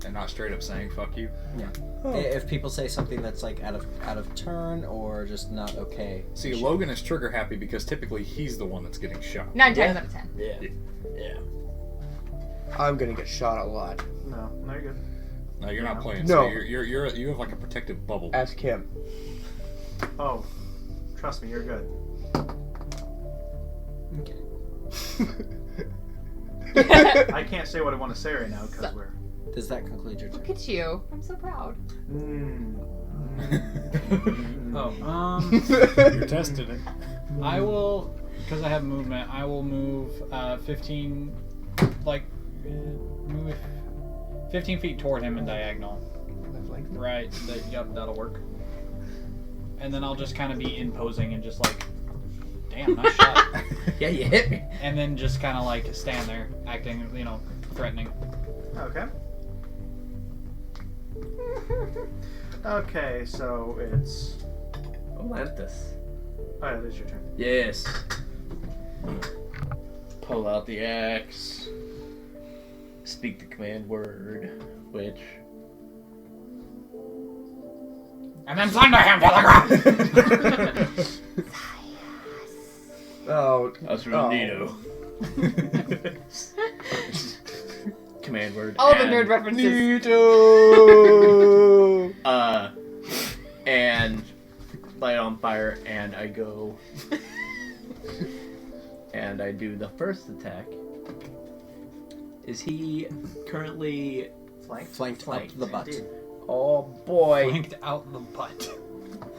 And not straight up saying fuck you. If people say something that's like out of turn or just not okay. See, Logan is trigger happy because typically he's the one that's getting shot. 9 times out of 10. Yeah. I'm gonna get shot a lot. No, you're good. No, you're not playing. No. So you have like a protective bubble. Ask him. Oh, trust me, you're good. Okay. I can't say what I want to say right now because we're. Does that conclude your turn? Look at you. I'm so proud. Oh, You're testing it. I will, because I have movement, I will move 15, move 15 feet toward him in diagonal. Right, yep, that'll work. And then I'll just kind of be imposing and just like, damn, nice shot. Yeah, you hit me. And then just kind of like stand there, acting, threatening. Okay. Okay, so it's. Olantis. Oh, yeah, this is your turn. Yes. Pull out the axe. Speak the command word, which. And then thunder him to the ground! Oh. That's really neato. Command word. All the and- nerd references. Nito! And light on fire, and I go And I do the first attack. Is he currently Flanked up the butt. Indeed. Oh boy. Flanked out the butt.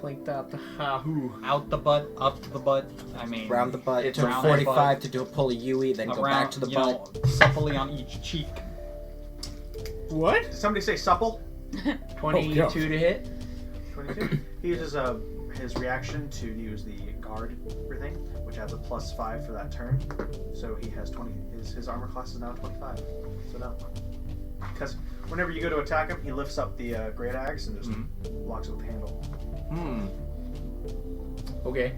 Flanked out the hahoo. Out the butt, up the butt. I mean, Round the butt. It's Took around the 45 butt. to do a pull a Yui, then go around, back to the you butt. know, supplely on each cheek. What? Did somebody say supple? 22 Oh, to hit. 22. He uses his reaction to use the guard thing, which adds a +5 for that turn. So he has 20. His armor class is now 25. So no. Because whenever you go to attack him, he lifts up the great axe and just locks it with the handle. Okay.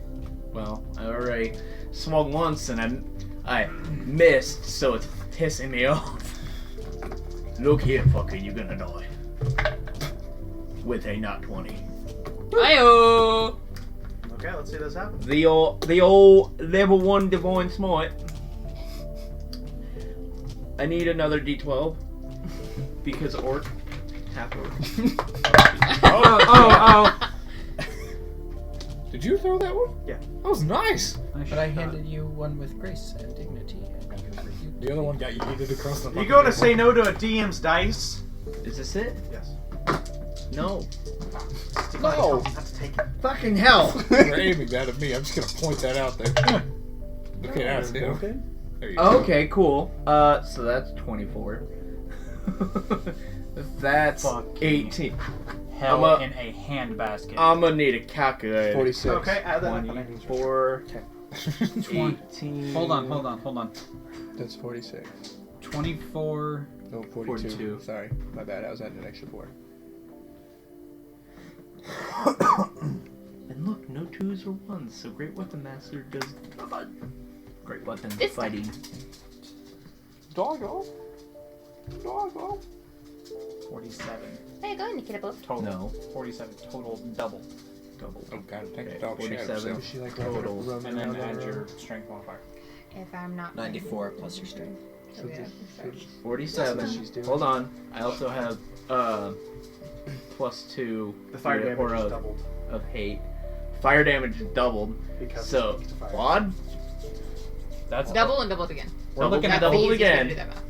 Well, I already swung once and I missed, so it's pissing me off. Look here, fucker, you're gonna die. With a not 20. Ayo! Okay, let's see this happen. The old level 1 divine smite. I need another d12 because orc, half orc. Oh. Did you throw that one? Yeah. That was nice. But I handed you one with grace and dignity. The other one got yeeted across the You gonna say no to a DM's dice? Is this it? Yes. No. No. Let's take it. Fucking hell. You're aiming that at me. I'm just gonna point that out there. Okay, that's him. There you go. Okay, cool. So that's 24. That's Fucking 18. Hell I'm a- in a handbasket. I'm gonna need a calculator. 46. Okay, add that. 24, 18. Hold on. That's 46. 24. No, 42. 42. Sorry, my bad. I was adding an extra 4. And look, no 2s or 1s, so Great Weapon Master does Great Weapon This fighting. Doggo. Doggo. 47 Hey, go ahead, Nikita Book. total. No. 47 total double. Oh, God, take the Okay, dog shit out of 47. himself. Is she like Total. roaming And then around add on her your own? strength modifier. If I'm not 94 plus your strength. So yeah, sorry. 47. That's what she's doing. Hold on. I also have +2 The fire damage is of, doubled of hate. Fire damage is doubled. because So it's fire. quad? That's Double and double it again. We're looking at That's the double easiest way to again. do that math.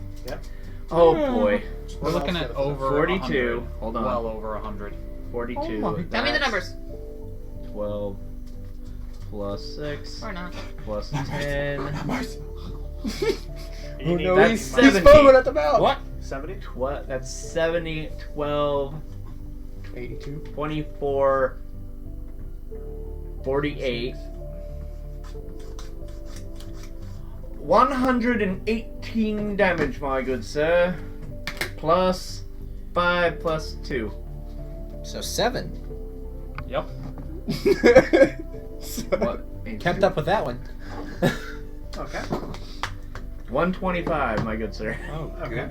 Oh boy. We're looking at over 42. 100. Hold on. Well over 100. 42. Oh my- Tell me the that's numbers. 12 plus 6 Or not. plus 10. Oh no, That's he's 70. foaming at the mouth. What? 70? That's 70, 12, 82. 24, 48. 118 damage, my good sir. Plus 5 plus 2. So 7. Yep. What? Kept up with that one. Okay. 125, my good sir. Oh, Okay.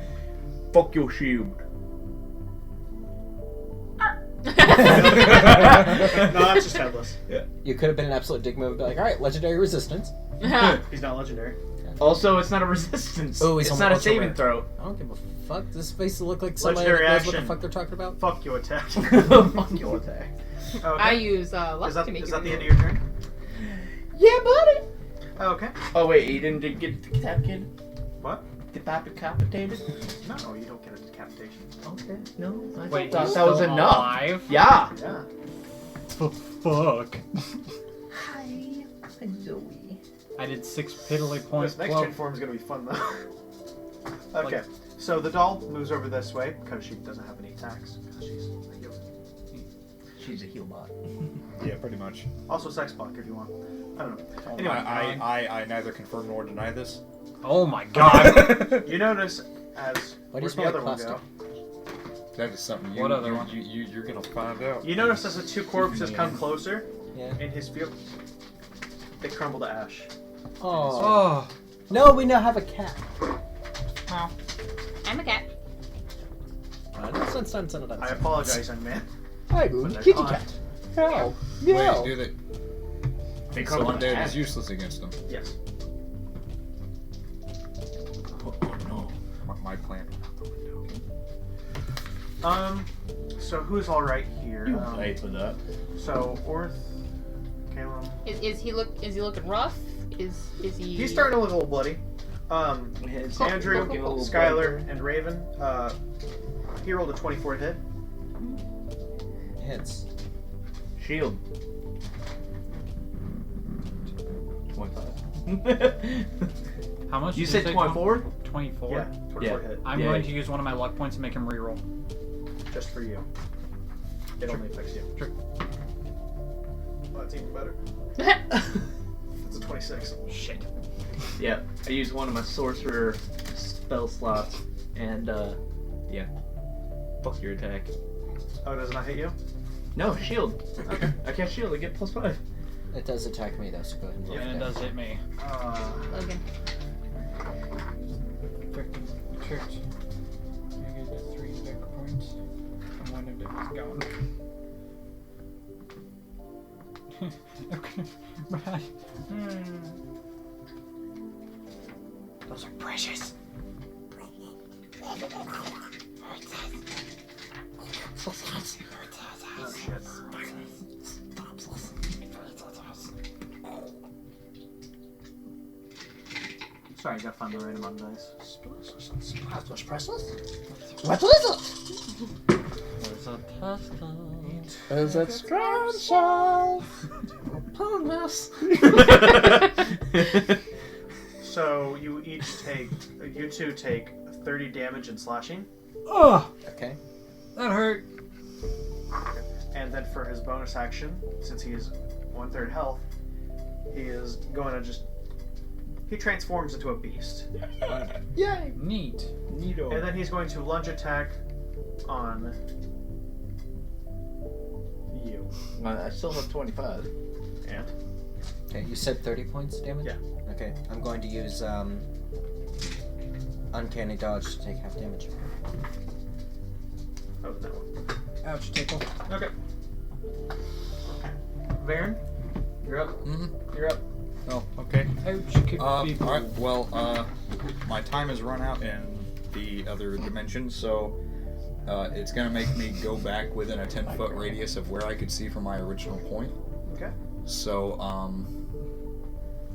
Fuck your shield. No, that's just headless. You could have been an absolute dick move, be like, alright, legendary resistance. He's not legendary. Also, it's not a resistance. Oh, he's it's on not a ultra saving rare. throw. I don't give a fuck. This is supposed to look like somebody that Legendary knows what the action. fuck they're talking about. Fuck your attack. Fuck your attack. Okay. I use luck Is that, to make is it that the end of real. your turn? Yeah, buddy. Okay. Oh wait, you didn't get decapitated? What? Decapitated? No, you don't get a decapitation. Okay, no. I Wait, thought he's that was still enough. alive? Yeah. Yeah. Fuck. Hi, Zoe. I did 6 piddly points. This next Well, turn form is going to be fun though. Okay, so the doll moves over this way because she doesn't have any attacks because she's a healer. She's a heal bot. Yeah, pretty much. Also sex block if you want. I don't know. oh Anyway, my God. I neither confirm nor deny this. Oh my god. You notice as Why do you where'd smell the like other one plastic? go? That is something What other one? you're gonna find out. You notice as the two corpses come closer Yeah. in his field, they crumble to ash. Oh. Oh. No, we now have a cat. Well, I'm a cat. I apologize, young man. Hi, But Boo. they're Kitty gone. cat. How? Wait, Meow. do they? They So crumble to undead ash. is useless against them. Yes. Oh no, my plan went out the window. So who's all right here? Pay for that. So Orth, Caleb. Is he looking rough? Is he? He's starting to look a little bloody. His Andrew, looking a little Skylar, and Raven. He rolled a 24 to hit. Hits. Shield. 25. How much? You did said say? 24? 24. Yeah, 24 Yeah. hit. I'm Yeah. going to use one of my luck points to make him reroll. Just for you. It only affects you. Sure. Oh, that's even better. That's a 26. Shit. Yeah, I used one of my sorcerer spell slots, and yeah, fuck your attack. Oh, does it not hit you? No, shield. Okay, I cast shield. I get +5. It does attack me though, so go ahead and roll And it does hit me. Logan. Freaking tricked. I get 3 deck points. And one of them is gone. Okay. Right. Those are precious. Oh, shit. Sorry, I gotta find the right amount of dice. There's a strong upon us. So you two take 30 damage and slashing, Oh, Okay. that hurt. and then for his bonus action, since he is 1/3 health, he is going to he transforms into a beast, Yay! Neat. and then he's going to lunge attack on you. I still have 25. And Okay, you said 30 points damage? Yeah. Okay, I'm going to use Uncanny Dodge to take half damage. oh, that one. Ouch, tickle. Okay. Varen, you're up. Mm-hmm. You're up. Oh, okay. Ouch, kick people. Alright, well, my time has run out in the other dimension, so it's gonna make me go back within a 10-foot radius of where I could see from my original point. Okay. So,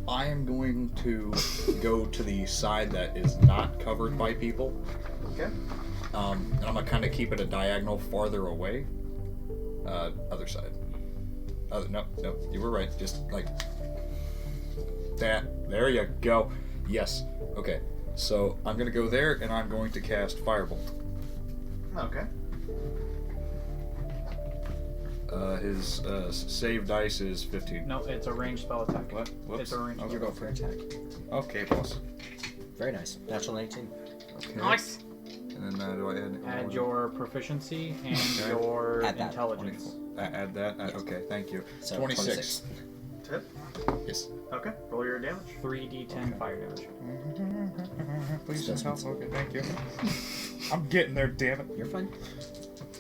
I am going to go to the side that is not covered by people. Okay. And I'm gonna kind of keep it a diagonal farther away. Other side. No, you were right. Just like that. There you go. Yes. Okay. So I'm gonna go there, and I'm going to cast Firebolt. Okay. His save dice is 15. No, it's a ranged spell attack. What? Whoops. It's a ranged I'll spell go For attack. Okay, boss. Very nice. Natural 19. Okay. Nice. And then do I add? Add your proficiency and Okay. your Add that. intelligence. Add that. Okay, thank you. So 26. Tip. Yes. Okay. Roll your damage. 3d10 fire damage. Please Just help. Okay, thank you. I'm getting there, damn it. You're fine.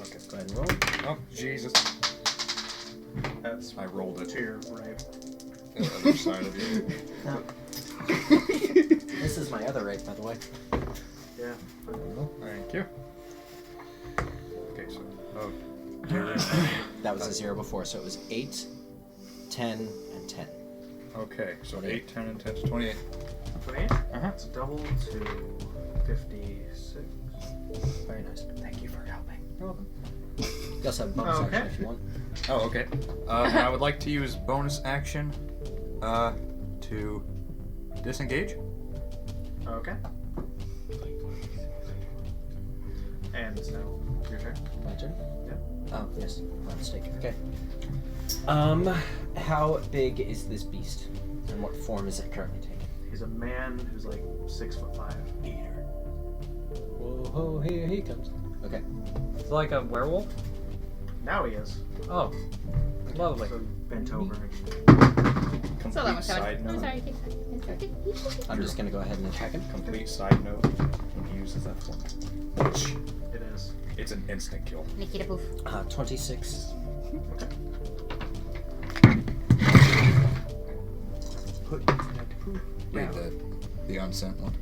Okay. Go ahead and roll. Oh, Jesus. That's I rolled it to your right. the other side of you. This is my other rate, by the way. Yeah. Thank you. Okay, so. Oh. That was a 0 before, so it was 8, 10, and 10. Okay, so 8, 10, and 10 is 28. 28. Uh-huh. It's double to 56. Very nice. Thank you for helping. You're welcome. You also have bonus Okay. action if you want. Oh, okay. And I would like to use bonus action to disengage. Okay. And it's now your turn. My turn? Yep. Oh, yes. My mistake. Okay. How big is this beast? And what form is it currently taking? He's a man who's like 6'5". Whoa, here he comes. Okay. It's like a werewolf? Now he is. Oh. Lovely. So bent over. Complete So that was side coming. I'm note. sorry. It's okay. I'm just gonna go ahead and attack him. Complete side note. When he uses that form, It is. it's an instant kill. Nikita poof. 26. Wait, the unsent one.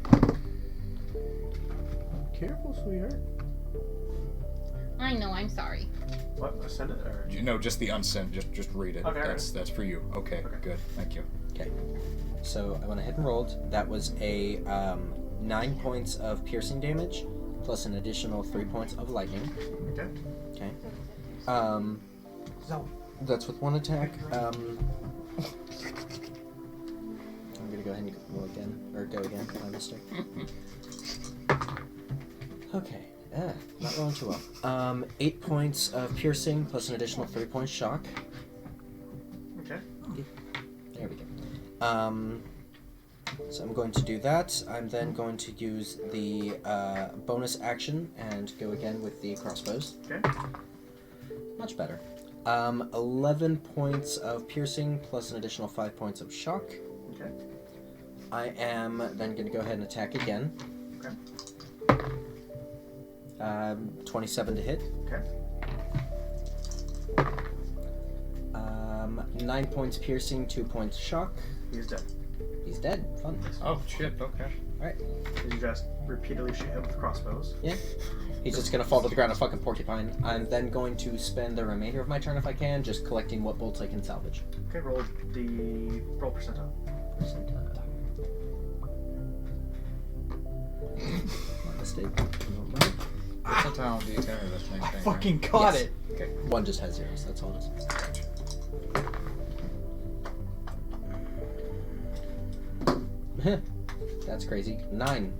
Careful, sweetheart. I know. I'm sorry. What? Send it or? No, just the unsent. Just read it. Okay, That's for you. Okay, good. Thank you. Okay. So I went ahead and rolled. That was a 9 points of piercing damage, plus an additional 3 points of lightning. Okay. Okay. That's with one attack. I'm gonna go ahead and roll again, or go again. My mistake. Okay. Not rolling too well. 8 points of piercing, plus an additional 3 points shock. Okay. There we go. So I'm going to do that. I'm then going to use the bonus action and go again with the crossbows. Okay. Much better. 11 points of piercing plus an additional 5 points of shock. Okay. I am then going to go ahead and attack again. Okay. 27 to hit. Okay. 9 points piercing, 2 points shock. He's dead. He's dead. Fun. Oh shit. Okay. Alright. Did you just repeatedly shoot him with crossbows? Yeah. He's just gonna fall to the ground, a fucking porcupine. I'm then going to spend the remainder of my turn, if I can, just collecting what bolts I can salvage. Okay, roll percentile. My mistake. Percentile D10 or the same thing. Fucking caught Yes. it. Okay. One just has zeros, that's all it is. That's crazy. 9.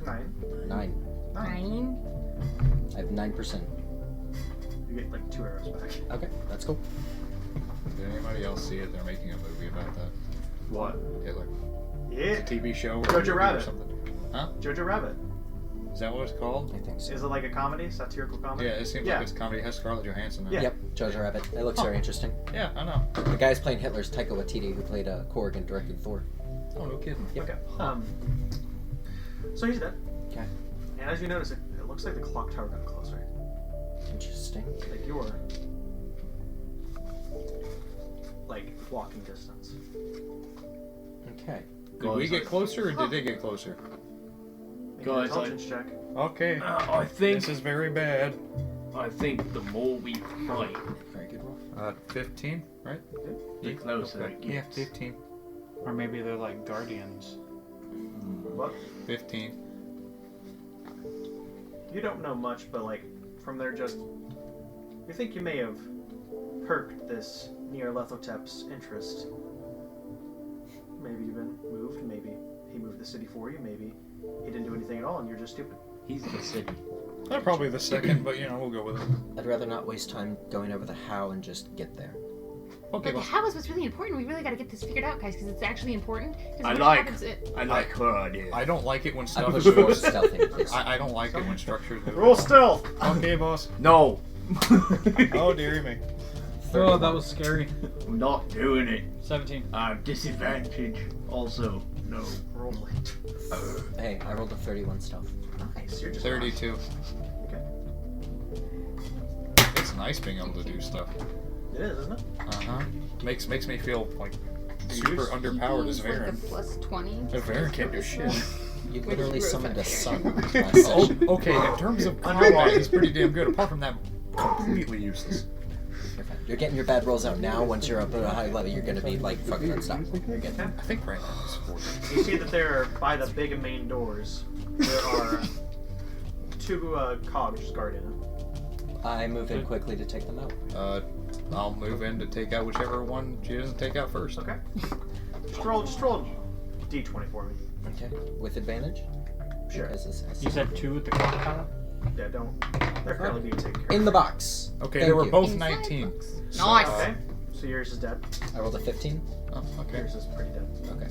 9. 9. 9. I have 9%. You get like 2 arrows back. Okay, that's cool. Did anybody else see it? They're making a movie about that. What? Hitler. Yeah. TV show. Or Jojo movie Rabbit. Or something. Huh? Jojo Rabbit. Is that what it's called? I think so. Is it like a comedy? Satirical comedy? Yeah, it seems Yeah. like it's comedy. It has Scarlett Johansson in it. Yeah. Yep, Jojo Rabbit. It looks very interesting. Yeah, I know. The guy's playing Hitler's Taika Waititi, who played Korg and directed Thor. Oh, no kidding. Yep. Okay. So he's dead. Okay. And as you notice, it looks like the clock tower got closer. Interesting. Like you're like walking distance. Okay. Did we get closer or did they get closer? Make an Guys, intelligence check. Okay. I think This is very bad. the more we fight, Very good roll. 15, right? the closer it Yeah, gets. 15. Or maybe they're like guardians. What? 15. You don't know much, but like from there, just you think you may have perked this Nyarlathotep's interest. Maybe you've been moved. Maybe he moved the city for you. Maybe he didn't do anything at all, and you're just stupid. He's the city. Probably the second, but we'll go with it. I'd rather not waste time going over the how and just get there. Okay, But well, how is what's really important. We really got to get this figured out, guys, because it's actually important. 'Cause I what like- happens I like her idea. I don't like it when I stuff push is forward stealthing, please. I don't like it when structures move. Roll stealth. Okay, boss. No. Oh, dearie me. Oh, that was scary. I'm not doing it. 17. I have disadvantage. Also, no. Roll it. Hey, I rolled a 31 stealth. Nice. You're just 32. Okay. It's nice being able to do stuff. It is, isn't it? Uh-huh. Makes me feel like super Use- underpowered as He's like a Varen. plus 20. But Varen can't do shit. You literally gross summoned a up sun here. last Oh, session. okay, in terms of combat, he's pretty damn good. Apart from that, completely useless. You're fine. You're getting your bad rolls out now. Once you're up at a high level, you're gonna be like fucking unstoppable. You're good. I think right now he's 40. You see that there, by the big main doors, there are 2 cogs guarding them. I move in quickly to take them out. I'll move in to take out whichever one she doesn't take out first. Okay. Just roll D20 for me. Okay. With advantage. Sure. Because this has- You said 2 at the clock tower? Yeah, don't. They're fairly being taken care of. In the box. Okay, Thank they were you. both Inside 19. box. So, Nice. Okay. So yours is dead. I rolled a 15. Oh, okay. Yours is pretty dead. Okay.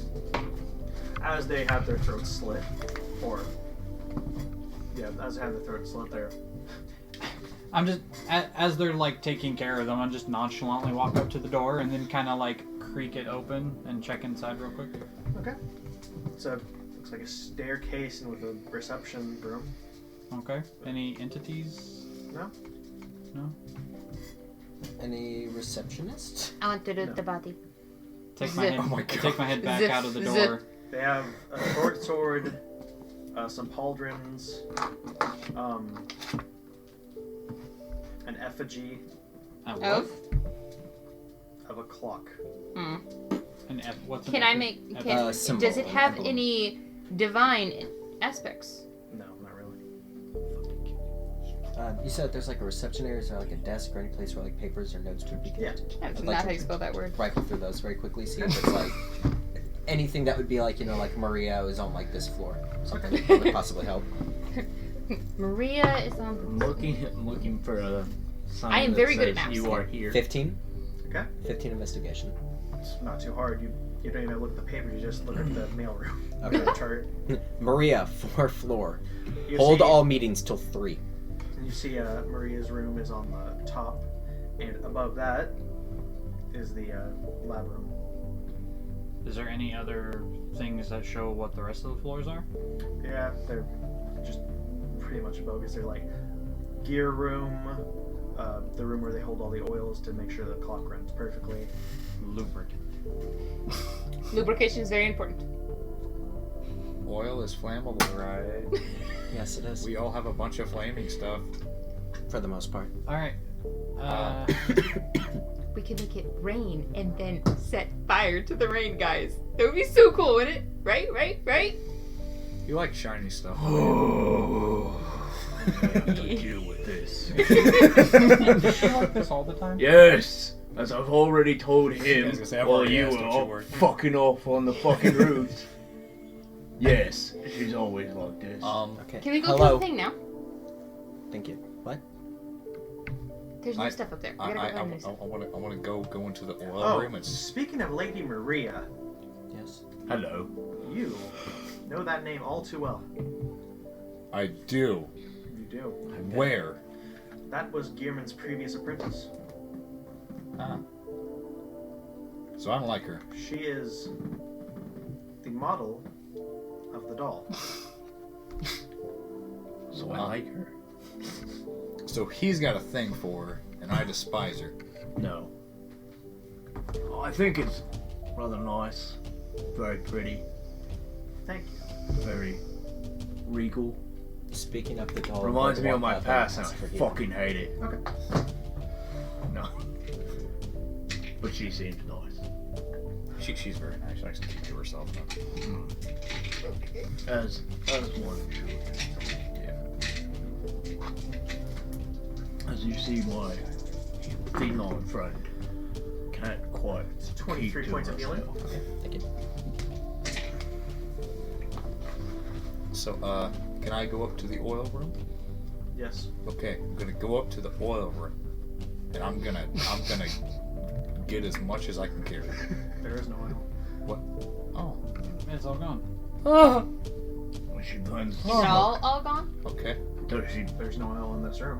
As they have their throats slit, or yeah, as they have their throats slit, there. I'm just, as they're like taking care of them, I'm just nonchalantly walk up to the door and then kind of like creak it open and check inside real quick. Okay. So looks like a staircase and with a reception room. Okay. Any entities? No. No? Any receptionist? I want to do No. the body. Take my Zip. head, Oh my God. take my head back Zip, out of the zip. door. They have a short sword, some pauldrons, an effigy Of? of a clock. Hmm. What's Can I make? Can, symbol, does it have emblem. any divine aspects? No, not really. You said there's like a reception area, is there like a desk or any place where like papers or notes could be Yeah. kept? That's I'd not like how to you spell that word. rifle through those very quickly, see if it's like anything that would be like, you know, like Maria is on like this floor. Something that would possibly help. Maria is on. I'm looking for a sign I am that very good at says maps. you are here. 15? Okay. 15 investigation. It's not too hard. You don't even look at the papers. You just look at the mailroom. Okay. The chart. Maria, 4th floor. You Hold see, all meetings till 3. You see, Maria's room is on the top, and above that is the lab room. Is there any other things that show what the rest of the floors are? Yeah, they're just pretty much bogus. They're like gear room, the room where they hold all the oils to make sure the clock runs perfectly. Lubricant. Lubrication is very important. Oil is flammable, right? Yes, it is. We all have a bunch of flaming stuff. For the most part. All right. We can make it rain and then set fire to the rain, guys. That would be so cool, wouldn't it? Right? You like shiny stuff. Deal with this. Is she like this all the time? Yes, as I've already told I him was gonna say, I've while already you asked were what you all were. fucking off on the fucking roofs. Yes, she's always like this. Okay. Can we go Hello. to the thing now? Thank you. What? There's new I- stuff up there. We I gotta go find new stuff. want to go into the oil Oh, room and speaking of Lady Maria, Yes. Hello. you know that name all too well. I do. You do. Where? That was Gearman's previous apprentice. Ah. So I don't like her. She is the model of the doll. So I like her. So he's got a thing for her, and I despise her. No. Oh, I think it's rather nice. Very pretty. Thank you. Very regal. Speaking of the doll, Reminds me of my walk up past and and ask I for you. fucking hate it. Okay. No. But she seems nice. She's very nice. She likes to keep to herself. Huh? As one should. Yeah. As you see, my feline friend can't quite 23 keep to points of healing. herself. Thank you. So, can I go up to the oil room? Yes. Okay, I'm gonna go up to the oil room, and I'm gonna get as much as I can carry. There is no oil. What? Oh, It's all gone. When she plans, Is it all gone? okay. There's no oil in this room.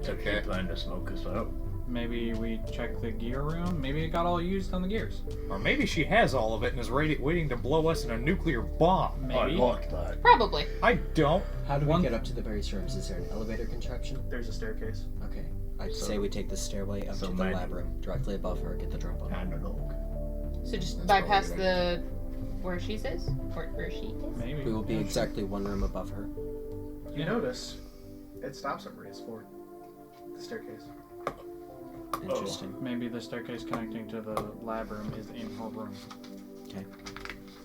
Okay. She planned to smoke us out. Maybe we check the gear room. Maybe it got all used on the gears. Or maybe she has all of it and is waiting to blow us in a nuclear bomb. I Maybe. like that. Probably. I don't. How do we One- get up to the various rooms? Is there an elevator construction? There's a staircase. Okay. I'd So- say we take the stairway up so to the maybe- lab room, directly above her, get the drop on. And a log. So just That's bypass probably a the where she says? Where she is? Maybe. We will be Yeah, exactly one room above her. You notice it stops at Maria's floor. The staircase. Interesting. sure. Maybe the staircase connecting to the lab room is in her room.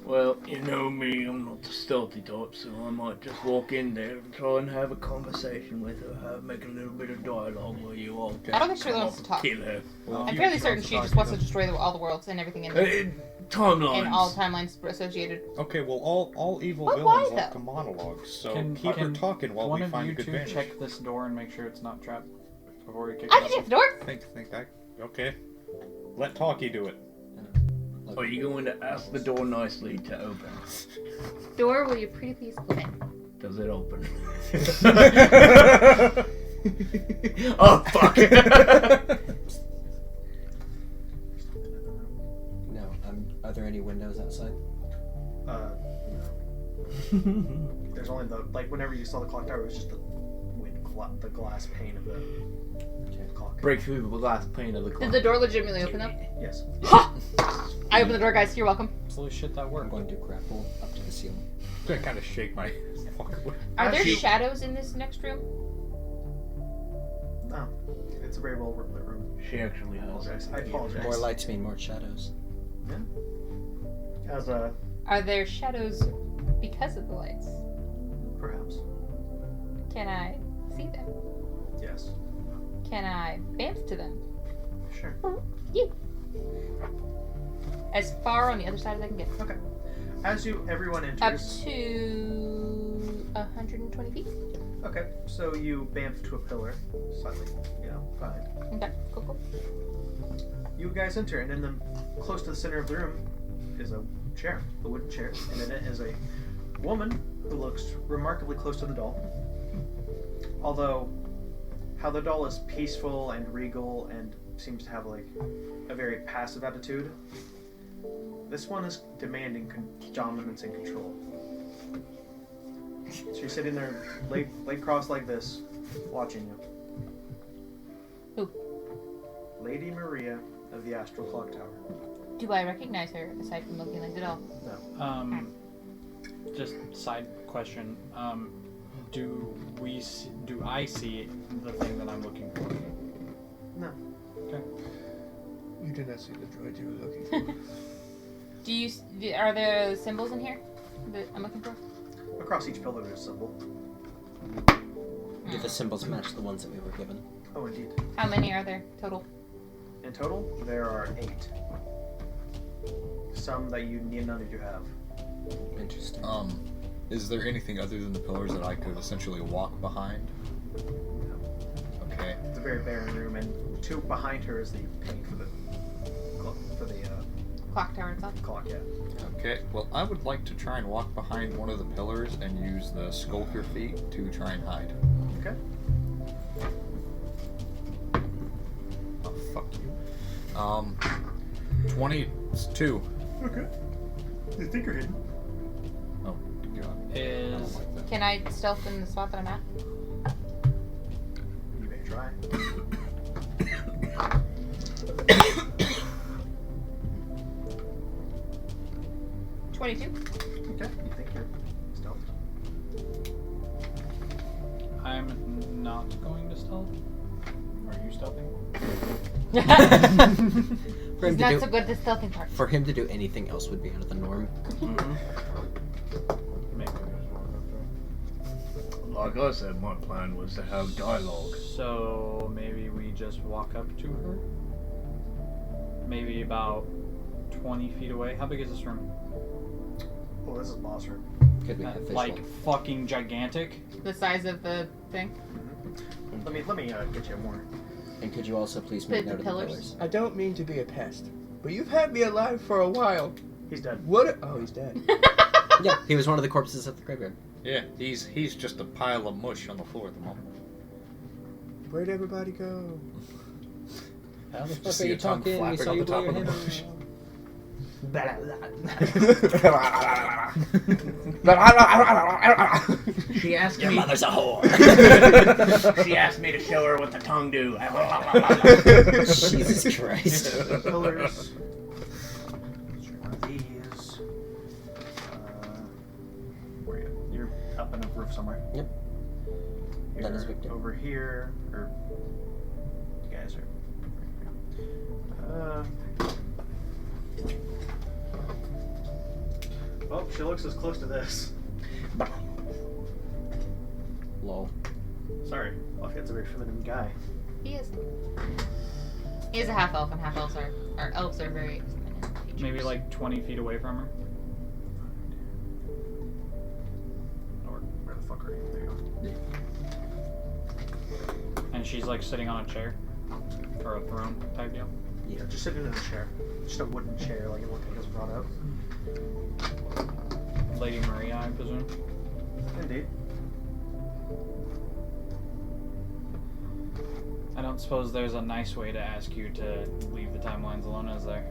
Well, you know me, I'm not the stealthy type, so I might just walk in there and try and have a conversation with her, make a little bit of dialogue while you all I don't think she really come wants up to talk. and kill her. Well, I'm fairly certain she just wants to destroy all the worlds and everything in there. Timelines. And all timelines associated. Okay, well, all evil But villains why, like though? to monologue, so Can- keep her can talking while One we of find you a good two vantage. check this door and make sure it's not trapped before we kick I it can open. check the door. Think I... Okay. Let Talkie do it. Are you going to ask the door nicely to open? Door, will you pretty please open? Does it open? Oh, fuck. No. Are there any windows outside? No. There's only whenever you saw the clock tower, it was just the glass pane of the clock. Break through the glass pane of the clock. Did the door legitimately open up? Yes. I open the door, guys. You're welcome. Holy shit, that I'm worked. going to grapple up to the ceiling. I'm gonna kind of shake my... Are there Actually- shadows in this next room? Oh, it's a very well lit room. She actually I has. apologize. I apologize. More lights mean more shadows. As a Are there shadows because of the lights? perhaps. Can I see them? Yes. Can I bamf to them? Sure. You. As far on the other side as I can get. Okay. As everyone Up enters. to 120 feet. Okay. So you bamf to a pillar, slightly, behind. Okay, cool. You guys enter, and in the close to the center of the room is a chair, a wooden chair, and in it is a woman who looks remarkably close to the doll. Although, how the doll is peaceful and regal and seems to have like a very passive attitude, this one is demanding dominance and control. She's sitting there, laid crossed like this, watching you. Who? Lady Maria of the Astral Clock Tower. Do I recognize her aside from looking like the doll? No. Just side question. Do I see the thing that I'm looking for? No. Okay. You did not see the droid you were looking for. Are there symbols in here that I'm looking for? Across each pillar there's a symbol. Do the symbols match the ones that we were given? Oh, indeed. How many are there total? In total, there are 8. Some that none of you have. Interesting. Is there anything other than the pillars that I could essentially walk behind? Okay. It's a very barren room, and 2 behind her is the paint for the Clock tower itself. clock. Yeah. Okay. Well, I would like to try and walk behind one of the pillars and use the skulker feat to try and hide. Okay. Oh, fuck you. 22. Okay. You think you're hidden? Oh, God. I don't Is like that. Can I stealth in the spot that I'm at? You may try. Okay. You think you're stealth? I'm not going to stealth? Are you stealthing? For him He's to not do, so good at the stealthing part. for him to do anything else would be out of the norm. Maybe we just walk up to Like I said, my plan was to have dialogue. her. So maybe we just walk up to her? Maybe about 20 feet away. How big is this room? Oh, this is boss room. Could we have visual? Like fucking gigantic? The size of the thing. Let me get you more. And could you also please Split make the note of the pillars. pillars? I don't mean to be a pest, but you've had me alive for a while. He's dead. Oh, he's dead. Yeah, he was one of the corpses at the graveyard. Yeah, he's just a pile of mush on the floor at the moment. Where'd everybody go? How the Just see a tongue flapping on the top of the mush. She asked Your me. mother's a whore. She asked me to show her what the tongue do. Jesus Christ. Pillars. One of these. Where are you? You're up in a roof somewhere. Yep. You're That is Victor. over here, or you guys are. Well, she looks as close to this. Lol. Sorry, Lafayette's a very feminine guy. He is. He is a half elf, and half elves are very feminine creatures. Maybe like 20 feet away from her? Or where the fuck are you? There you go. And she's like sitting on a chair? Or a throne type deal? Yeah, just sitting in a chair. Just a wooden chair, like it looked like it was brought out. Lady Maria, I presume? Indeed. I don't suppose there's a nice way to ask you to leave the timelines alone, is there?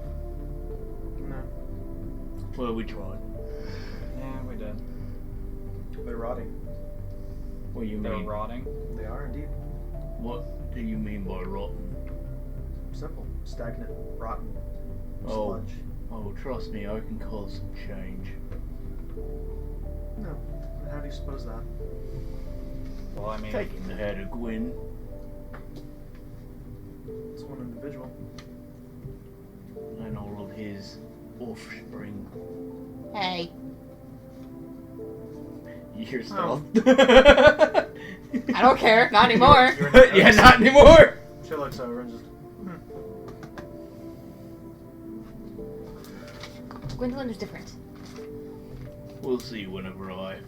No. Well, we tried. Yeah, we did. They're rotting. What do you They're mean? rotting. They are indeed. What do you mean by rotten? Simple. Stagnant. Rotten. Oh. Sludge. Oh, trust me, I can cause some change. No. How do you suppose that? Well, I mean, Taking the head of Gwyn. It's one individual. And all of his offspring. Hey, You're still. I don't care. Not anymore. Yeah, not anymore. She looks over and just. Gwendolyn is different. We'll see whenever I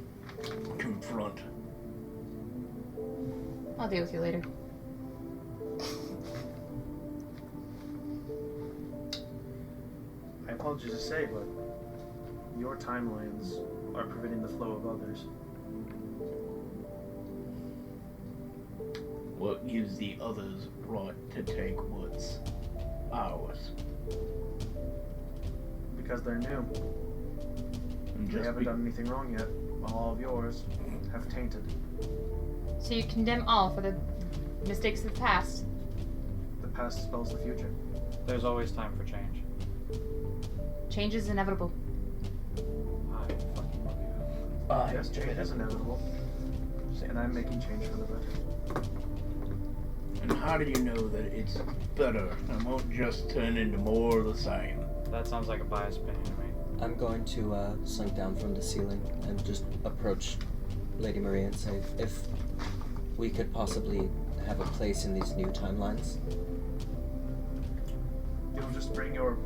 confront. I'll deal with you later. I apologize to say, but your timelines are preventing the flow of others. What gives the others right to take what's ours? Because they're new. And They haven't done anything wrong yet, while all of yours have tainted. So you condemn all for the mistakes of the past. The past spells the future. There's always time for change. Change is inevitable. I fucking love you. Yes, change is inevitable. And I'm making change for the better. And how do you know that it's better and won't just turn into more of the same? That sounds like a biased opinion to me. I'm going to slink down from the ceiling and just approach Lady Maria and say, if we could possibly have a place in these new timelines. You'll just bring your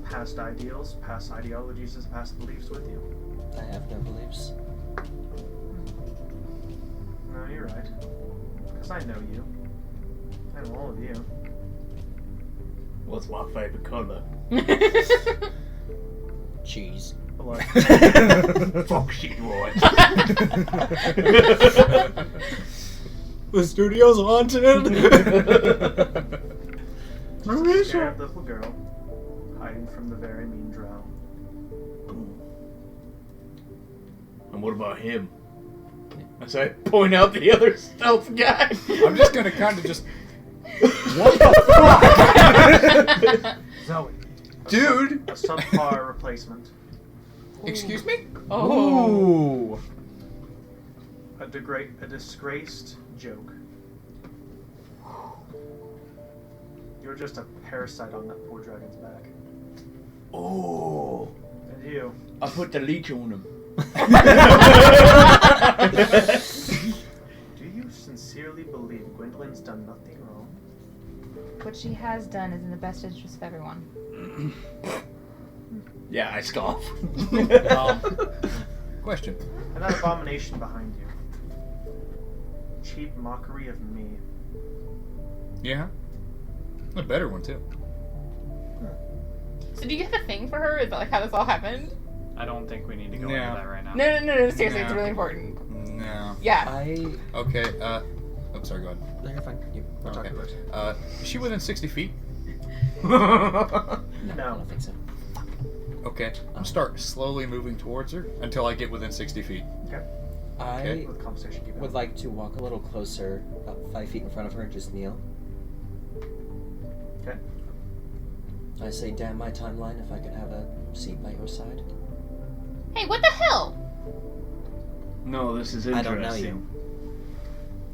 past ideals, past ideologies, and past beliefs with you. I have no beliefs. No, you're right. Because I know you. I know all of you. What's my favorite color? Cheese. Blood. Fuck shit, right. The studio's haunted. Just stare at the little girl, hiding from the very mean drow. And what about him? As I point out the other stealth guy. I'm just gonna kind of just. What the fuck? Zoe. Dude! A subpar replacement. Excuse me? Oh. Ooh. A disgraced joke. You're just a parasite on that poor dragon's back. Oh, And you. I put the leech on him. Do you sincerely believe Gwendolyn's done nothing wrong? What she has done is in the best interest of everyone. Yeah, I scoff. Question. And that abomination behind you. Cheap mockery of me. Yeah. A better one, too. So do you have a thing for her? Is that like how this all happened? I don't think we need to go No. into that right now. No, seriously, it's No. really important. No. Yeah. Okay, I'm sorry, go ahead. No, you're fine. We're Okay. talking about it. Is she within 60 feet? No, I don't think so. Okay. I'm start slowly moving towards her until I get within 60 feet. Okay. I Okay. With conversation keep would going. like to walk a little closer, about 5 feet in front of her, and just kneel. Okay. I say, damn my timeline, if I could have a seat by your side. Hey, what the hell? No, this is I interesting. don't know you.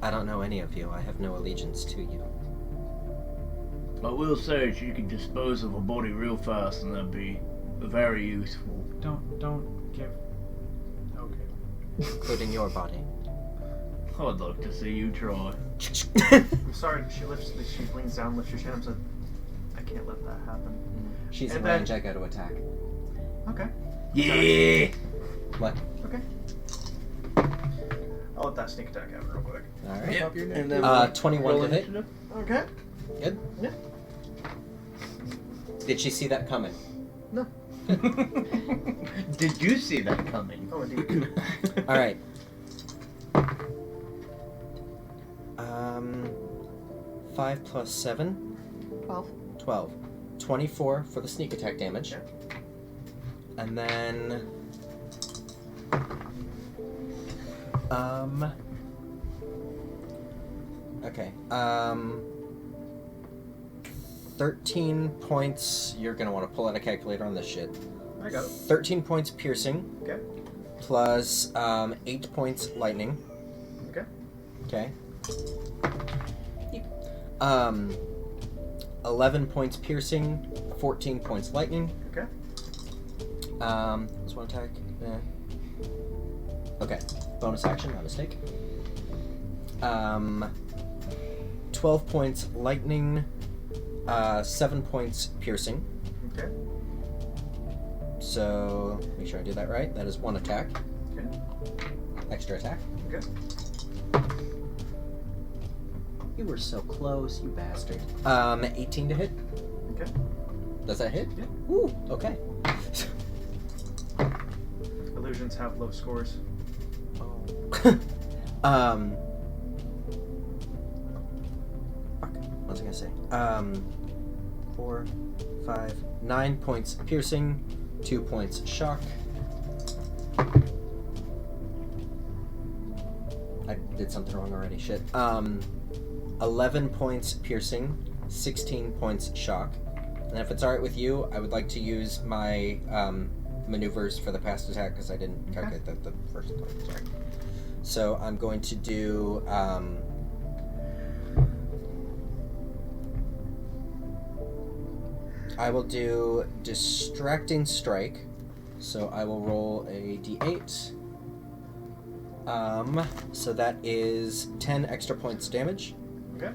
I don't know any of you. I have no allegiance to you. I will say that you can dispose of a body real fast, and that'd be very useful. Don't give. Okay. Including your body. I'd like to see you try. I'm sorry, she leans down, lifts her chin and said, I can't let that happen. She's in And then- range, I go to attack. Okay. Yeah. What? Okay. I'll let that sneak attack happen real quick. Alright. Yep. And then 21 roll to hit. initiative. Okay. Good? Yeah. Did she see that coming? No. Did you see that coming? Oh, indeed. Alright. 5 plus 7? 12. 12. 24 for the sneak attack damage. Yeah. And then... Okay. 13 points. You're gonna want to pull out a calculator on this shit. I got it. 13 points piercing. Okay. Plus 8 points lightning. Okay. Okay. 11 points piercing, 14 points lightning. Okay. That's one attack. Okay. Bonus action, my mistake. 12 points lightning, 7 points piercing. Okay. So, make sure I do that right. That is one attack. Okay. Extra attack. Okay. You were so close, you bastard. 18 to hit. Okay. Does that hit? Yeah. Ooh, okay. Illusions have low scores. Fuck. What was I gonna say? 4, 5, 9 points piercing, 2 points shock. I did something wrong already. Shit. 11 points piercing, 16 points shock. And if it's alright with you, I would like to use my maneuvers for the past attack because I didn't calculate that the first time. Sorry. So I'm going to do I will do distracting strike. So I will roll a d8. So that is 10 extra points damage. Okay.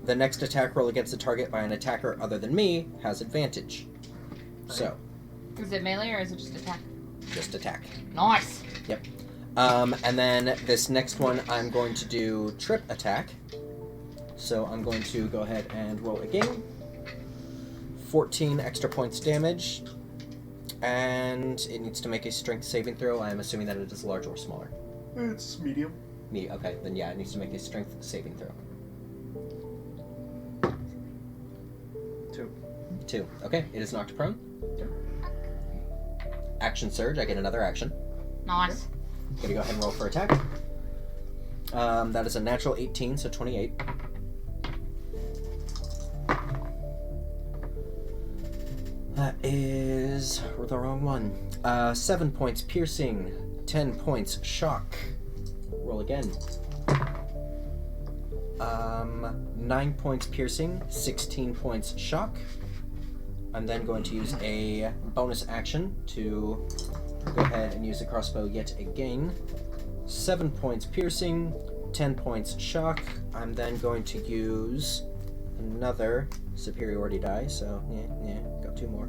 The next attack roll against a target by an attacker other than me has advantage. So, Is it melee or is it just attack? just attack. Nice. Yep. And then this next one, I'm going to do trip attack. So I'm going to go ahead and roll again. 14 extra points damage. And it needs to make a strength saving throw. I'm assuming that it is large or smaller. It's medium. Okay, then yeah, it needs to make a strength saving throw. 2. Okay, it is knocked prone. Yeah. Action surge, I get another action. Nice. Gonna go ahead and roll for attack. That is a natural 18, so 28. That is the wrong one. 7 points piercing, 10 points shock. Roll again. 9 points piercing, 16 points shock. I'm then going to use a bonus action to go ahead and use the crossbow yet again. 7 points piercing, 10 points shock. I'm then going to use another superiority die, so got 2 more.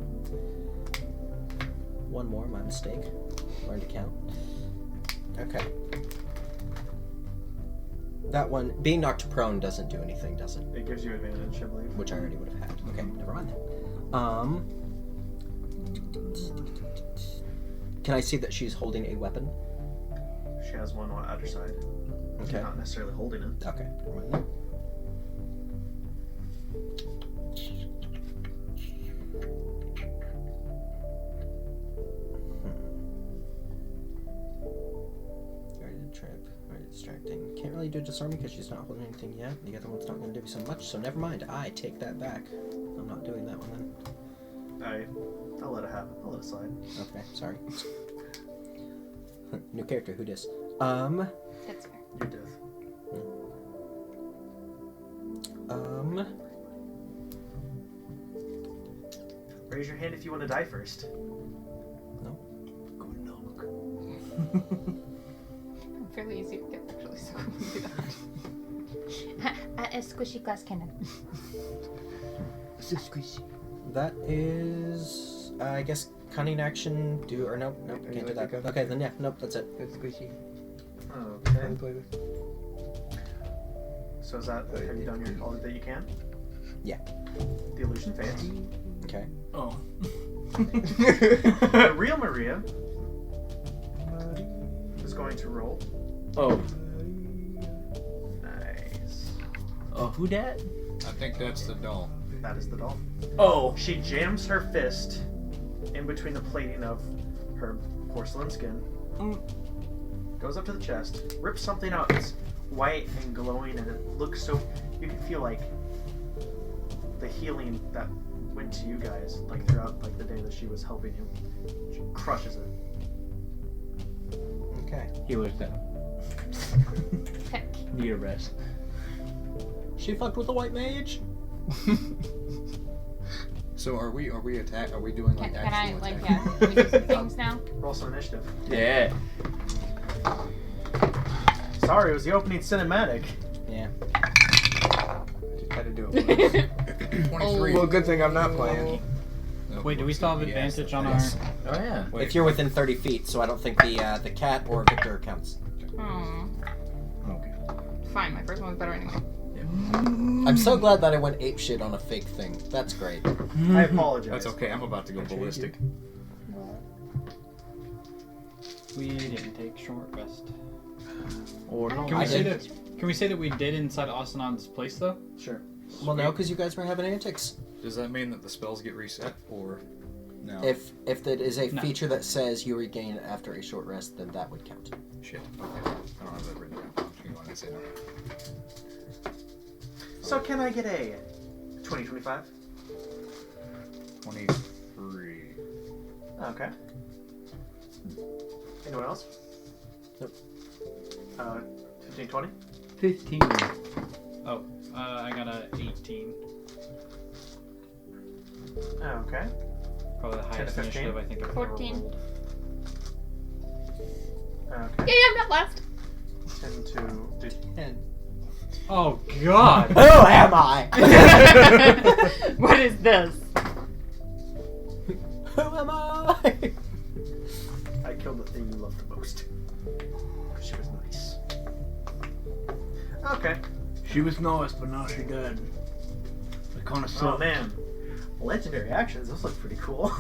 1 more, my mistake. Learn to count. Okay. That one, being knocked prone doesn't do anything, does it? It gives you advantage, I believe. Which I already would have had. Okay, never mind then. Can I see that she's holding a weapon? She has one at her side. Okay. Not necessarily holding it. Okay, never mind then. Guided trip, very distracting. Can't really do disarming because she's not holding anything yet. The other one's not going to do so much, so never mind. I take that back. I'm not doing that one then. I'll let it happen. I'll let it slide. Okay, sorry. New character, who dis? That's fair. You're death. Raise your hand if you want to die first. No. Good luck. Fairly easy to get, actually, so we can do that. A squishy glass cannon. So squishy. That is, I guess, cunning action. Nope, Are can't you do like that. that? Okay, then yeah, nope, that's it. That's squishy. Okay. Fun to play with. So is that, have you done all that you can? Yeah. The illusion fades. Okay. Oh. The real Maria is going to roll. Oh. Nice. Oh, who dat? I think that's the doll. That is the doll. Oh. She jams her fist in between the plating of her porcelain skin, goes up to the chest, rips something out. It's white and glowing, and it looks so. You can feel like the healing that went to you guys, like throughout like the day that she was helping you. She crushes it. Okay. Healer's down. Heck. Need a rest. She fucked with a white mage. So are we attack? Are we doing like Can I, actual like, attack? yeah, can we do some things now? Roll some initiative. Yeah. Sorry, it was the opening cinematic. Yeah. Just had to do it. 23. Well, good thing I'm not playing. No, Wait, do we still have yes, advantage on yes. Oh yeah. Wait, If you're within 30 feet, so I don't think the cat or Victor counts. Hmm. Okay. Fine, my first one was better anyway. I'm so glad that I went apeshit on a fake thing. That's great. I apologize. That's okay. I'm about to go ballistic. We didn't take short rest. Or no. Can we I say did. that? Can we say that we did inside Asinon's place though? Sure. Well, no, because you guys were having antics. Does that mean that the spells get reset, or no? If that is a No. feature that says you regain after a short rest, then that would count. Shit. Okay. I don't have that written down. You want to say no? So can I get a 2025? 23. Okay. Anyone else? Nope. 15, 20? 15. Oh, I got a 18. Okay. Probably the 10 to highest 15? initiative I think I've 14. ever rolled. Okay. Yeah, I'm not last. 10 to... Oh God! Who am I? What is this? Who am I? I killed the thing you loved the most. Because she was nice. Okay. She was nice, but now she dead. It kind of Oh sucks. man. Legendary actions. Those look pretty cool.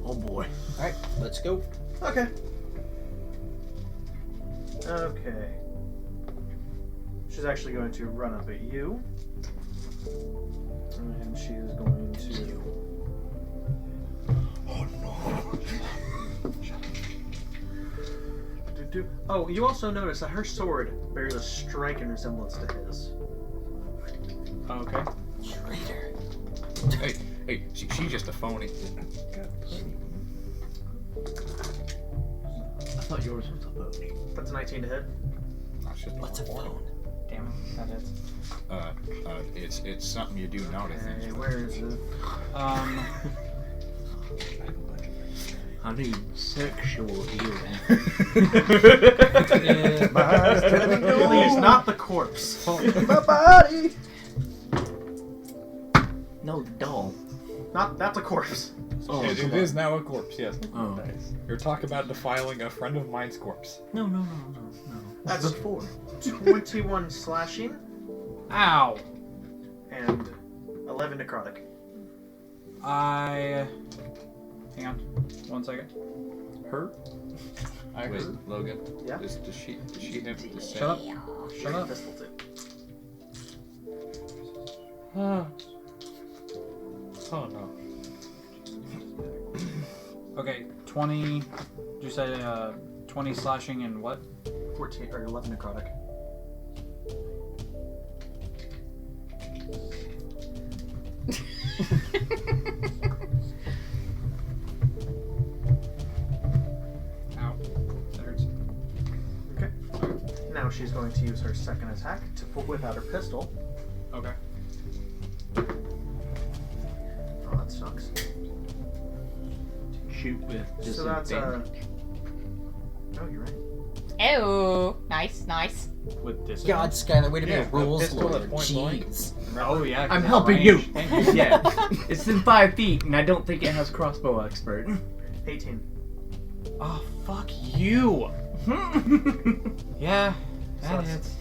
Oh boy. Alright, let's go. Okay. Okay. She's actually going to run up at you. And she is going to... Oh no. Oh, you also notice that her sword bears a striking resemblance to his. Okay. Traitor. Hey, she's just a phony. I thought yours was a bony. That's a 19 to hit. That's just What's a phony. phone? Damn it, that is. It's something you do now to Okay, things. where is it? I need sexual healing. Please, not the corpse. My body. No, doll. Not, that's a corpse. Oh, It is now a corpse, yes. Oh. Nice. You're talking about defiling a friend of mine's corpse. No. That's before. 21 slashing Ow! and 11 necrotic. Hang on. 1 second. Her? I Wait, heard. Logan. Yeah? Does she have the same? Shut up. Shut up. Pistol too. Oh no. Okay, 20. Did you say 20 slashing and what? 14 or 11 necrotic. Ow. That hurts. Okay. Now she's going to use her second attack to whip out her pistol. Okay. Oh, that sucks. Shoot with So that's disadvantage. Oh, you're right. Oh, nice. With this. God, Skylar, way to be Yeah, a the rules pistol lord. at point blank. Jeez. Oh yeah. 'cause I'm it's helping range. you. Thank you. Yeah. It's in 5 feet, and I don't think it has crossbow expert. 18. Oh fuck you. Yeah. So That that's hits.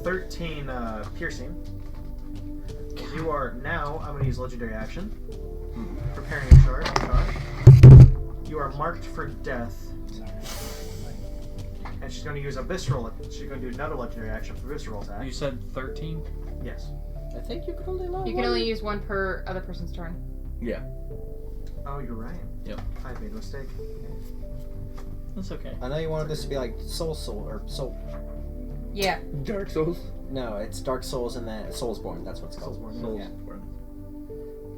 13 piercing. You are now, I'm going to use legendary action. Preparing a charge. You are marked for death. And she's going to use a visceral. She's going to do another legendary action for visceral attack. You said 13. Yes. I think you can only allow You can only use one per other person's turn. Yeah. Oh, you're right. Yep. I made a mistake. That's okay. I know you wanted this to be like Soul, or Soul. Yeah. Dark Souls. No, it's Dark Souls and then Soulsborne. That's what it's called. Soulsborne. Souls.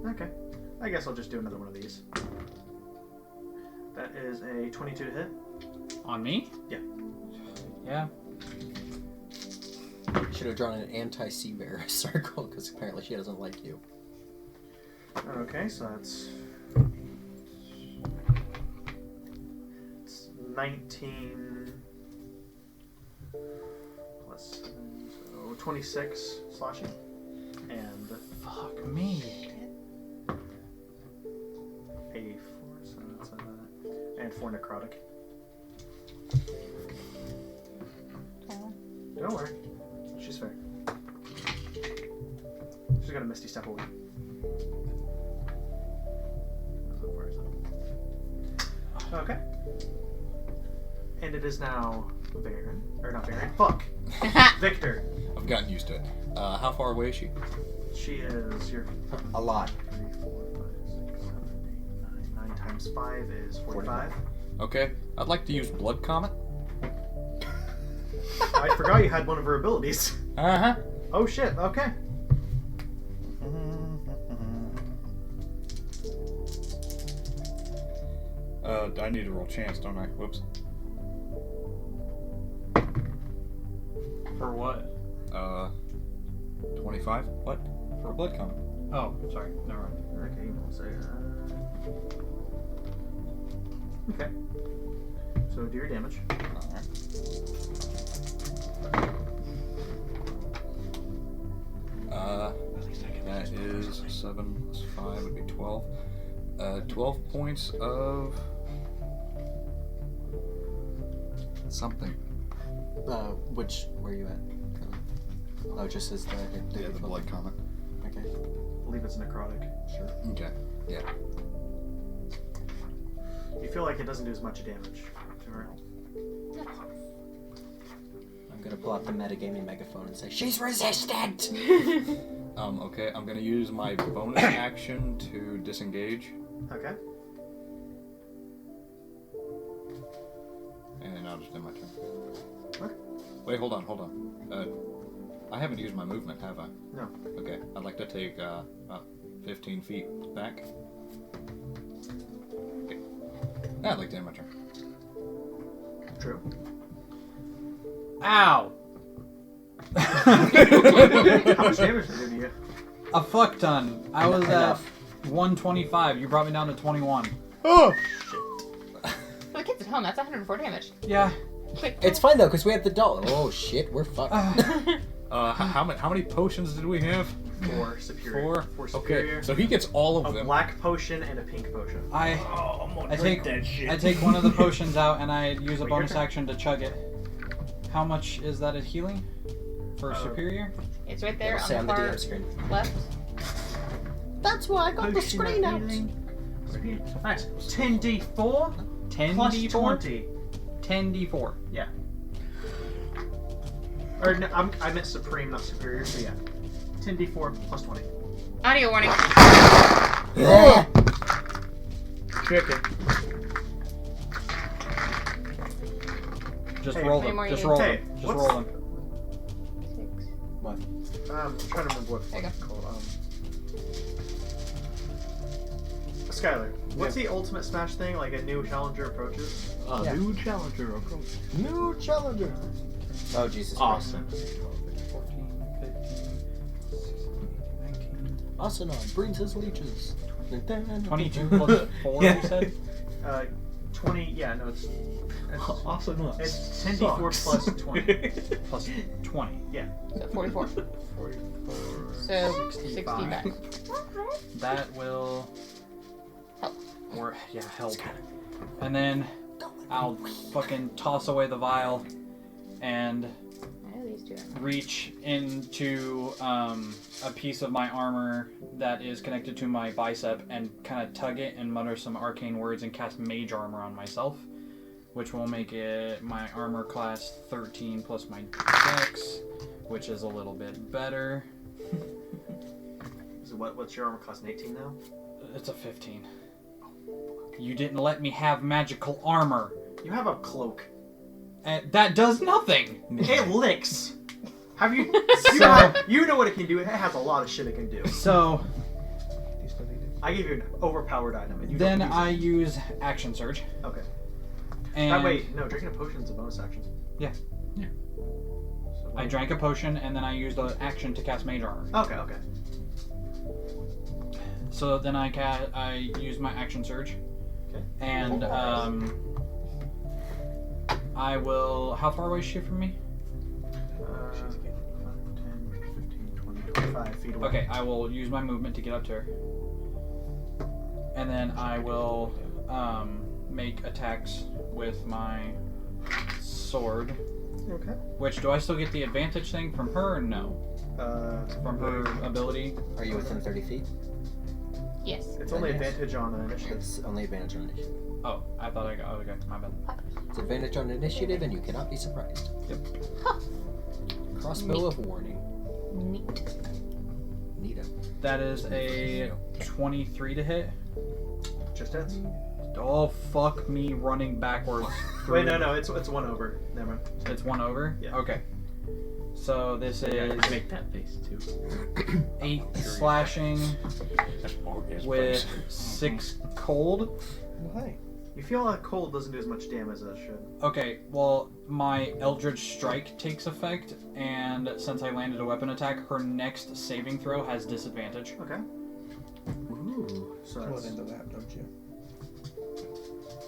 Yeah. Okay. I guess I'll just do another one of these. That is a 22 to hit. On me? Yeah. Yeah. Should have drawn an anti-sea bear circle because apparently she doesn't like you. Okay, so it's 19 plus 7, so 26 slashing, and Fuck me. a 4, so that's and 4 necrotic. Don't worry, she's fair. She's got a misty step away. Okay. And it is now Baron. Or not Baron. Fuck! Victor. I've gotten used to it. How far away is she? She is your A lot. 3, 4, 5, 6, 7, 8, 9. 9 times 5 is 45. Okay, I'd like to use Blood Comet. I forgot you had one of her abilities. Uh-huh. Oh shit, okay. I need to roll chance, don't I? Whoops. For what? 25? What? For a Blood Comet. Oh, sorry. Never mind. Okay, we'll say okay. So do your damage. That is 7 plus 5 would be 12. 12 points of something. Where are you at? Oh, it just says the Yeah, the Blood Comet. Okay. I believe it's necrotic. Sure. Okay. Yeah. You feel like it doesn't do as much damage to her. I'm gonna pull out the metagaming megaphone and say, "She's resistant!" Okay, I'm gonna use my bonus action to disengage. Okay. And I'll just end my turn. Okay. Wait, hold on. I haven't used my movement, have I? No. Okay, I'd like to take about 15 feet back. Okay. I'd like to end my turn. True. Ow! How much damage did it do to you? A fuck ton. I was Enough. at 125. You brought me down to 21. Oh! For the kids at home, that's 104 damage. Yeah. Quick. It's fine though, because we have the doll. Oh shit, we're fucked. How many potions did we have? 4 superior. 4 superior. Okay, so he gets all of A them. black potion and a pink potion. I take one of the potions out and I use a Wait, bonus your turn. action to chug it. How much is that at healing? For superior? It's right there It'll say on the on the far DM screen. left. That's why I got the screen out. Nice. 10d4 plus 10d4? 20. 10d4. Yeah. Or no, I meant supreme, not superior. So yeah. 10d4 plus 20. Audio warning. Chicken. Just Hey, roll how many them. more Just you roll need? them. Hey, Just what's- roll them. What? I'm trying to remember what There you it's called. Skylar, what's the ultimate smash thing? Like a new challenger approaches? Yeah. New challenger approach. New challenger. Oh Jesus Awesome. 14, 15, 16, 19. Asana brings his leeches. 22 plus 4, you said? 20. Yeah, no, it's Awesome. it's 10d4 plus 20. Plus 20. Yeah. So 44. 44. So 60 65. back. That will... Help. Or, yeah, help. And then I'll fucking toss away the vial and I know these two are. reach into a piece of my armor that is connected to my bicep and kind of tug it and mutter some arcane words and cast mage armor on myself, which will make it my armor class 13 plus my dex, which is a little bit better. So what's your armor class? An 18 now? It's a 15. You didn't let me have magical armor. You have a cloak. And that does nothing. It licks. Have you? So- You know what it can do. It has a lot of shit it can do. So I gave you an overpowered item, and you then don't use I use action surge. it. Okay. And Wait, no, drinking a potion is a bonus action. Yeah. So I drank a potion and then I used an action to cast Mage Armor. Okay, okay. So then I used my action surge. Okay. And I will. How far away is she from me? 10, 15, 20, 25 feet away. Okay, I will use my movement to get up to her. And then I will make attacks with my sword. Okay. Which, do I still get the advantage thing from her or no? From her ability? Are you within 30 feet? Yes. It's only Yes. advantage on initiative. It's only advantage on initiative. Oh, I thought I got. Oh, okay, my bad. It's advantage on initiative, and you cannot be surprised. Yep. Crossbow of warning. Neat. Neato. That is a 23 to hit. Just hits. Oh, fuck me running backwards. Wait, no, it's one over. Never mind. It's one over? Yeah. Okay. So this is Make that face too. 8 slashing with 6 cold. Why? You feel like cold doesn't do as much damage as it should. Okay, well, my Eldritch Strike takes effect, and since I landed a weapon attack, her next saving throw has disadvantage. Okay. Ooh. So Well, that's, into that, don't you?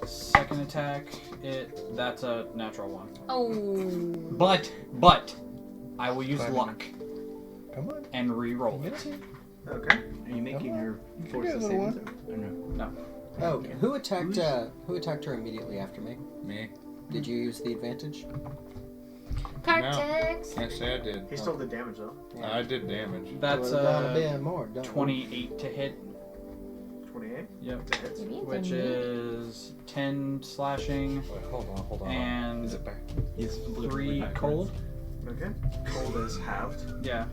Second attack, that's a natural 1. Oh. But, I will use Fine. luck Come on. and re-roll Get it. it. okay. Are you making her You force can a do a saving little throw? Or no? Oh, who attacked her immediately after me? Me? Did you use the advantage? Cortex. Can't say I did. He still did damage though. I did damage. That's Well, gotta be more, don't we? 28 to hit. 28. Yep. That hits. Which is 10 slashing Wait, hold on. and Is it back? He's 3 cold. Okay. Cold is halved. Yeah.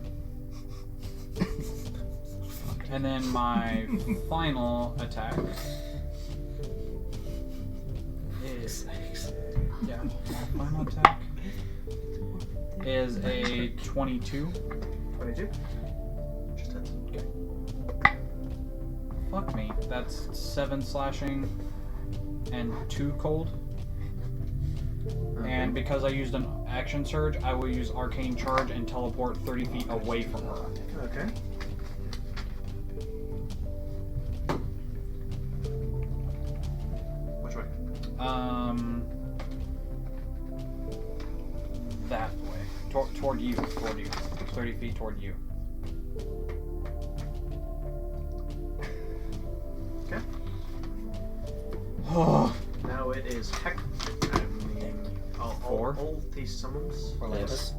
And then my final attack is final attack is a 22. 22. Just hits. Fuck me. That's 7 slashing and 2 cold. And because I used an action surge, I will use Arcane Charge and teleport 30 feet away from her. Okay. Which way? That way. Toward you. 30 feet toward you. Okay. Oh. Now it is heck. Four. Ultisummons. Orlanthus.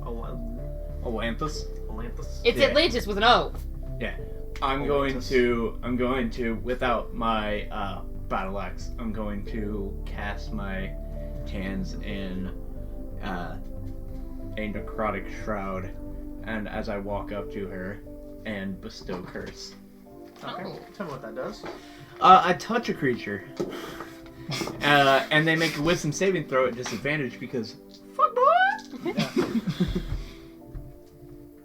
Olanthus. Olanthus. It's Yeah. Atlantis with an O. Yeah. I'm going to, without my battle axe, I'm going to cast my hands in a necrotic shroud, and as I walk up to her and bestow curse. Okay. Oh. Tell me what that does. I touch a creature, and they make a wisdom saving throw at disadvantage because fuck boy.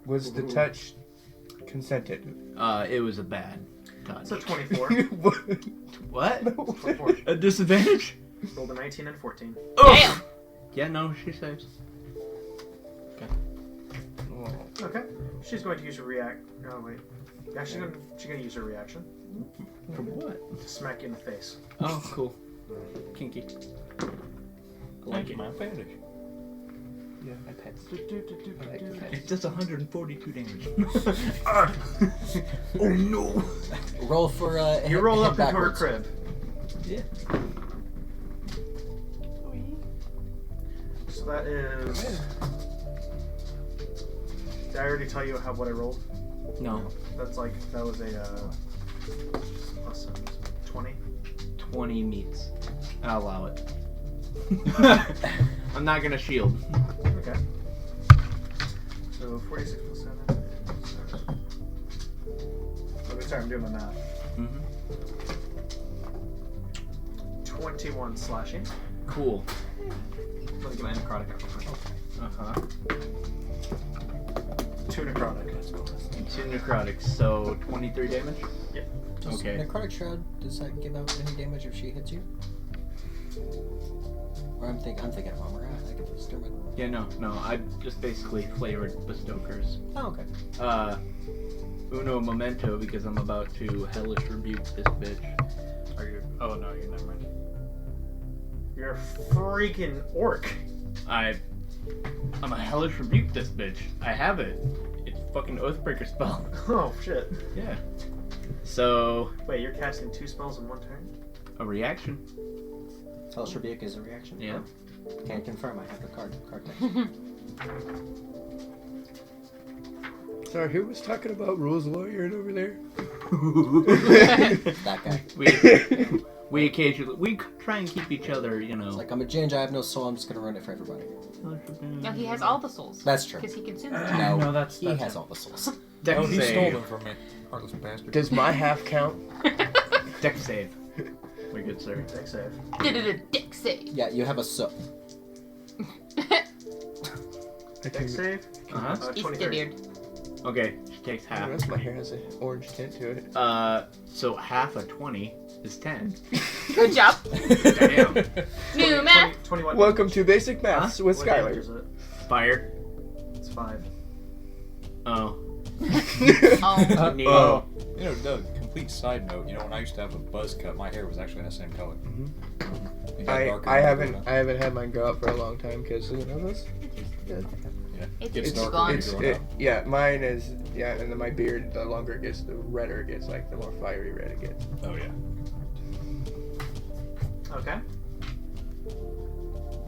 Was the touch consented? It was a bad touch. It's a 24. What? 24. A disadvantage? Rolled a 19 and 14. Damn. Yeah, no, she saves. Okay. She's going to use her react. Oh wait. Yeah, she's gonna use her reaction For what? to smack you in the face. Oh, cool. Kinky. I like it. My advantage. Yeah. It does 142 damage. Oh no! Roll for You head- roll head up into her backwards. crib. Yeah. So that is. Did I already tell you what I rolled? No. That was a plus 20. 20 meets. I'll allow it. I'm not gonna shield. Okay. So 46 plus 7. Sorry, I'm doing my math. Mm-hmm. 21 slashing. Cool. Let me get my necrotic out real quick. Uh-huh. 2 necrotic. 2 necrotics, so 23 damage? Yep. Does Okay. Necrotic Shroud, does that give out any damage if she hits you? Or I'm thinking of armor. I could just do it. Yeah, no. I just basically flavored Bestokers. Oh, okay. Uno momento, because I'm about to hellish rebuke this bitch. Are you? Oh no, you're never mind. You're a freaking orc. I'm a hellish rebuke this bitch. I have it. It's fucking Oathbreaker spell. Oh shit. Yeah. So, Wait, you're casting 2 spells in 1 turn? a reaction. Hellish Rebuke is a reaction. Yeah. Can't confirm. I have the card text. Sorry, who was talking about rules lawyering over there? That guy. We occasionally try and keep each other, you know. It's like, I'm a ginger, I have no soul, I'm just gonna ruin it for everybody. No, he has all the souls. That's true. Because he consumed them. No, No, that's- he has all the souls. Dex Oh, he save. stole them from me. Heartless bastard. Does my half count? Dex save. We're good, sir. Dex save. Dex Save. Yeah, you have a soul. Dex save? Uh-huh. He's 23. weird. Okay, she takes The half. rest of my hair has an orange tint to it. So half of 20 is 10. Good job. Damn. New math. 21. Welcome to Basic Maths with What damage Skylar. is it? Fire. It's 5. Oh. Oh. Neat. Oh. You know, Doug, complete side note, you know, when I used to have a buzz cut, my hair was actually the same color. It got darker I when grew haven't up. I haven't had mine go up for a long time because you know this. Yeah. It's Gets darker gone. when It's you grow up. yeah, mine is yeah, and then my beard. The longer it gets, the redder it gets. Like the more fiery red it gets. Oh, yeah. Okay.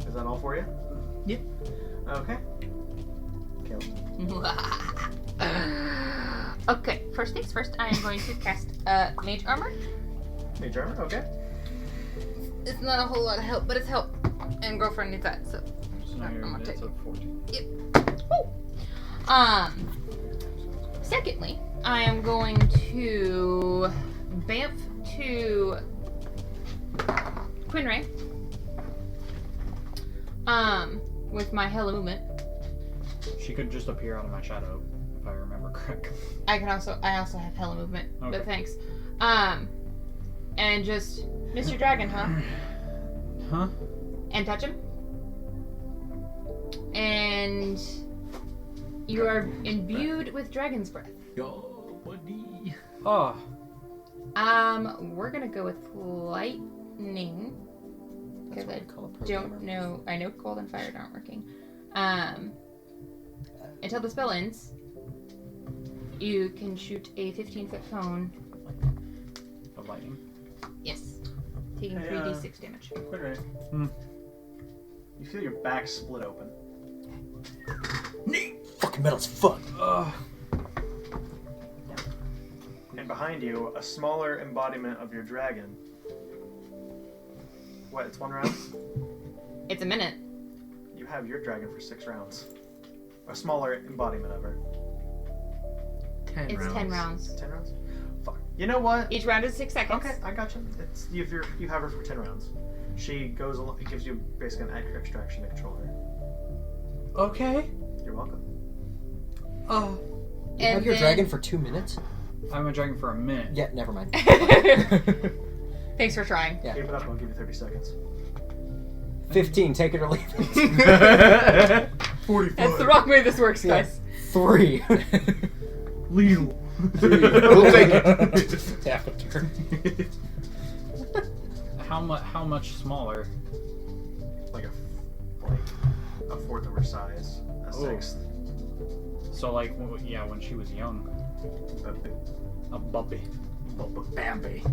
Is that all for you? Yep. Okay. Caleb. Okay, first things first, I am going to cast Mage Armor. Mage armor, okay. It's not a whole lot of help, but it's help. And girlfriend needs that, so. So now I'm you're gonna it's take a 14. Woo. Secondly, I am going to bamf to Quinray. With my Hella movement. She could just appear out of my shadow, if I remember correctly. I also have Hella movement, Okay. but thanks. And just Mr. Dragon, huh? Huh? And touch him. And you are imbued with Dragon's Breath. Yo, buddy. Oh. We're gonna go with lightning. That's Because what I we call a pro don't gamer. know. I know cold and fire aren't working. Until the spell ends, you can shoot a 15-foot cone. Of lightning. Yes. Taking Hey, 3d6 damage. Quinray. Hmm. You feel your back split open. Fucking metal as fuck. Ugh. And behind you, a smaller embodiment of your dragon. What, it's 1 round? It's a minute. You have your dragon for 6 rounds. A smaller embodiment of her. 10 It's rounds. 10 rounds. 10 rounds? Fuck. You know what? Each round is 6 seconds. Okay, I gotcha. It's you have her for 10 rounds. She goes along, it gives you basically an extraction to control her. Okay. You're welcome. Oh. You have And your then- dragon for 2 minutes? I'm a dragon for a minute. Yeah, never mind. Thanks for trying. Yeah. Keep it up, I'll give you 30 seconds. 15, take it or leave it. 45. That's the wrong way this works, Yeah. guys. 3. Lethal. We'll take it. Half a turn. How much smaller? Like a fourth of her size. A sixth. So like, yeah, when she was young. A puppy. Bambi.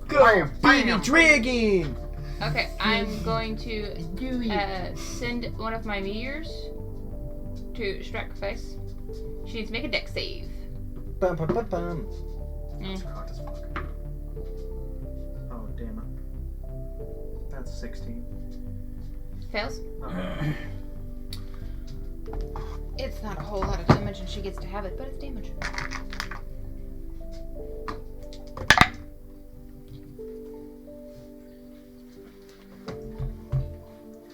Go, baby dragon! Okay, I'm going to send one of my meteors to sacrifice. She needs to make a Dex save. Bum, bum, bum, bum. That's cocked as fuck. Oh, damn it. That's 16. Fails. Okay. It's not a whole lot of damage, and she gets to have it, but it's damage.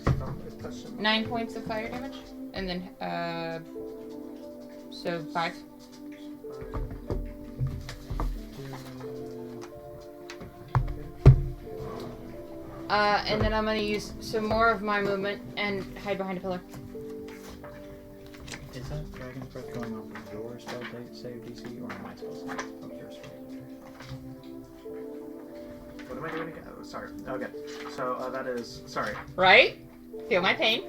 Somebody touched him. 9 points of fire damage, and then so 5. And then I'm gonna use some more of my movement and hide behind a pillar. Is that Dragon's Breath going on your spell save DC or my spell save? Oh, yours. What am I doing again? Oh, sorry. Okay. So that is. Sorry. Right? Feel my pain.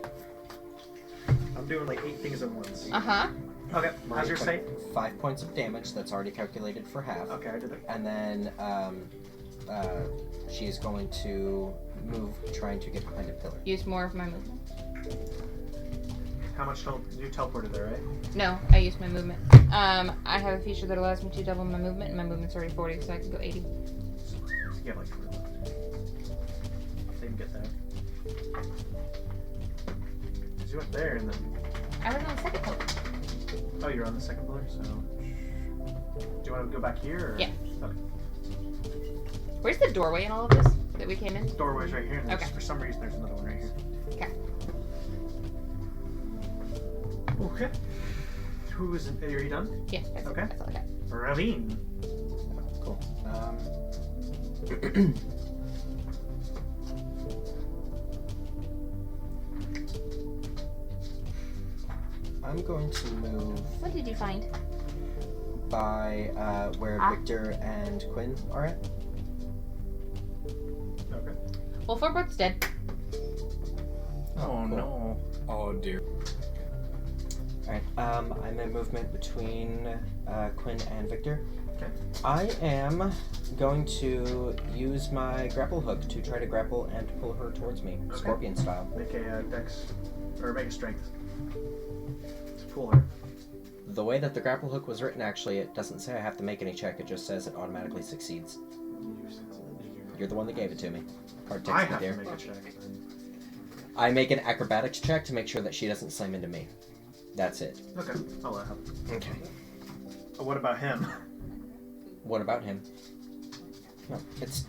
I'm doing like 8 things at once. Uh-huh. Okay. How's your save? 5 points of damage. That's already calculated for half. Okay, I did it. And then she is going to move, trying to get behind a pillar. Use more of my movement. How much you teleported there, right? No, I used my movement. I have a feature that allows me to double my movement, and my movement's already 40, so I can go 80. You have like 3 left. They can get that. Because you went there and then. I was on the second pillar. Oh, you're on the second pillar, so. Do you want to go back here? Or? Yeah. Okay. Where's the doorway in all of this that we came in? Doorway's right here, and Okay. for some reason there's another one right here. Okay. Okay. Who is it? Are you done? Yeah, that's, Okay. that's all I got. Ravine. Cool. I'm going to move What did you find? by where Victor and Quinn are at. Okay. Well, Fourboard's dead. Oh cool. no. Oh dear. Alright, I'm in movement between Quinn and Victor. Okay. I am going to use my grapple hook to try to grapple and pull her towards me, Okay. scorpion style. Make a dex, or make a strength. To pull her. The way that the grapple hook was written, actually, it doesn't say I have to make any check, it just says it automatically succeeds. You're the one that gave it to me. Hard I text have me to there. make a check. I make an acrobatics check to make sure that she doesn't slam into me. That's it. Okay. I'll let him. Okay. What about him? What about him? No, it's...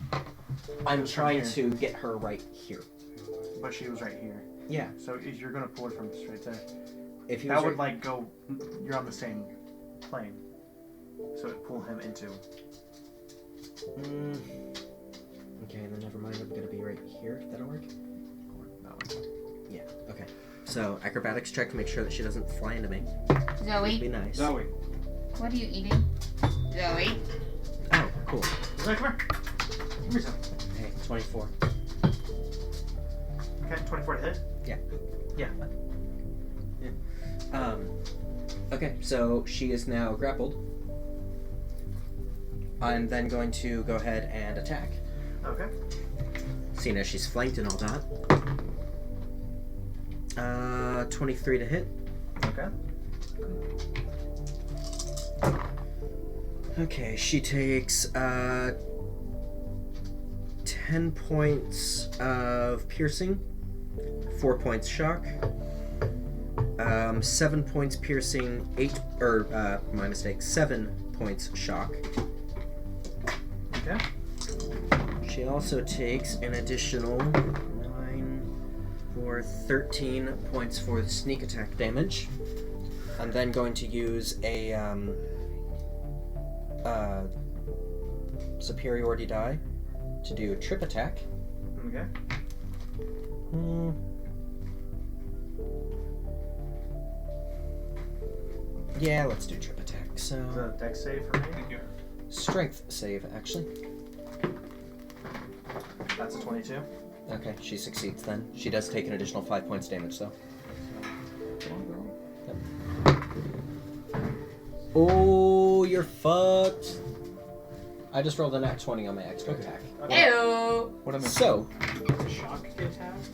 I'm trying here. to get her right here. But she was right here. Yeah. So you're gonna pull it from right there. If he That was would right... like go. You're on the same plane. So it pull him into. Okay, then never mind. I'm gonna be right here. That'll work. That one. Yeah. Okay. So acrobatics check to make sure that she doesn't fly into me. Would be Zoe, nice. Zoe. what are you eating? Zoe. Oh, cool. Zoe, come here. Give me some. Hey, 24. Okay, 24 to hit. Yeah. Yeah. Okay, so she is now grappled. I'm then going to go ahead and attack. Okay. Seeing as she's flanked and all that. 23 to hit. Okay. Okay, she takes 10 points of piercing, 4 points shock, 7 points piercing, 7 points shock. Okay. She also takes an additional 13 points for the sneak attack damage. I'm then going to use a superiority die to do a trip attack. Okay. Yeah, let's do trip attack. So The dex save for me. strength save, actually. That's a 22. Okay, she succeeds then. She does take an additional 5 points damage though. Yep. Oh, you're fucked. I just rolled a nat 20 on my extra attack. Ew. What am I? So, Does shock get halved?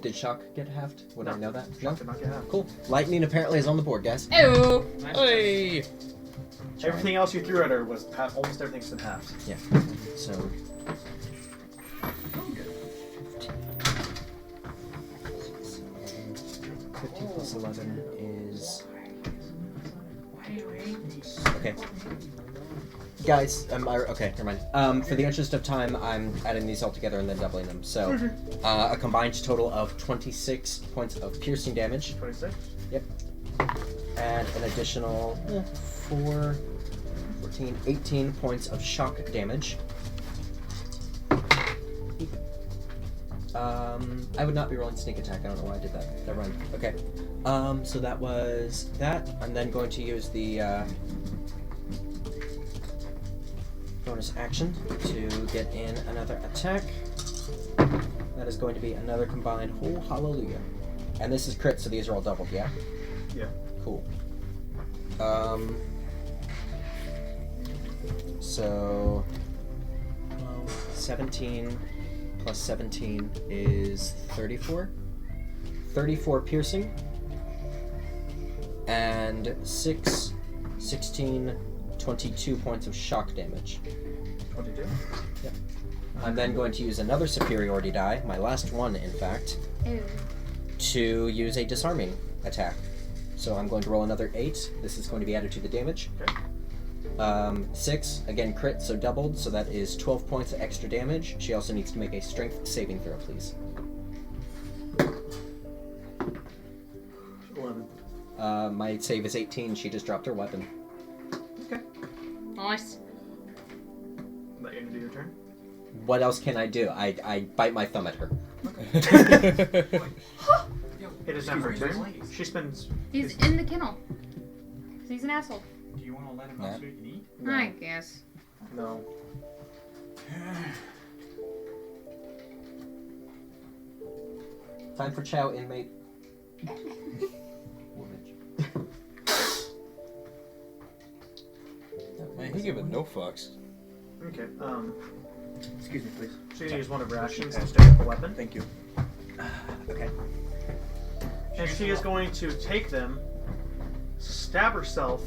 did shock get halved? Would I No. know that? Shock No? did not get halved. Cool. Lightning apparently is on the board, guys. Ew. Hey! Everything else you threw at her was almost everything's been halved. Yeah. So. So, 15 plus 11 is. Okay. Guys, okay, never mind. For the interest of time, I'm adding these all together and then doubling them. So, a combined total of 26 points of piercing damage. 26. And an additional 4, 14, 18 points of shock damage. I would not be rolling sneak attack. I don't know why I did that. Never mind. Okay. So that was that. I'm then going to use the bonus action to get in another attack. That is going to be another combined. Oh, hallelujah! And this is crit, so these are all doubled. Yeah. Yeah. Cool. So 17 plus 17 is 34. 34 piercing. And 16, 22 points of shock damage. 22. Yep. I'm then going to use another superiority die, my last one in fact, Ew. to use a disarming attack. So I'm going to roll another 8. This is going to be added to the damage. Okay. 6, again crit, so doubled, so that is 12 points of extra damage. She also needs to make a strength saving throw, please. 11. My save is 18, she just dropped her weapon. Okay. Nice. Let you do your turn. What else can I do? I bite my thumb at her. It is not her turn. She spends. He's in the kennel. 'Cause he's an asshole. Do you want to let him Yeah. out so he can eat? No. I guess. No. Time for chow, inmate. Man, he giving no fucks. Okay. Excuse me, please. So you use one of her actions to stick up the weapon. Thank you. Okay. And she is going to take them, stab herself.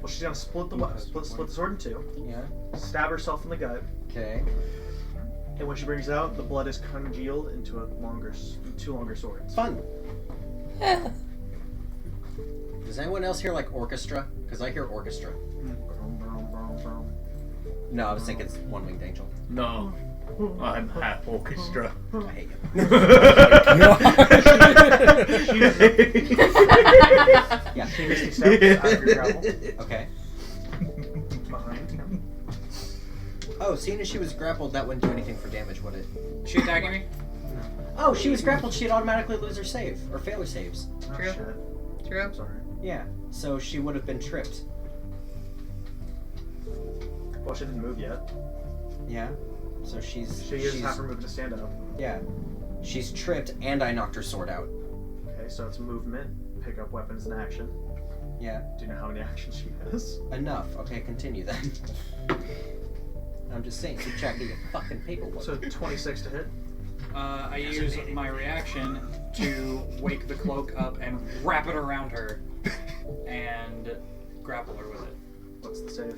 Well, she's gonna split the sword in two. Yeah. Stab herself in the gut, Okay. and when she brings it out, the blood is congealed into two longer swords. Fun. Does anyone else hear like orchestra? Because I hear orchestra. No, I was thinking it's One Winged Angel. No, I'm half orchestra. I hate you. Yeah. She misty steps out of your gravel Okay. behind him. Oh, seeing as she was grappled, that wouldn't do anything for damage, would it? She attacking me? Oh, she was grappled. She'd automatically lose her save or fail her saves. Oh, True. shit. True. I'm sorry. Yeah. So she would have been tripped. Well, she didn't move yet. Yeah. So she's. She uses she's half her movement to stand up. yeah. She's tripped, and I knocked her sword out. Okay, so it's movement, pick up weapons in action. Yeah. Do you know how many actions she has? Enough. Okay, continue then. I'm just saying, keep track of your fucking paperwork. So 26 to hit. I use my reaction to wake the cloak up and wrap it around her and grapple her with it. What's the save?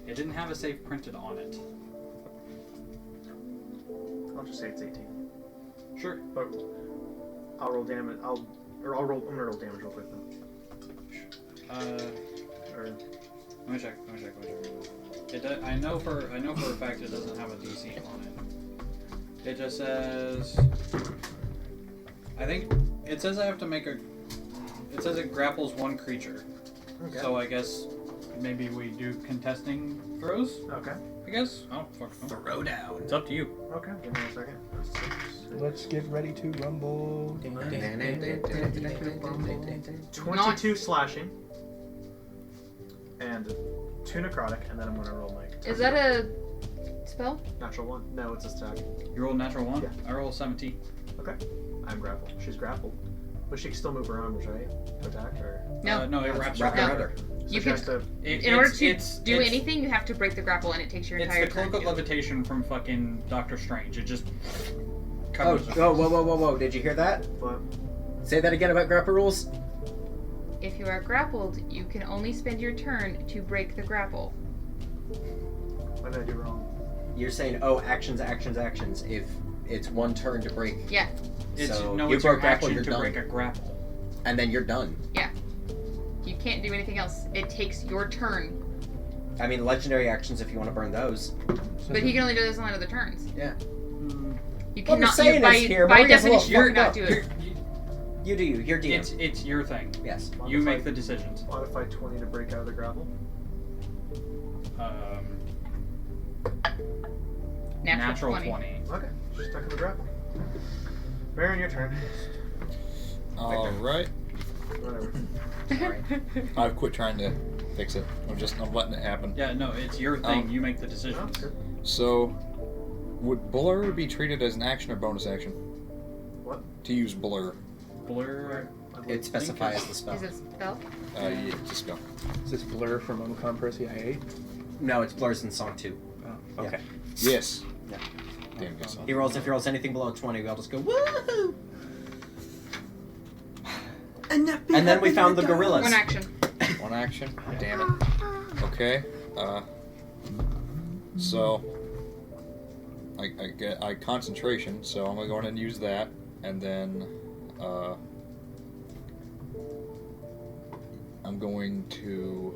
It didn't have a save printed on it. I'll just say it's 18. Sure. But I'll roll damage. I'm gonna roll damage real quick then. Or Let me check. It does, I know for a fact it doesn't have a DC on it. It just says. I think it says I have to make a. It says it grapples one creature. okay. So I guess maybe we do contesting throws. Okay. I guess. Oh fuck. No. Throw down. It's up to you. Okay. Give me a second. Let's get ready to rumble. 22 slashing. And 2 necrotic, and then I'm gonna roll my Is that a spell? natural 1. No, it's a stack. You roll natural 1. Yeah. I roll 17. Okay. I'm grappled. She's grappled. But she can still move her arms, right? To attack, or No. No, it wraps Wrap her around around. her. so You she has can. to. In order to do it's- anything, you have to break the grapple, and it takes your It's entire the turn. cloak to of do it. levitation from fucking Doctor Strange. It just Oh, covers her. oh, whoa. Did you hear that? But Say that again about grapple rules. If you are grappled, you can only spend your turn to break the grapple. what did I do wrong? You're saying, oh, actions. If it's one turn to break, Yeah. It's so no, you it's your broke grapple, action you're to done. break a grapple. and then you're done. You can't do anything else. It takes your turn. I mean, legendary actions if you want to burn those. But he can only do this on other turns. Yeah. You Well, the cannot. saying by is here, by Mario gets a little definition, you fucked cannot up. do it. You do you. You're DM. It's your thing. Yes. You make the decisions. Modify 20 to break out of the grapple. Natural 20. Okay. She's stuck in the grapple. Baron, your turn. Alright. Whatever. I've quit trying to fix it. I'm letting it happen. Yeah, no, it's your thing. You make the decision. Oh, good. So, would Blur be treated as an action or bonus action? What? To use Blur. Blur. It specifies the spell. Is it spell? Yeah, it's a spell. Is this Blur from Omicron Percy I 8? No, it's Blurs in Song 2. Oh, okay. Yes. Yeah. Damn good song. If he rolls anything below 20, we all just go, woohoo! And then we found the gorillas. One action. One action? Damn it. Okay. So I concentration, so I'm gonna go ahead and use that, and then I'm going to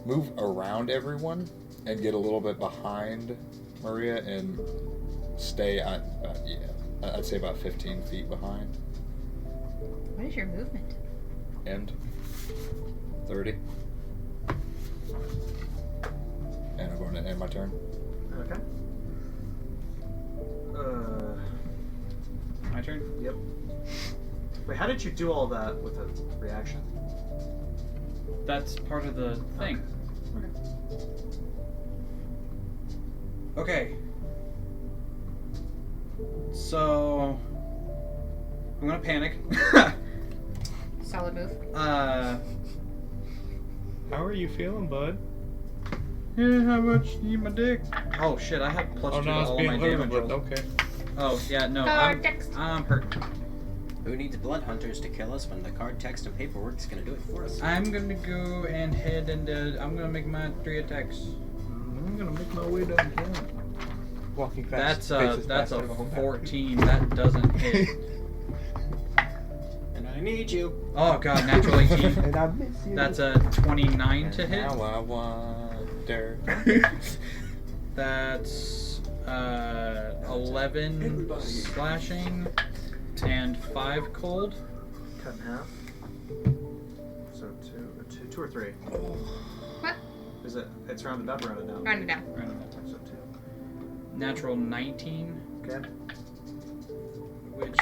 move around everyone and get a little bit behind Maria and stay at I'd say about 15 feet behind. What is your movement? End. 30. And I'm going to end my turn. Okay. My turn? Yep. Wait, how did you do all that with a reaction? That's part of the thing. Okay. So I'm gonna panic. Solid move. How are you feeling, bud? Yeah, how much you need my dick? Oh shit, I have plus 2 to all my damage rolls. Okay. Oh yeah, no, Card text. I'm hurt. Who needs blood hunters to kill us when the card text and paperwork is going to do it for us? I'm gonna go and head into. I'm gonna make my 3 attacks. I'm gonna make my way downtown. Walking fast. That's a 14. That doesn't hit. And I need you. Oh god, natural 18. And I miss you. That's a 29 to hit. Now I wonder. That's 11 slashing and 5 cold. Cut in half. So two or 3. What? Is it? It's rounded up, rounded down. Round it down. So 2. Natural 19, Okay. which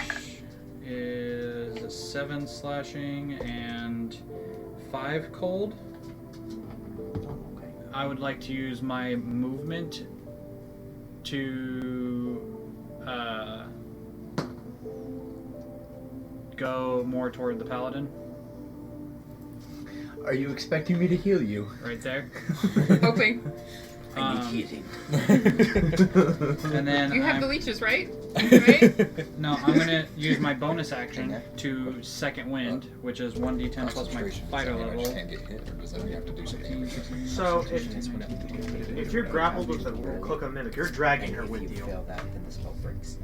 is 7 slashing and 5 cold. I would like to use my movement to go more toward the paladin. Are you expecting me to heal you? Right there. Hoping. I need healing. And then You have I'm- the leeches, right? Right? No, I'm gonna use my bonus action to second wind, which is 1d10 plus my Concentration. fighter Does that mean I level. just can't get hit, or does that mean you have to do some damage? So if you're grappled with a cloak of mimic, you're dragging her with If you you. fail that, then the spell breaks.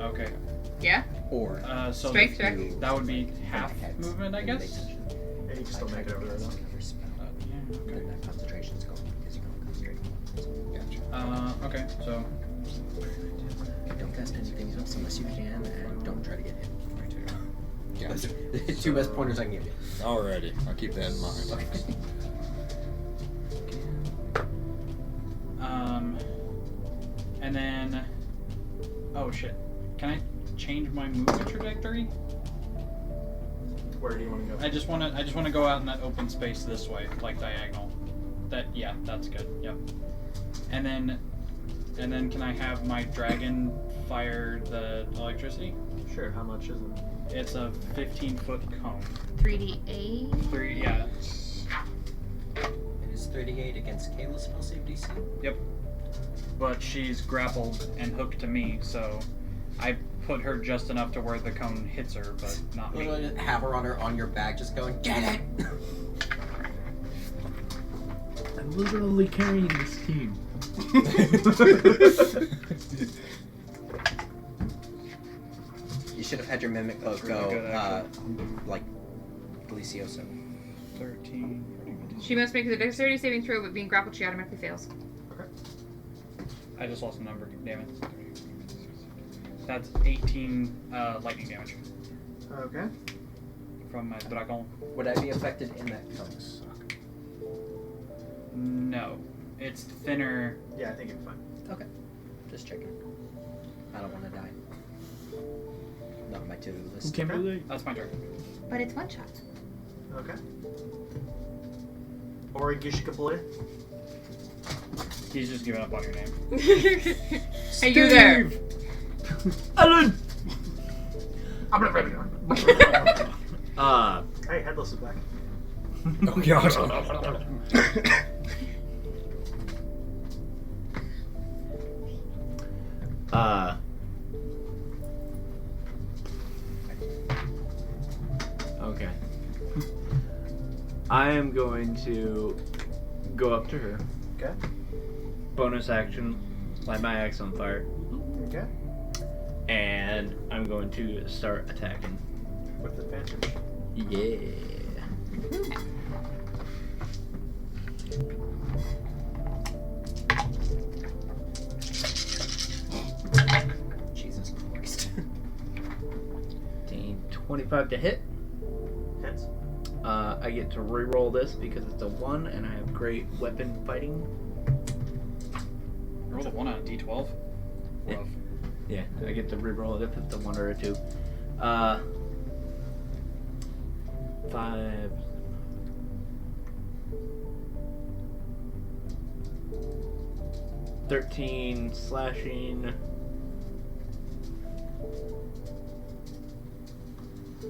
Okay. Yeah? Or So Strength check. that would be half movement, I guess. Yeah, you can still make it over there though. Then that concentration's gone because you can't concentrate. Okay, so Don't cast anything else unless you can, and don't try to get hit. Those Gotcha. are the 2 best pointers I can give you. Alrighty, I'll keep that in mind. and then oh shit. Can I change my movement trajectory? Where do you want to go? I just wanna go out in that open space this way, like diagonal. That's good. Yep. And then can I have my dragon fire the electricity? Sure. How much is it? It's a 15-foot cone. 3d8. 3, yeah. It is 38 against Kayla's spell save DC. Yep. But she's grappled and hooked to me, so I put her just enough to where the cone hits her, but not me. Have her on your back, just going, get it! I'm literally carrying this team. You should have had your mimic cloak Really good, go, like Delicioso. 13. She must make the dexterity saving throw, but being grappled, she automatically fails. I just lost a number. Damn it. That's 18 lightning damage Okay. from my dragon. Would I be affected in that cone? No. It's thinner. Yeah, I think it's fine. Okay. Just checking. I don't want to die. Not on my to-do list. That's my turn. But it's one shot. Okay. Or Gishkabli. He's just giving up on your name. Are you there? Alan. Hey, Headless is back. Oh god. Okay. I am going to go up to her. Okay. Bonus action, light my axe on fire, Okay. and I'm going to start attacking. With advantage. Yeah. Jesus Christ. 25 to hit. Hits. I get to re-roll this because it's a 1 and I have great weapon fighting. Roll the 1 on a d12. Yeah. Rough. Yeah, I get to re-roll it if it's a 1 or a 2. 5. $13 slashing.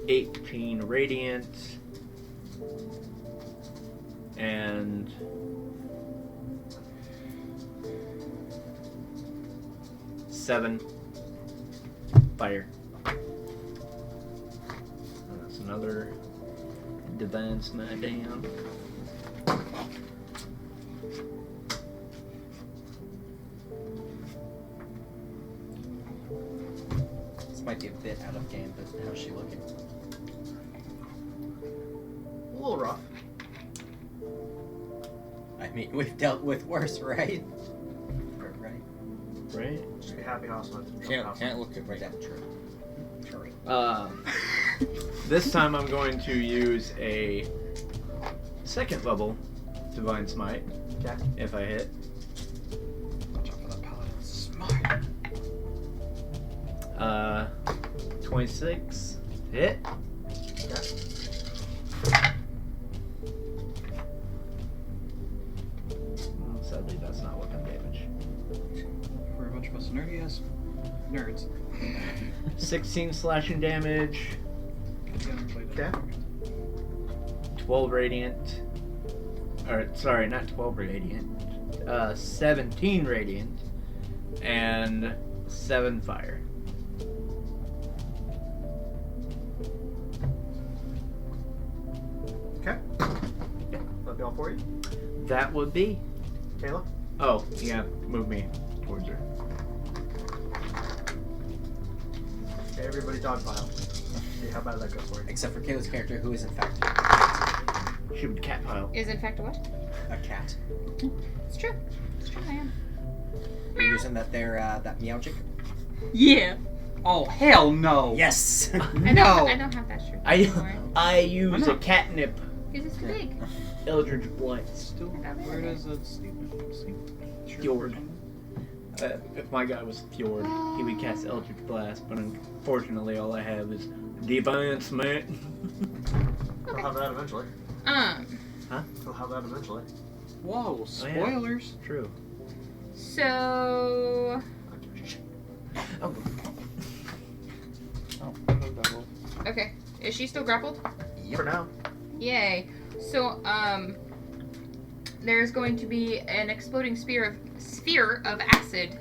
18 radiant. And 7 fire. That's another divine smite down. This might be a bit out of game, but how's she looking? A little rough. I mean, we've dealt with worse, right? Right. Right? Just be happy house not Can't look at Right, that's true. True. This time I'm going to use a 2nd level divine smite. Okay. If I hit. Watch out for that paladin. Smart. 26 hit. Okay. Sadly, that's not weapon damage. We're a bunch of us nerdy ass nerds. 16 slashing damage. Okay. 12 radiant. Or, sorry, not 12 radiant. 17 radiant. And 7 fire. Okay. That'll be all for you. That would be. Kayla? Oh, yeah, move me towards her. Okay, everybody dogpile. See how bad that goes for you. Except for Kayla's character, who is in fact She would cat pile. Is in fact a what? a cat. It's true. It's true, I am. You're using that that meowgic? Yeah. Oh hell no. Yes! I No. don't have that shirt anymore. I use Why a not? catnip Because it's too big. Eldritch Blast. Still, where does it sleep? Fjord. If my guy was Fjord, he would cast Eldritch Blast, but unfortunately all I have is Divine Smite. We'll have that eventually. We'll have that eventually. Whoa, spoilers. True. So. Oh. Okay. Is she still grappled? For now. Yay. So, there's going to be an exploding sphere of acid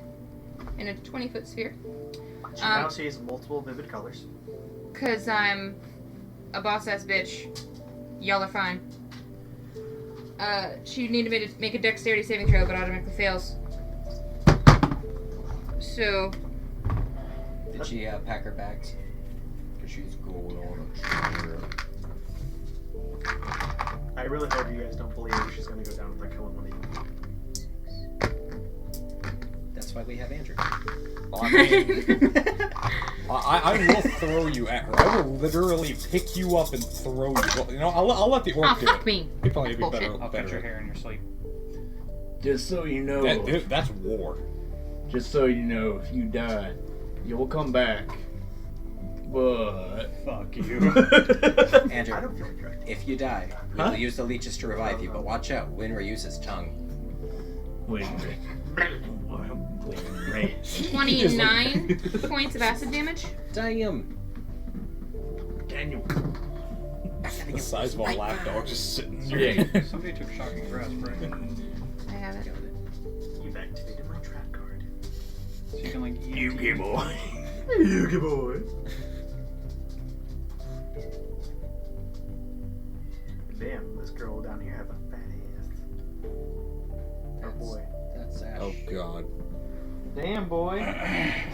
in a 20-foot sphere. She now sees multiple vivid colors. Because I'm a boss-ass bitch. Y'all are fine. She needed me to make a dexterity saving throw, but automatically fails. So... Did she pack her bags? Because she's going on a trip. I really hope you guys don't believe she's gonna go down without killing one of you. That's why we have Andrew. I mean, I will throw you at her. I will literally pick you up and throw you. Well, you know, I'll let the orc Oh, do fuck it. me. He'd probably be Bullshit. better. I'll cut your hair in your sleep. Just so you know, That's war. Just so you know, if you die, you'll come back. But Fuck you. Andrew, I don't feel correct. if you die, we Huh? will use the leeches to revive you, but watch out, Winry uses tongue. wait. 29 points of acid damage. Damn! Daniel. The size of a lapdog just sitting there. Yeah. Somebody took shocking grasp, right? I have it. You've activated my trap card. So you can like eat. Yugi boy. Yugi boy. Damn, this girl down here has a fat ass. Oh boy. That's Ash. Oh god. Damn boy.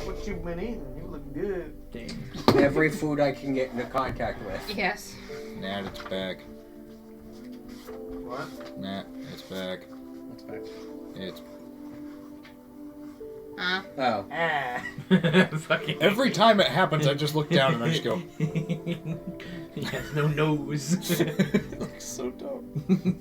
What you been eating? You look good. Damn. Every food I can get into contact with. Yes. Nat, it's back. What? Nat, it's back. What's back? It's Oh. Ah. Fucking. every time it happens, I just look down and I just go. He has no nose. Looks so dumb.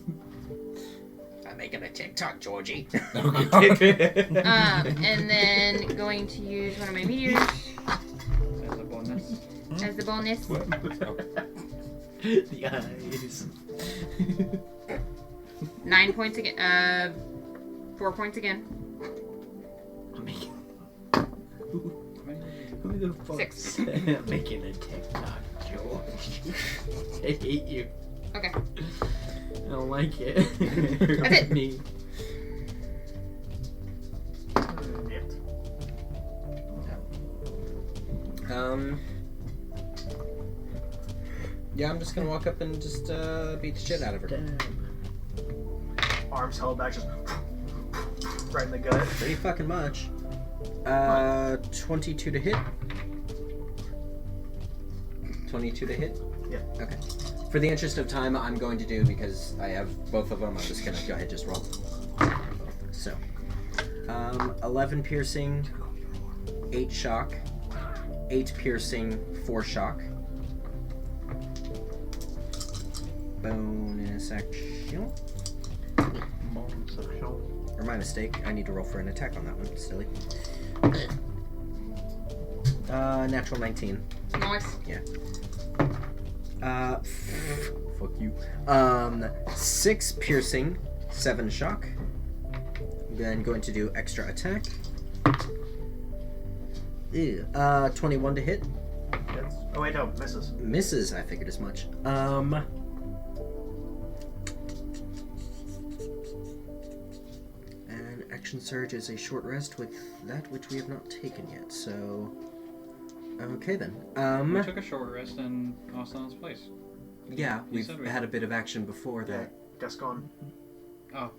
I'm making a TikTok, Georgie. Oh god. And then going to use one of my meteors As a bonus. as the bonus. The eyes. 9 points again. 4 points again. Who the fuck 6. said making a TikTok, George? I hate you. Okay. I don't like it. That's it. Me. Yeah, I'm just gonna walk up and just beat the shit out of her. Arms held back, just right in the gut. Pretty fucking much. 22 to hit. 22 to hit? Yeah. Okay. For the interest of time, I'm going to do, because I have both of them, I'm just gonna go ahead and just roll. So, 11 piercing, 8 shock, 8 piercing, 4 shock. Bonus action. Or my mistake, I need to roll for an attack on that one, silly. Natural 19. Nice. Fuck you. 6 piercing, 7 shock. Then going to do extra attack. Ew. 21 to hit. Hits. Oh wait, no, misses. Misses, I figured as much. And action surge is a short rest with that which we have not taken yet, so... Okay then. We took a short rest in Austin's place. Yeah, You we've said we had a bit of action before Yeah, that. Gascon. Oh.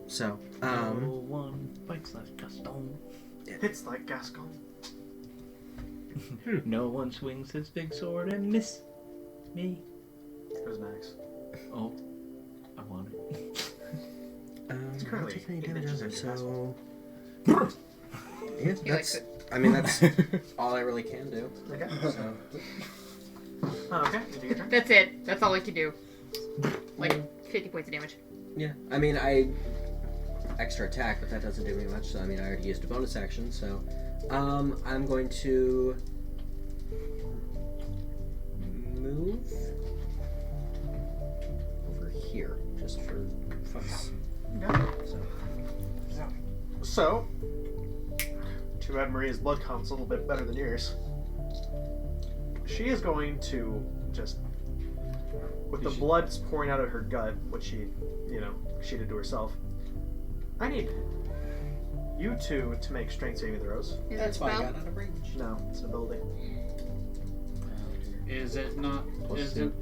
So, No one fights like Gaston. Hits like Gascon. No one swings his big sword and miss me. Who's Max? Oh, I want it. It's currently not taking any 8 damage inches either, in your so... Yeah, He likes that's... it. I mean, that's all I really can do. Okay. So, Oh, okay. You do your turn. That's it. That's all I can do. Like 50 points of damage. yeah. I mean, I... Extra attack, but that doesn't do me much, so I mean, I already used a bonus action, so... I'm going to... move... over here, just for fucks. Okay. So... So, too bad Maria's blood count's a little bit better than yours. She is going to just, with the blood pouring out of her gut, which she, she did to herself. I need you two to make strength saving throws. Is That's it why I spell? got out of range. No, it's an ability. Is it not?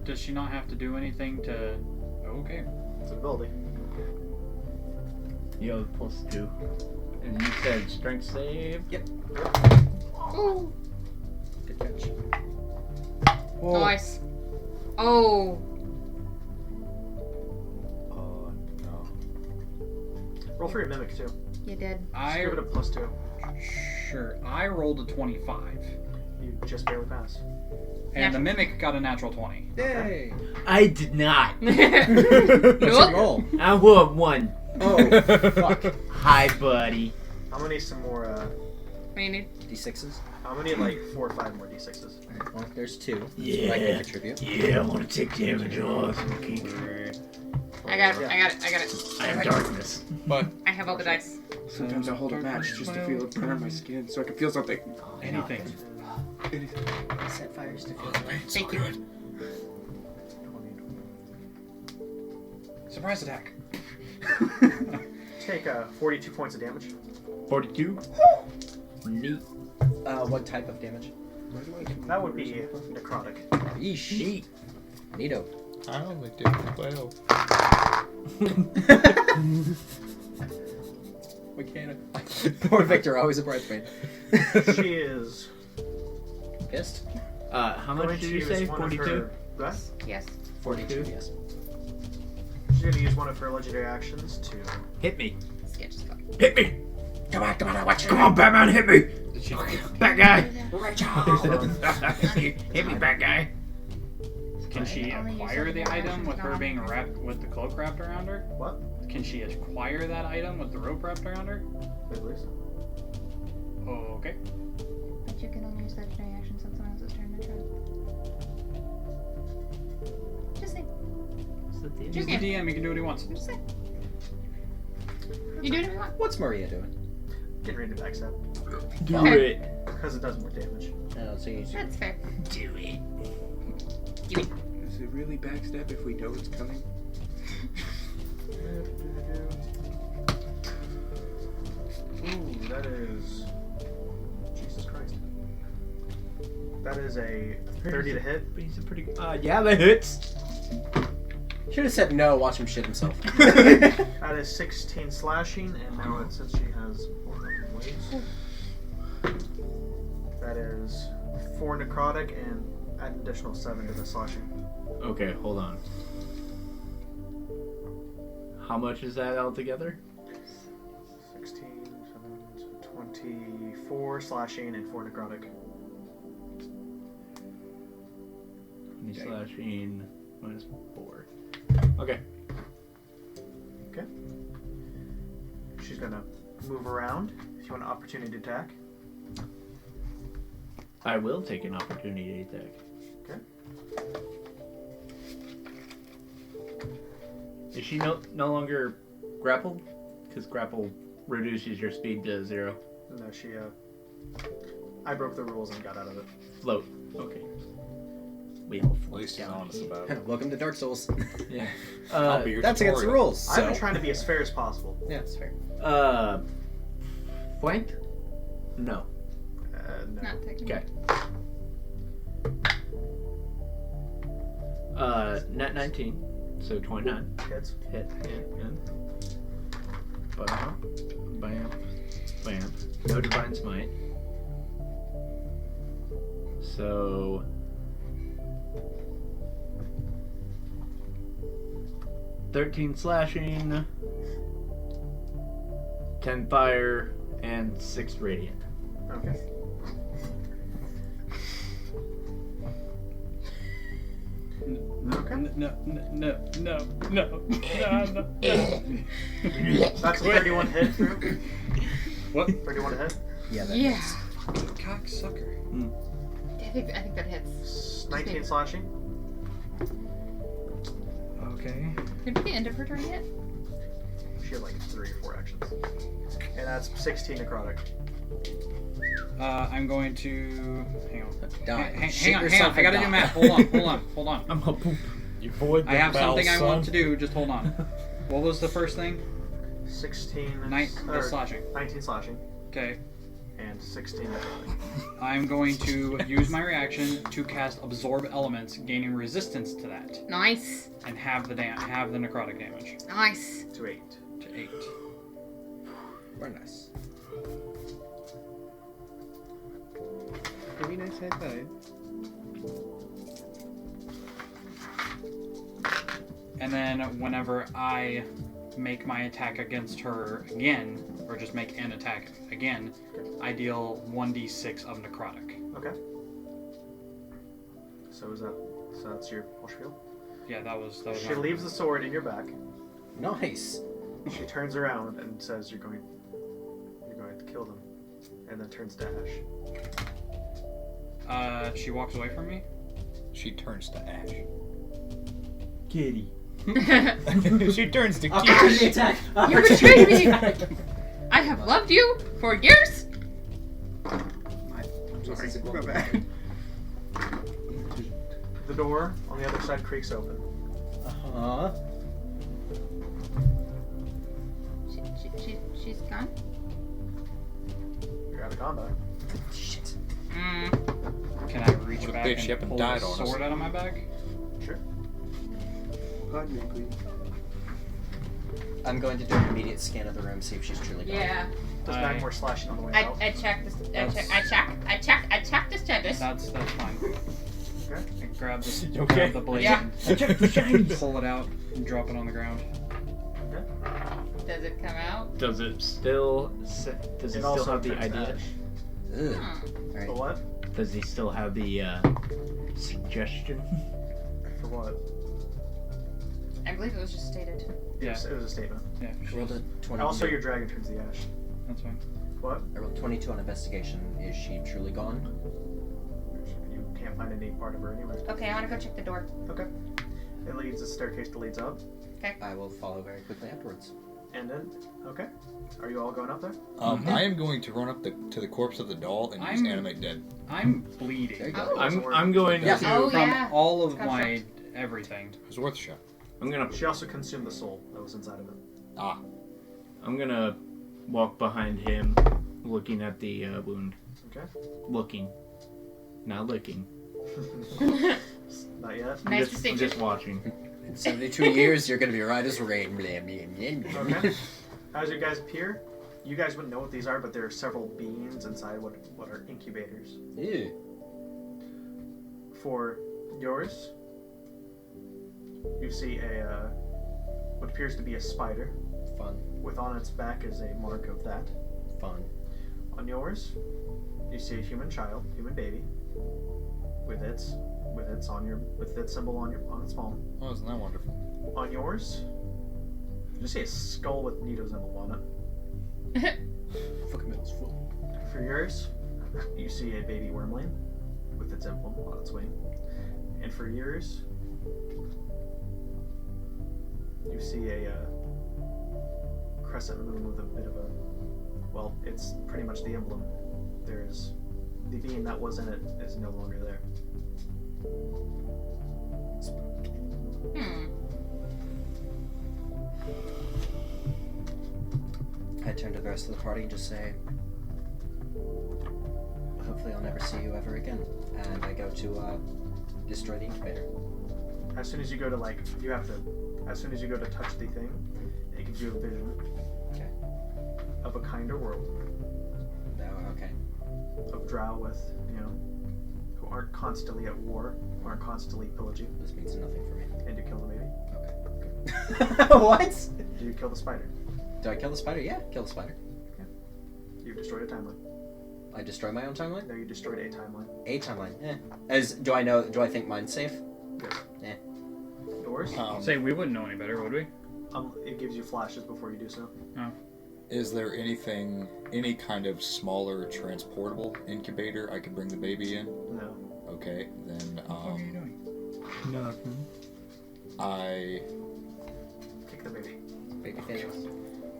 Does she not have to do anything to? Okay. It's an ability. You have +2. And you said strength save? Yep. Ooh. Good catch. Nice. Oh. Oh no. Roll for your mimic too. You did. I Give it a +2. sure. I rolled a 25, You just barely pass. and the mimic got a natural 20. Yay! I did not. What's your Nope. roll? I would 1. Oh, fuck. Hi, buddy. How many some more? What do you need? D6s. How many like 4 or 5 more d6s? Alright, well, there's 2. Yeah. So I can contribute. Yeah, I want to take damage off. Okay. I got it. I am darkness. But I have all the dice. Sometimes I hold a match just to feel it burn my skin, so I can feel something. anything. Set fires to feel. Thank you. 20. Surprise attack. Take 42 points of damage. 42. Neat. What type of damage? That would be necrotic. Yeesh. Neato. I only did 12. Mechanic. Poor Victor, always a bridesmaid. She is Pissed? How going much to did you use say? one of 42? her. What? Yes. 42, yes. She's going to use one of her legendary actions to. Hit me. Sketch as fuck. Hit me. Come on, come on, Batman, hit me. Bad guy. Hit me, bad guy. Can she acquire the item with her being wrapped with the cloak wrapped around her? What? Can she acquire that item with the rope wrapped around her? I believe so. Oh, okay. But you can only use legendary actions on someone else's turn to try. Just say. He's the DM, he can do what he wants. Just say. You do whatever you want. What's Maria doing? Get ready to backstab. Do Okay. it. Because it does more damage. So you That's fair. Do it. Is it really backstab if we know it's coming? Ooh, that is. Jesus Christ. That is a 30 to hit. But he's a pretty. Yeah, that hits. should have said no, watch him shit himself. That is 16 slashing, and now it says she has 400 waves. That is 4 necrotic and add an additional 7 to the slashing. Okay, hold on. How much is that altogether? 16, 24 slashing and 4 necrotic. Slashing minus 4. Okay. Okay. She's gonna move around. If you want an opportunity attack. I will take an opportunity attack. Okay. Is she no longer grappled? Because grapple reduces your speed to 0. No, she, I broke the rules and got out of it. Float. Okay. We all At float least he's down. honest about it. Welcome to Dark Souls. Yeah. I'll be your That's against the tutorial. rules. I've So. been trying to be as fair as possible. Yeah, it's fair. Flanked? No. No. Not technically. Okay. Net 19, so 29. Hits. Hit. Good. Bam. Bam. Bam. No divine smite. So. $13 slashing, 10 fire, and 6 radiant. Okay. Okay. No. That's a 31 hit through. What? 31 hit. Yeah, that Yeah. hits. Cocksucker. I think that hits. 19 slashing. Okay. Did it be the end of her turn yet? She had like 3 or 4 actions. And that's 16 necrotic. I'm going to hang on. Die. Hang Shit on. yourself I gotta and do die. math. Hold on. I'm a poop. You void I have something I want to do. Just hold on. What was the first thing? 16 The slashing. 19 slashing. Okay. And 16 necrotic. I'm going to use my reaction to cast Absorb Elements, gaining resistance to that, Nice. and have the necrotic damage Nice. To 8. to 8. Very nice. Very nice high five. And then whenever I make my attack against her again, or just make an attack again, I deal 1d6 of necrotic. Okay. So that's your whole spiel? Yeah, that was She leaves the sword in your back. Nice. She turns around and says you're going to kill them, and then turns to ash. She walks away from me. She turns to ash. Kitty. She turns to Opportunity attack. You betrayed me! I have loved you for years! Sorry. My bad. The door on the other side creaks open. Uh-huh. She's gone? You're out of combat. Shit. Can I reach What a back bitch, and you haven't pull died the on us. sword out of my bag? Sure. Pardon me, please. I'm going to do an immediate scan of the room, see if she's truly gone. Yeah. Does I- Magmore slashing on the way I out? checked this. I That's- checked this Tempest. That's fine. Okay. I grab this, You okay? grab the blade, Yeah. Check the shinies. pull it out, and drop it on the ground. Okay. Does it come out? Does it still have the turns to idea? ash. Ugh. The Alright. what? Does he still have the suggestion? For what? I believe it was just stated. Yeah, It was a statement. yeah. I rolled a 20. Also, your dragon turns the ash. That's fine. What? I rolled 22 on investigation. Is she truly gone? You can't find any part of her anywhere. Okay, I want to go check the door. Okay. It leads a staircase that leads up, I will follow very quickly afterwards. and then okay. Are you all going up there? I am going to run up to the corpse of the doll and use I'm- animate dead. I'm There you bleeding go. I'm going Yeah. to. Oh, from yeah. all of It's got my everything. It was worth a shot. I'm gonna. She also consumed the soul that was inside of it. Ah, I'm gonna walk behind him, looking at the wound. Okay. Looking, not licking. Not yet. Nice I'm distinction. just watching. In 72 years, you're going to be right as rain. Blah, blah, blah, blah. Okay. As you guys appear, you guys wouldn't know what these are, but there are several beings inside what are incubators. Ew. For yours, you see a what appears to be a spider, Fun. with on its back is a mark of that. Fun. On yours, you see a human child, human baby, with its symbol on its palm. oh, isn't that wonderful? On yours, you see a skull with Nito's emblem on it. Fucking middle's full. For yours, you see a baby wormling with its emblem on its wing. And for yours, you see a crescent moon with a bit of a, well, it's pretty much the emblem. There's, the being that was in it is no longer there. I turn to the rest of the party and just say, hopefully I'll never see you ever again. And I go to destroy the incubator. As soon as you go to as soon as you go to touch the thing, it gives you a vision. Okay. Of a kinder world. Oh, okay. Of drow with, who aren't constantly at war, who aren't constantly pillaging, This means nothing for me. and you kill the baby. Okay. What? Do you kill the spider? Do I kill the spider? Yeah, kill the spider. You've destroyed a timeline. I destroy my own timeline? No, you destroyed a timeline. A timeline. Yeah. Do I think mine's safe? Yes. Yours? Say, we wouldn't know any better, would we? It gives you flashes before you do so. Is there any kind of smaller transportable incubator I could bring the baby in? No. Okay, then What are you doing? Nothing. I. Kick the baby. Baby fails.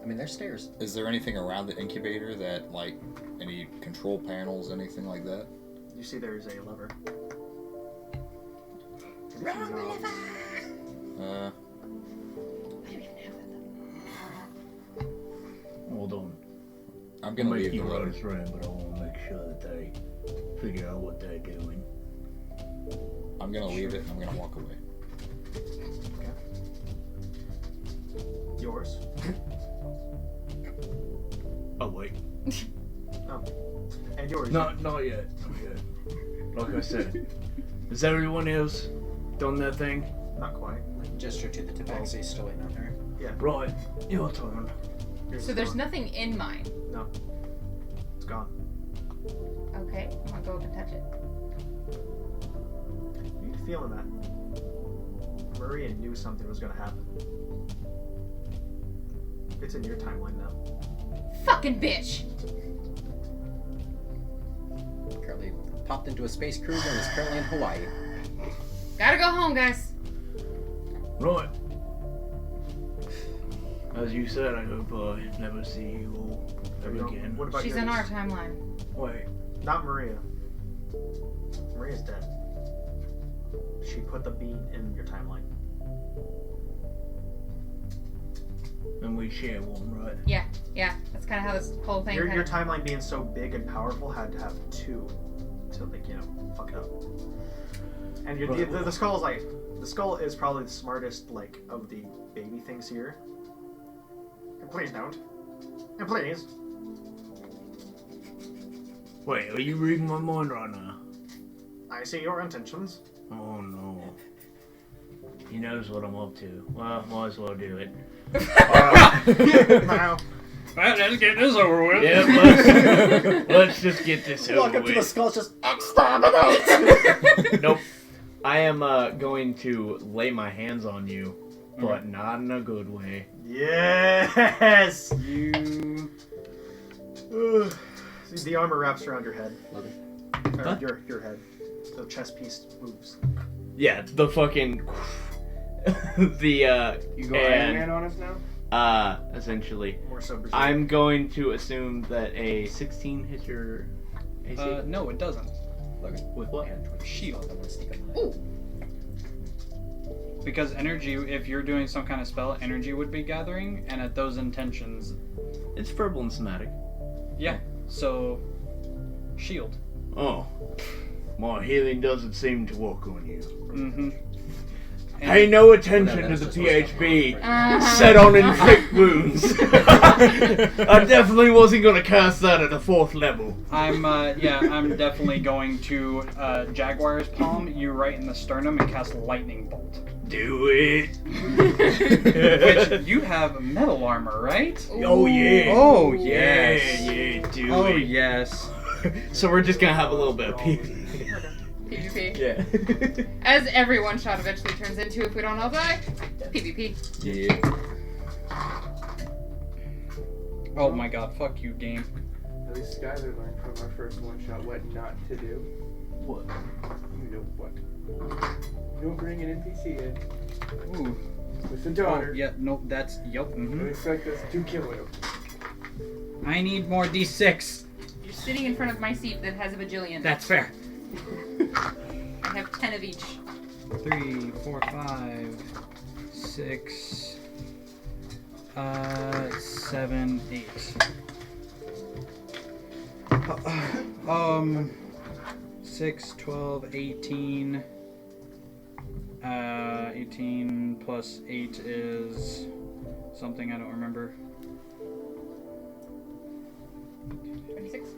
I mean, there's stairs. Is there anything around the incubator that, like, any control panels, anything like that? You see there is a lever. And a few knobs. Hold on. I'm gonna leave the you letter. run this room, but I want to make sure that they figure out what they're doing. I'm gonna leave it. I'm gonna walk away. Yours. Oh wait. And yours. Not yet. Not yet. Like I said, has everyone else done their thing? Not quite. Gesture to the tabaxi, still waiting on her. Right. Your turn. Yours So is there's gone. nothing in mine. No. It's gone. Okay, I'm gonna go up and touch it. You get a feeling that Maria knew something was going to happen. It's in your timeline now. Fucking bitch! popped into a space cruiser and is currently in Hawaii. Gotta go home, guys. Right. As you said, I hope I never see you all ever again. What about She's yours? in our timeline. Wait. Not Maria. Maria's dead. She put the beat in your timeline. And we share one, right? Yeah. That's kind of how this whole thing. Your timeline being so big and powerful had to have two to, like, you know, fuck it up. And the skull is like, the skull is probably the smartest, like, of the baby things here. And please don't. And please. Wait, are you reading my mind right now? I see your intentions. Oh no. He knows what I'm up to. Well, might as well do it. Now. Well, let's get this over with. Yeah, let's just get this over Walk up to the with. skull, just exterminate! Nope. I am going to lay my hands on you, but not in a good way. Yes! You. See, the armor wraps around your head. Or Huh? your head. The chest piece moves. Yeah, the fucking the You go Iron Man on us now? essentially. More so berserk. I'm going to assume that a 16 hits your AC. No, it doesn't. With what? Shield. Ooh. Because energy, if you're doing some kind of spell, energy would be gathering, and at those intentions, It's verbal and somatic. yeah. So, shield. Oh, my healing doesn't seem to work on you. Mm-hmm. Pay no attention No, to that's the just what's PHB. going on, Uh-huh. Set on inflict wounds. I definitely wasn't gonna cast that at a 4th level. I'm definitely going to Jaguar's palm you right in the sternum and cast lightning bolt. Do it. Which you have metal armor, right? Oh yeah. Oh, yeah, yes. yeah. Do Oh it. yes. So we're just gonna have a little bit of PvP. PvP. Yeah. As every one shot eventually turns into, if we don't all die, PvP. Yeah. Oh my god, fuck you, game. At least Skylar learned from our first one shot what not to do. What? You know what? Don't bring an NPC in Ooh. with a daughter Oh, yeah, no, that's, yep, and expect us to kill him. I need more D6. You're sitting in front of my seat that has a bajillion. That's fair. I have 10 of each. 3, 4, 5, 6, 7, 8. 6, 12, 18. 18 plus 8 is something I don't remember. 26.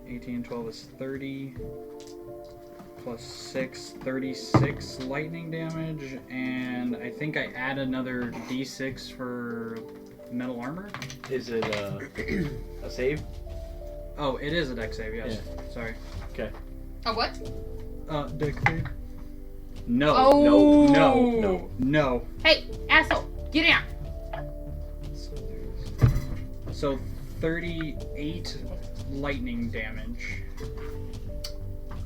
18, 12 is 30. Plus 6, 36 lightning damage, and I think I add another d6 for metal armor. Is it a save? Oh, it is a dex save, yes. Yeah. Sorry. Okay. Oh, what? Dex save? No. Oh. No. Hey, asshole, get out. So 38 lightning damage.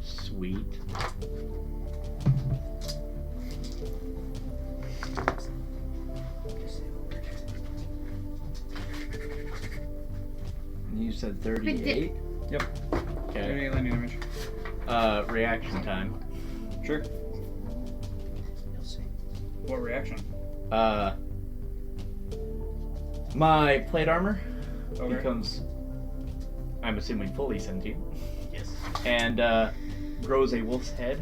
Sweet. You said 38? Yep. Okay. 38 lightning damage. Reaction time. Sure. What reaction? My plate armor Okay. becomes, I'm assuming, fully sentient. Yes. And grows a wolf's head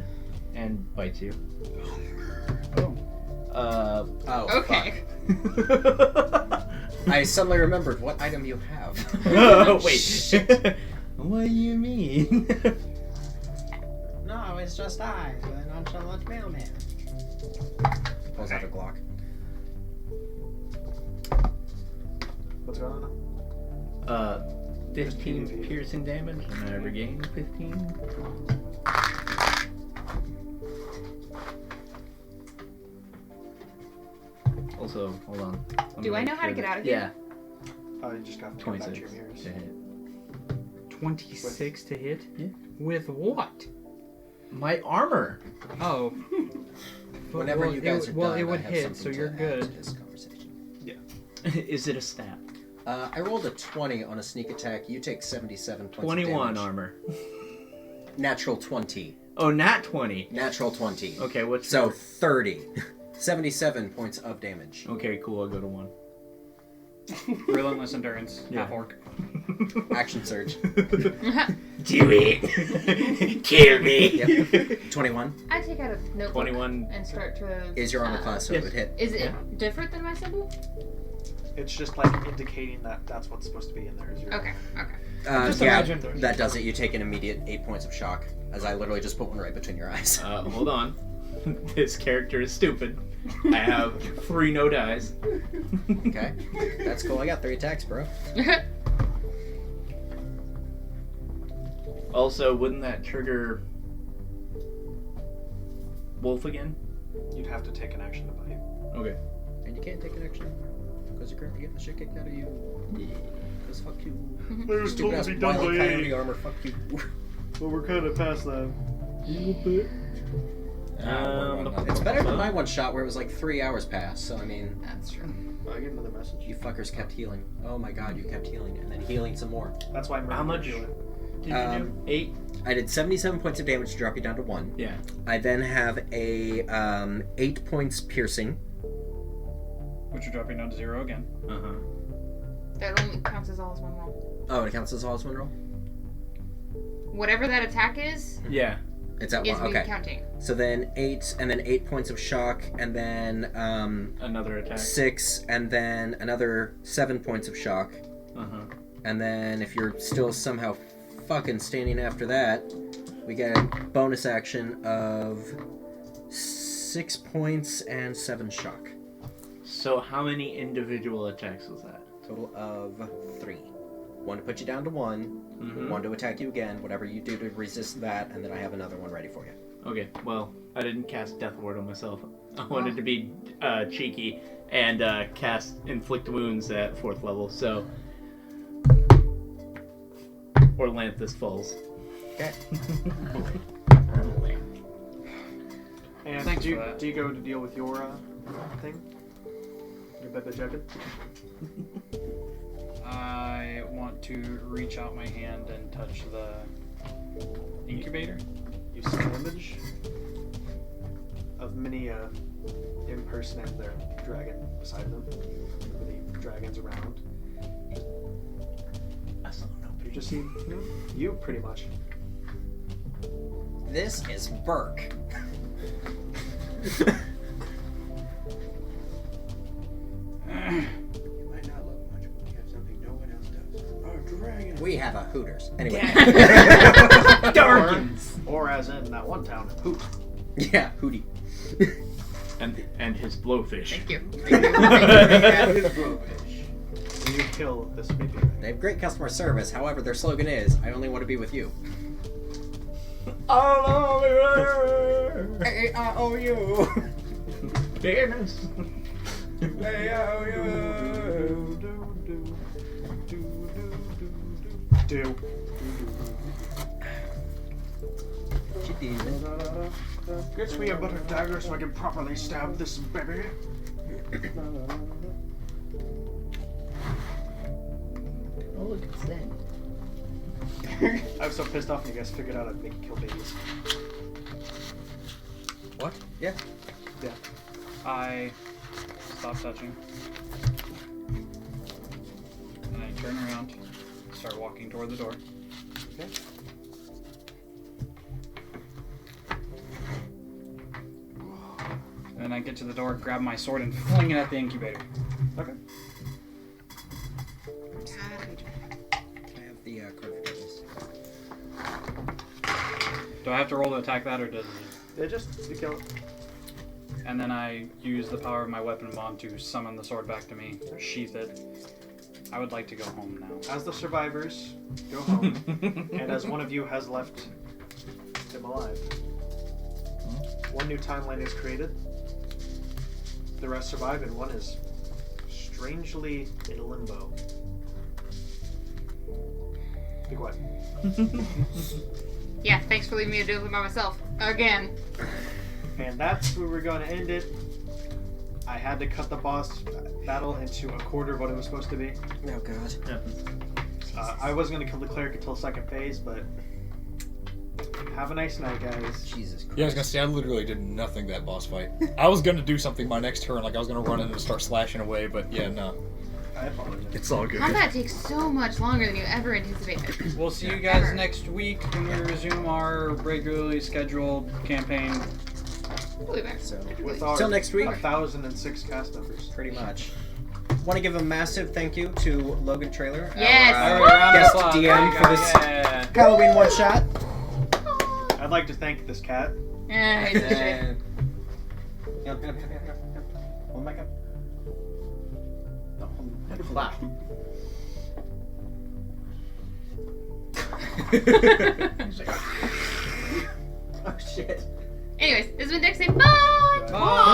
and bites you. Oh. Okay. I suddenly remembered what item you have. Oh, wait. What do you mean? No, it's just I, the nonchalant mailman. Pulls out a Glock. What's going on 15 piercing damage, and I regain 15. Also, hold on. Let me Do I make know how to sure get that- out of here? Yeah, now? You just got to come back to 26 your mirrors. to hit. 26 to hit? Yeah. With what? My armor. Oh. Whenever you guys are done, it would I have hit, something so to you're add good. to this conversation. Is it a stat? I rolled a 20 on a sneak attack. You take 77 points 21 of damage. armor. Natural 20. Oh, nat 20. Natural 20. Okay, what's So your... 30. 77 points of damage. Okay, cool. I'll go to 1. Relentless endurance. Yeah. Half orc. Action surge. Do it. Kill me. Yep. 21 I take out a notebook 21. and start to. is your armor class, so yes. it would hit. Is it Yeah. different than my symbol? It's just like indicating that that's what's supposed to be in there. Is your... Okay. Just Yeah, imagine there's- that does it. You take an immediate 8 points of shock, as I literally just put one right between your eyes. Hold on. This character is stupid. I have 3 no dies. Okay, that's cool. I got 3 attacks, bro. Also, wouldn't that trigger Wolf again? You'd have to take an action to bite. Okay. And you can't take an action because you're currently getting the shit kicked out of you. Because fuck you. It was Stupid ass wild coyote armor. Fuck you. Well, we're kind of past that. It's better than my one shot where it was like 3 hours past. So I mean, That's true. I get another message. you fuckers kept healing. Oh my god, you kept healing and then healing some more. That's why I'm How much do it. did you do? 8? I did 77 points of damage to drop you down to 1. Yeah. I then have a 8 points piercing. Which would drop you down to 0 again. Uh-huh. That only counts as all as one roll. Oh, it counts as all as one roll. Whatever that attack is Yeah. It's at is 1. me Okay. counting. So then 8, and then 8 points of shock, and then Another attack. 6, and then another 7 points of shock. Uh-huh. And then if you're still somehow fucking standing after that, we get a bonus action of 6 points and 7 shock. So how many individual attacks was that? Total of 3. 1 to put you down to 1, Mhm. 1 to attack you again, whatever you do to resist that, and then I have another one ready for you. Okay, well, I didn't cast Death Ward on myself. I wanted to be cheeky and cast Inflict Wounds at 4th level, so... Orlanthus falls. Okay. And Thanks do you, for that. do you go to deal with your thing? Your Bebe Jacket? I want to reach out my hand and touch the incubator. You see an image of many in-person and their dragon beside them. Many dragons around. You just see you pretty much. This is Burke. You might not look much, but we have something no one else does. Our dragon. We have a Hooters. Anyway. Darkins! Or as in that one town, Hoot. Yeah, Hootie. And his blowfish. Thank you. And you kill this meteor. They have great customer service. However, their slogan is, "I only want to be with you." A-I-O-U. Fairness. Do. Get me a better dagger so I can properly stab this baby. Oh, look, it's dead. I was so pissed off when you guys figured out I'd make kill babies. What? Yeah. Yeah. I stop touching. And I turn around, start walking toward the door. Okay. And then I get to the door, grab my sword, and fling it at the incubator. Okay. I have the card for this. Do I have to roll to attack that, or does it? Yeah, just you kill it. And then I use the power of my weapon bond to summon the sword back to me, sheath it. I would like to go home now. As the survivors go home, and as one of you has left them alive, one new timeline is created. The rest survive, and one is strangely in limbo. Be quiet. Yeah, thanks for leaving me to do it by myself. Again. And that's where we're going to end it. I had to cut the boss battle into a quarter of what it was supposed to be. Oh god. I wasn't going to kill the cleric until second phase, but have a nice night, guys. Jesus Christ. Yeah, I was gonna say I literally did nothing that boss fight. I was gonna do something my next turn, like I was gonna run in and start slashing away, but yeah, no. I apologize. It's all good. Combat takes so much longer than you ever anticipated. We'll see you guys Ever. next week when we resume our regularly scheduled campaign. We'll be back. So, With our till next week. 1,006 cast members. Pretty much. Want to give a massive thank you to Logan Trailer, Yes! our Round of guest applause. DM for this Yeah. Halloween one shot. I'd like to thank this cat. Yeah, he's a shit. Oh my god. Wow. Oh shit. Anyways, this has been Dex Save. Bye! Bye.